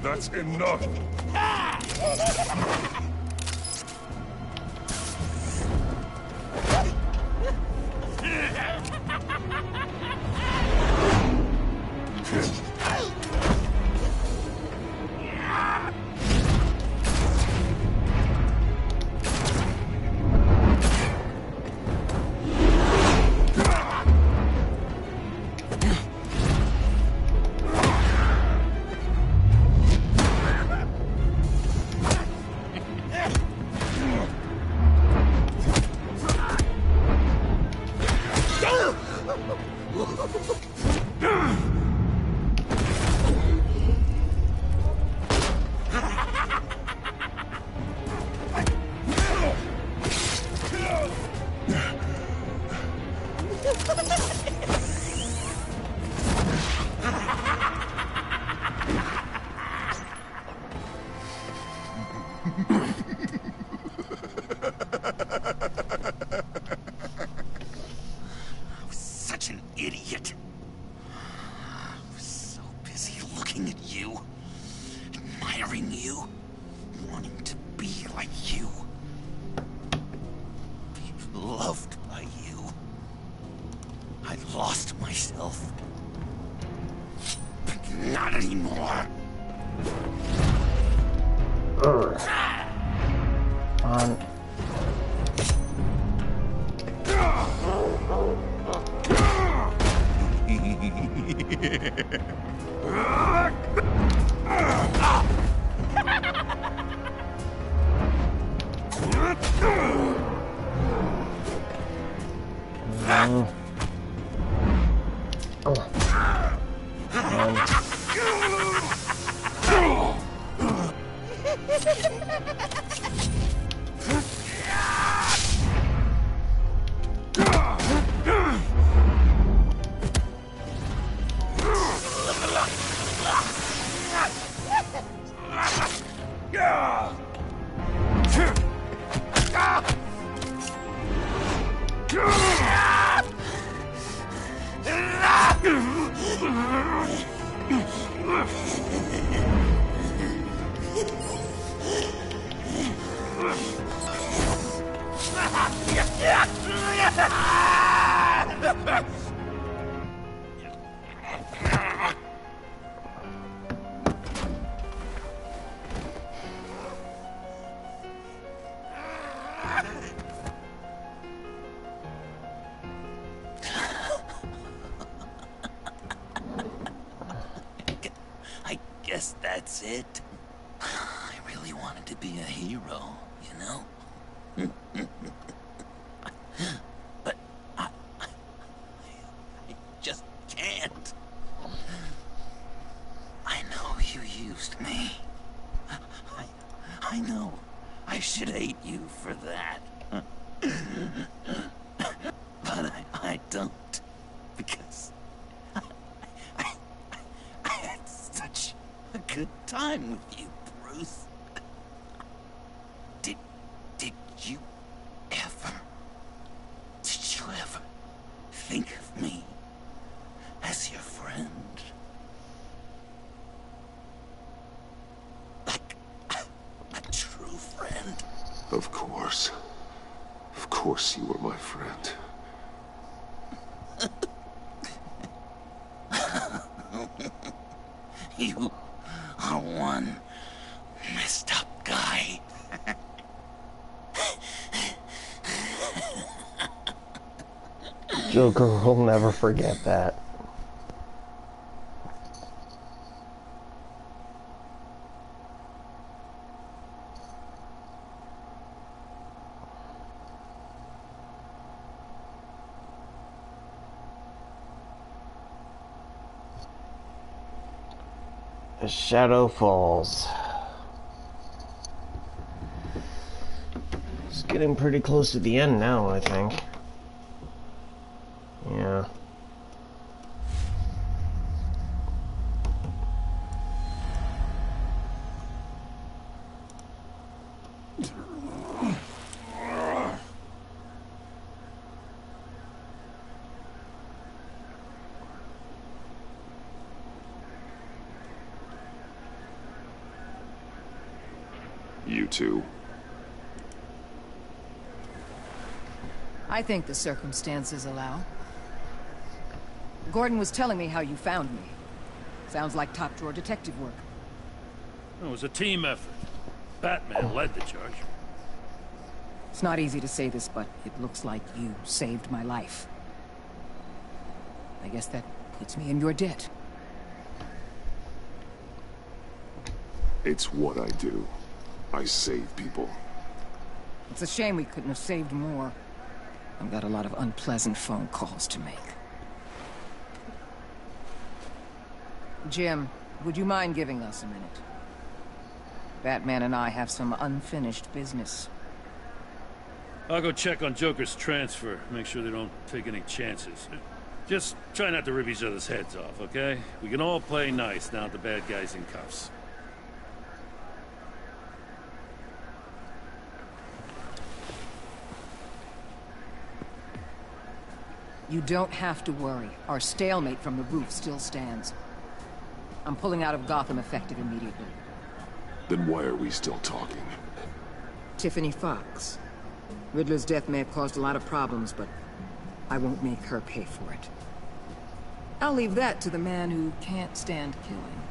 That's enough. Such an idiot. I was so busy looking at you, admiring you, wanting to be like you, be loved by you. I lost myself. But not anymore. I guess that's it. I really wanted to be a hero, you know? But I just can't. I know you used me. I know I should hate you for that. But I don't. Because I had such a good time with you, Bruce. Did you think of me as your friend. Like a true friend. Of course. Of course you were my friend. You are one messed up guy. Joker will never forget that. The shadow falls. It's getting pretty close to the end now, I think. Yeah. You too. I think the circumstances allow. Gordon was telling me how you found me. Sounds like top-drawer detective work. It was a team effort. Batman led the charge. It's not easy to say this, but it looks like you saved my life. I guess that puts me in your debt. It's what I do. I save people. It's a shame we couldn't have saved more. I've got a lot of unpleasant phone calls to make. Jim, would you mind giving us a minute? Batman and I have some unfinished business. I'll go check on Joker's transfer, make sure they don't take any chances. Just try not to rip each other's heads off, okay? We can all play nice now that the bad guy's in cuffs. You don't have to worry. Our stalemate from the roof still stands. I'm pulling out of Gotham effective immediately. Then why are we still talking? Tiffany Fox. Riddler's death may have caused a lot of problems, but I won't make her pay for it. I'll leave that to the man who can't stand killing.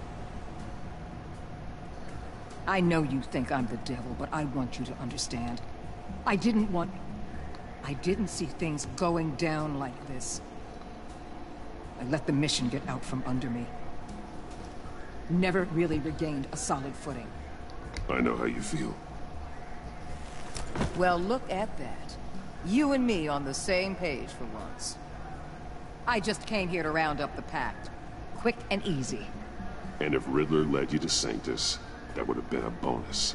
I know you think I'm the devil, but I want you to understand. I didn't see things going down like this. I let the mission get out from under me. Never really regained a solid footing. I know how you feel. Well, look at that. You and me on the same page for once. I just came here to round up the pact. Quick and easy. And if Riddler led you to Sanctus, that would have been a bonus.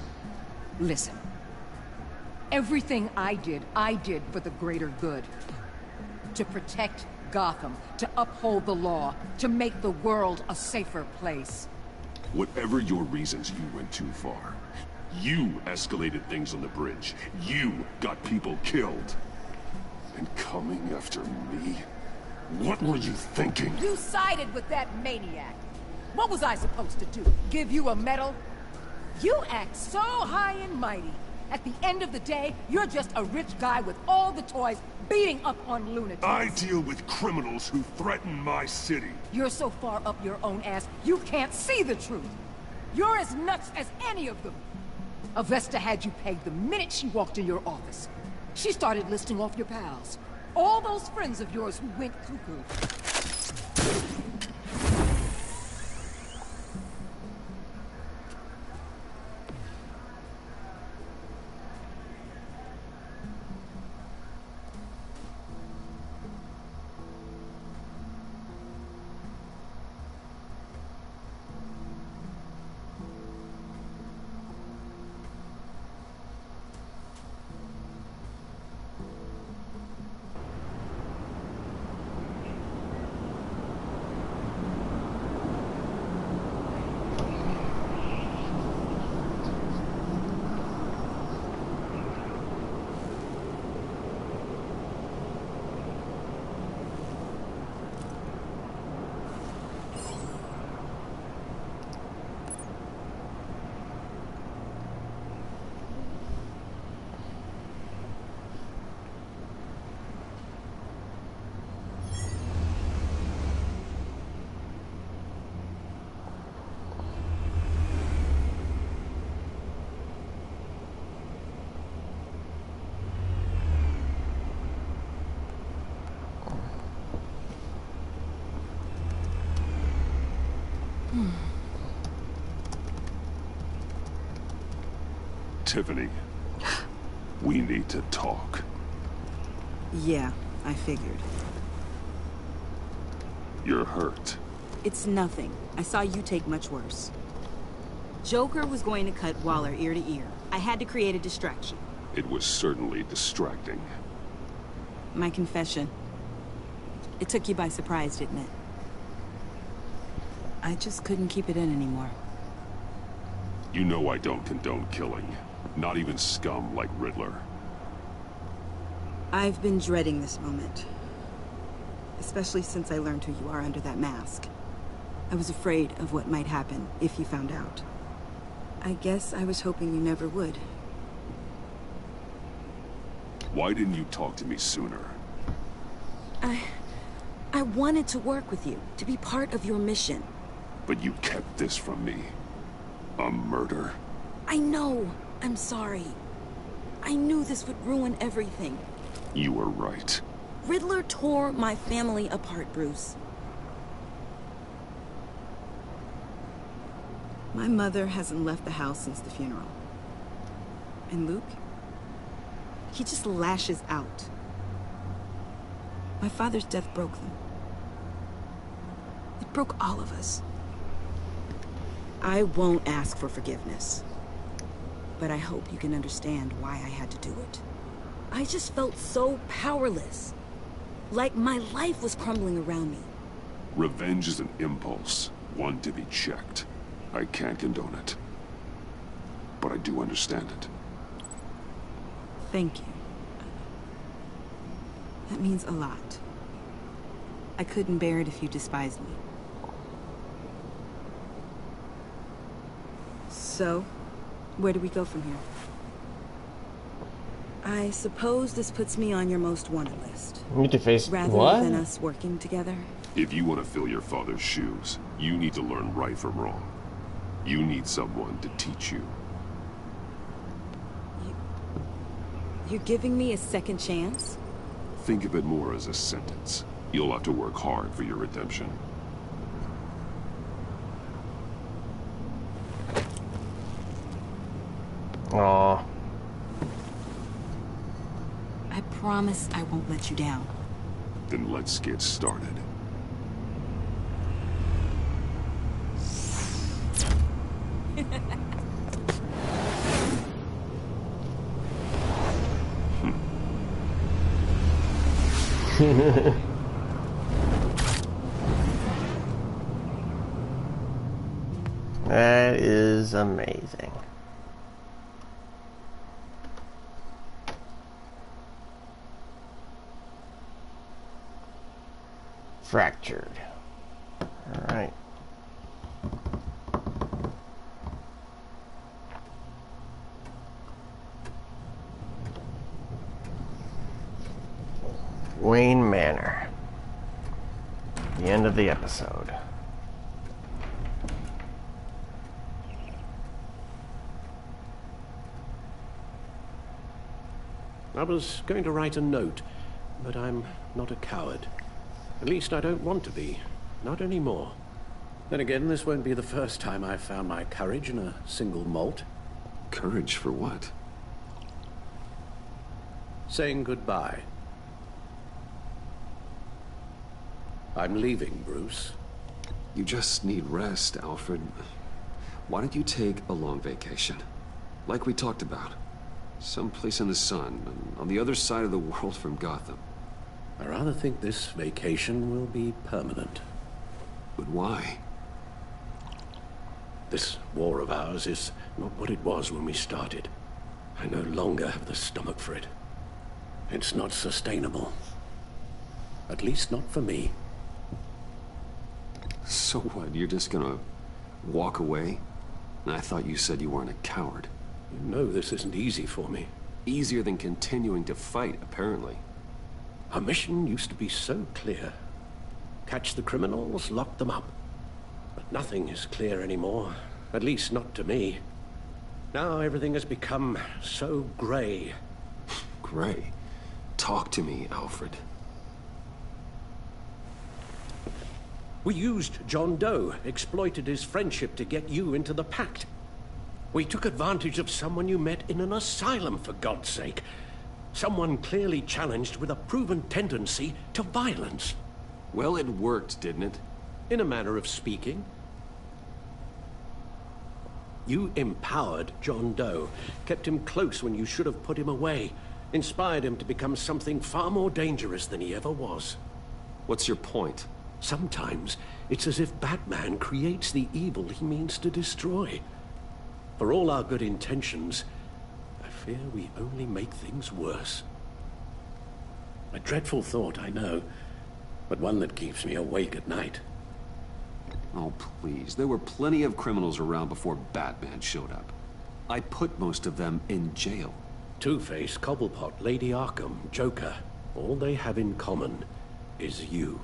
Listen. Everything I did for the greater good. To protect Gotham, to uphold the law, to make the world a safer place. Whatever your reasons, you went too far. You escalated things on the bridge. You got people killed. And coming after me? What were you thinking? You sided with that maniac. What was I supposed to do? Give you a medal? You act so high and mighty. At the end of the day, you're just a rich guy with all the toys beating up on lunatics. I deal with criminals who threaten my city. You're so far up your own ass, you can't see the truth. You're as nuts as any of them. Avesta had you pegged the minute she walked in your office. She started listing off your pals. All those friends of yours who went cuckoo. Tiffany, we need to talk. Yeah, I figured. You're hurt. It's nothing. I saw you take much worse. Joker was going to cut Waller ear to ear. I had to create a distraction. It was certainly distracting. My confession. It took you by surprise, didn't it? I just couldn't keep it in anymore. You know I don't condone killing. Not even scum like Riddler. I've been dreading this moment. Especially since I learned who you are under that mask. I was afraid of what might happen if you found out. I guess I was hoping you never would. Why didn't you talk to me sooner? I wanted to work with you, to be part of your mission. But you kept this from me. A murder? I know. I'm sorry. I knew this would ruin everything. You were right. Riddler tore my family apart, Bruce. My mother hasn't left the house since the funeral. And Luke? He just lashes out. My father's death broke them. It broke all of us. I won't ask for forgiveness. But I hope you can understand why I had to do it. I just felt so powerless. Like my life was crumbling around me. Revenge is an impulse, one to be checked. I can't condone it. But I do understand it. Thank you. That means a lot. I couldn't bear it if you despised me. So, where do we go from here? I suppose this puts me on your most wanted list. You need to face rather what? than us working together. If you want to fill your father's shoes, you need to learn right from wrong. You need someone to teach you. You're giving me a second chance? Think of it more as a sentence. You'll have to work hard for your redemption. Aww. I promise I won't let you down. Then let's get started. That is amazing. Fractured. All right. Wayne Manor. The end of the episode. I was going to write a note, but I'm not a coward. At least I don't want to be. Not anymore. Then again, this won't be the first time I've found my courage in a single malt. Courage for what? Saying goodbye. I'm leaving, Bruce. You just need rest, Alfred. Why don't you take a long vacation? Like we talked about. Someplace in the sun, on the other side of the world from Gotham. I rather think this vacation will be permanent. But why? This war of ours is not what it was when we started. I no longer have the stomach for it. It's not sustainable. At least not for me. So what, you're just gonna walk away? I thought you said you weren't a coward. You know this isn't easy for me. Easier than continuing to fight, apparently. Our mission used to be so clear. Catch the criminals, lock them up. But nothing is clear anymore. At least not to me. Now everything has become so gray. Gray? Talk to me, Alfred. We used John Doe, exploited his friendship to get you into the Pact. We took advantage of someone you met in an asylum, for God's sake. Someone clearly challenged with a proven tendency to violence. Well, it worked, didn't it? In a manner of speaking. You empowered John Doe, kept him close when you should have put him away, inspired him to become something far more dangerous than he ever was. What's your point? Sometimes it's as if Batman creates the evil he means to destroy. For all our good intentions, I fear we only make things worse. A dreadful thought, I know, but one that keeps me awake at night. Oh, please. There were plenty of criminals around before Batman showed up. I put most of them in jail. Two-Face, Cobblepot, Lady Arkham, Joker, all they have in common is you.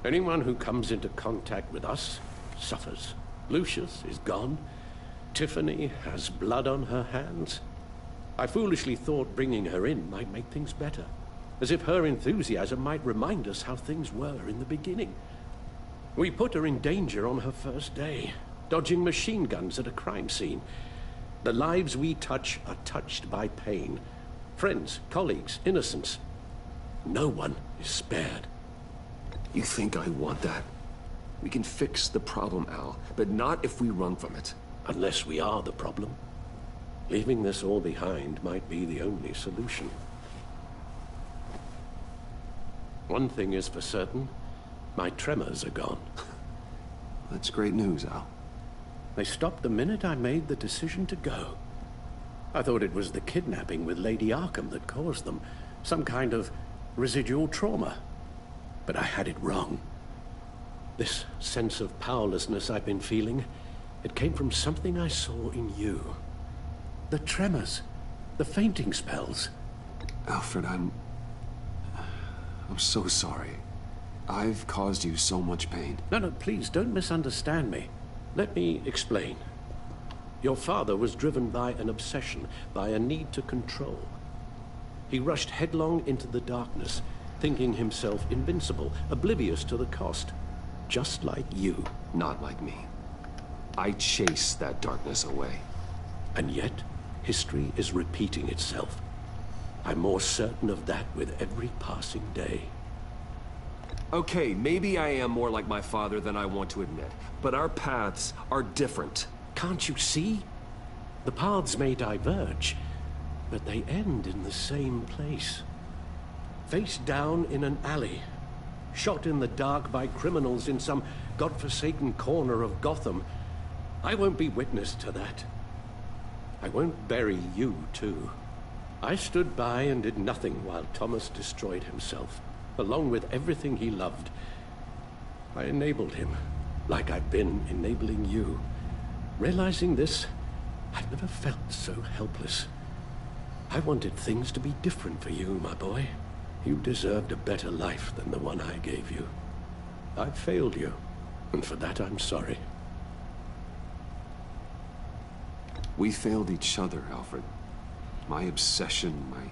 Anyone who comes into contact with us suffers. Lucius is gone. Tiffany has blood on her hands. I foolishly thought bringing her in might make things better, as if her enthusiasm might remind us how things were in the beginning. We put her in danger on her first day, dodging machine guns at a crime scene. The lives we touch are touched by pain. Friends, colleagues, innocents. No one is spared. You think I want that? We can fix the problem, Al, but not if we run from it. Unless we are the problem. Leaving this all behind might be the only solution. One thing is for certain, my tremors are gone. That's great news, Al. They stopped the minute I made the decision to go. I thought it was the kidnapping with Lady Arkham that caused them, some kind of residual trauma. But I had it wrong. This sense of powerlessness I've been feeling, it came from something I saw in you. The tremors, the fainting spells. Alfred, I'm so sorry. I've caused you so much pain. No, please, don't misunderstand me. Let me explain. Your father was driven by an obsession, by a need to control. He rushed headlong into the darkness, thinking himself invincible, oblivious to the cost. Just like you. Not like me. I chased that darkness away. And yet, history is repeating itself. I'm more certain of that with every passing day. Okay, maybe I am more like my father than I want to admit, but our paths are different. Can't you see? The paths may diverge, but they end in the same place. Face down in an alley, shot in the dark by criminals in some godforsaken corner of Gotham. I won't be witness to that. I won't bury you, too. I stood by and did nothing while Thomas destroyed himself, along with everything he loved. I enabled him, like I've been enabling you. Realizing this, I've never felt so helpless. I wanted things to be different for you, my boy. You deserved a better life than the one I gave you. I failed you, and for that I'm sorry. We failed each other, Alfred. My obsession, my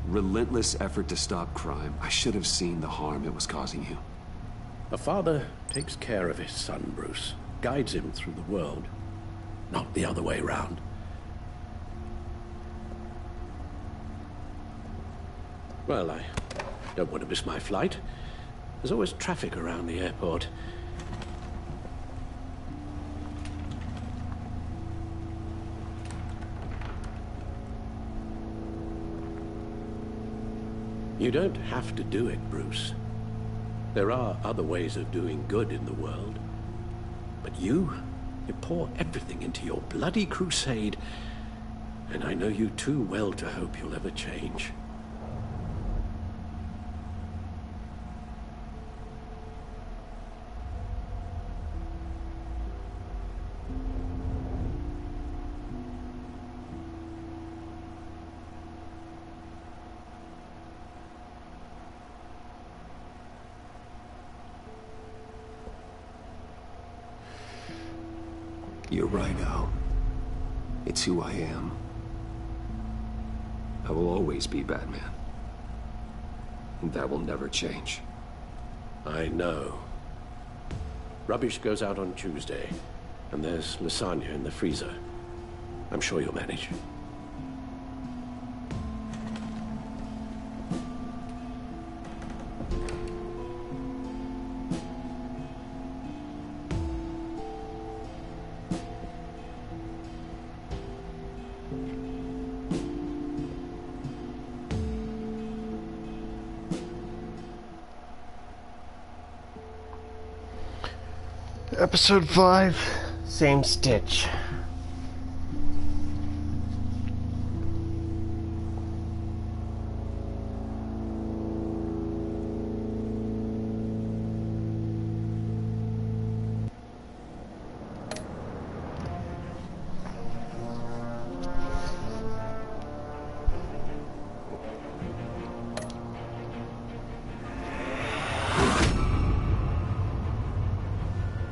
relentless effort to stop crime. I should have seen the harm it was causing you. A father takes care of his son, Bruce. Guides him through the world. Not the other way around. Well, I don't want to miss my flight. There's always traffic around the airport. You don't have to do it, Bruce. There are other ways of doing good in the world. But you pour everything into your bloody crusade, and I know you too well to hope you'll ever change. You're right, Al. It's who I am. I will always be Batman. And that will never change. I know. Rubbish goes out on Tuesday, and there's lasagna in the freezer. I'm sure you'll manage. Episode 5, same stitch.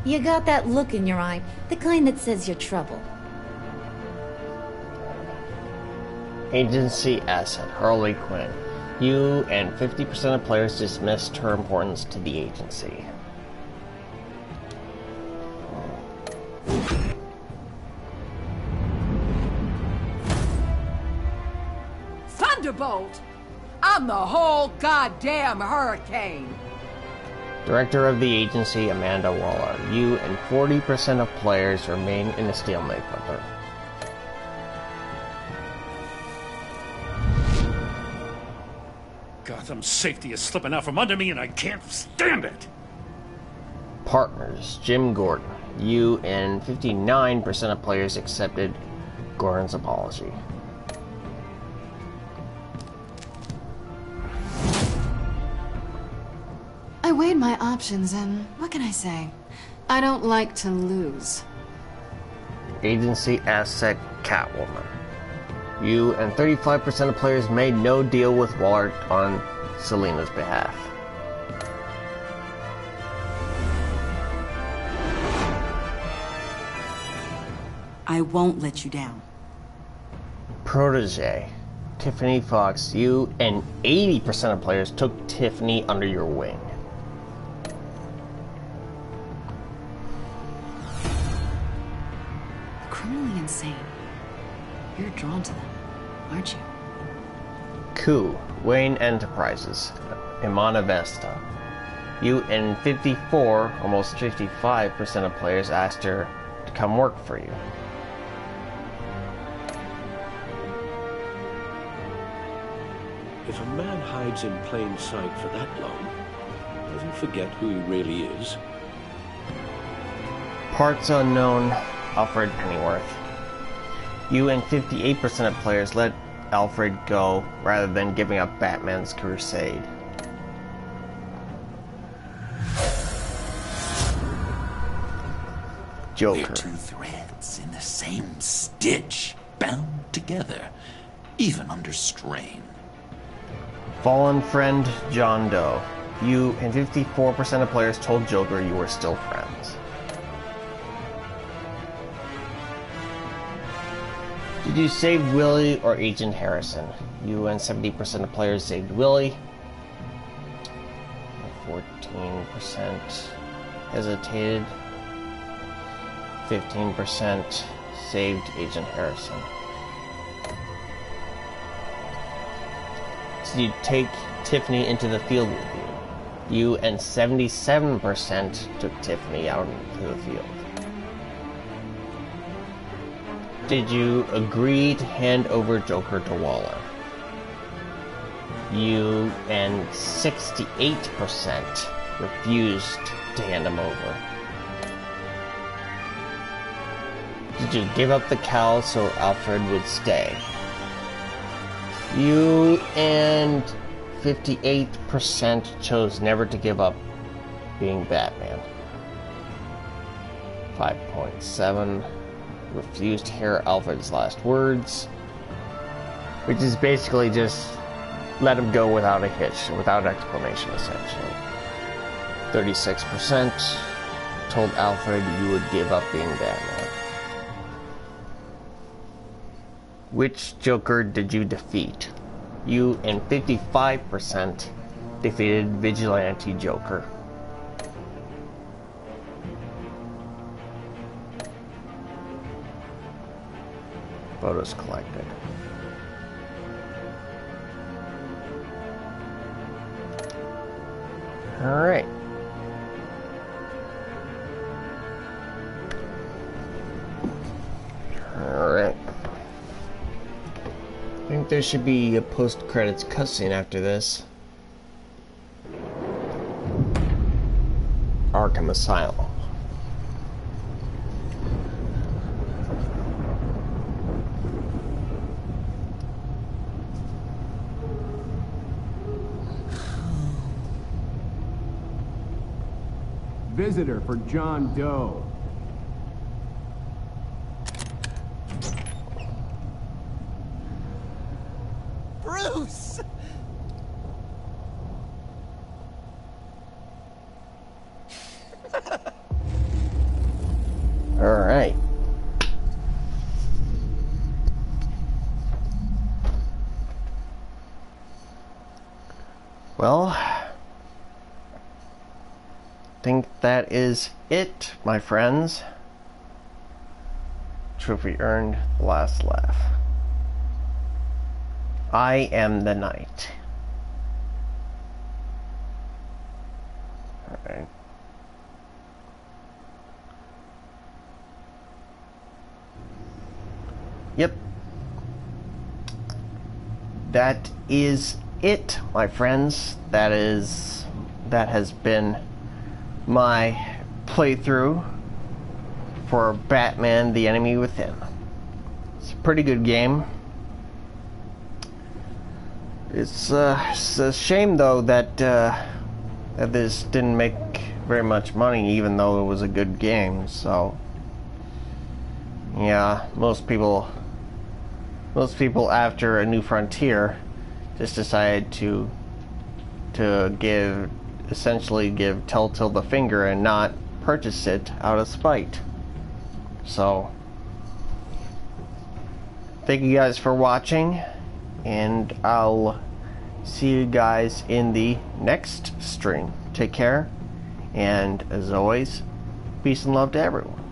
You got that look in your eye, the kind that says you're trouble. Agency asset, Harley Quinn. You and 50% of players dismissed her importance to the agency. Thunderbolt! I'm the whole goddamn hurricane! Director of the agency, Amanda Waller. You and 40% of players remain in a stalemate with her. Gotham's safety is slipping out from under me and I can't stand it! Partners, Jim Gordon. You and 59% of players accepted Gordon's apology. I weighed my options and what can I say? I don't like to lose. Agency asset, Catwoman. You and 35% of players made no deal with Waller on Selina's behalf. I won't let you down. Protege, Tiffany Fox. You and 80% of players took Tiffany under your wing. Criminally insane. You're drawn to them, aren't you? Coup, Wayne Enterprises, Imana Vesta. You and 54, almost 55% of players asked her to come work for you. If a man hides in plain sight for that long, does he forget who he really is? Parts unknown, Alfred Pennyworth. You and 58% of players let Alfred go rather than giving up Batman's crusade. Joker. We're two threads in the same stitch, bound together, even under strain. Fallen friend, John Doe. You and 54% of players told Joker you were still friends. Did you save Willie or Agent Harrison? You and 70% of players saved Willie. 14% hesitated. 15% saved Agent Harrison. Did you take Tiffany into the field with you? You and 77% took Tiffany out into the field. Did you agree to hand over Joker to Waller? You and 68% refused to hand him over. Did you give up the cowl so Alfred would stay? You and 58% chose never to give up being Batman. 5.7 refused to hear Alfred's last words, which is basically just let him go without a hitch, without explanation, essentially. 36% told Alfred you would give up being Batman. Which Joker did you defeat? You and 55% defeated Vigilante Joker. Photos collected. Alright. Alright. I think there should be a post-credits cutscene after this. Arkham Asylum. Visitor for John Doe. Bruce! All right. Well, I think that is it, my friends. Trophy earned, last laugh. I am the knight. Alright. Yep. That is it, my friends. That has been my playthrough for Batman: The Enemy Within. It's a pretty good game. It's a shame though that that this didn't make very much money, even though it was a good game. So yeah, most people after A New Frontier just decided to essentially give Telltale the finger and not purchase it out of spite. So thank you guys for watching, and I'll see you guys in the next stream. Take care, and as always, peace and love to everyone.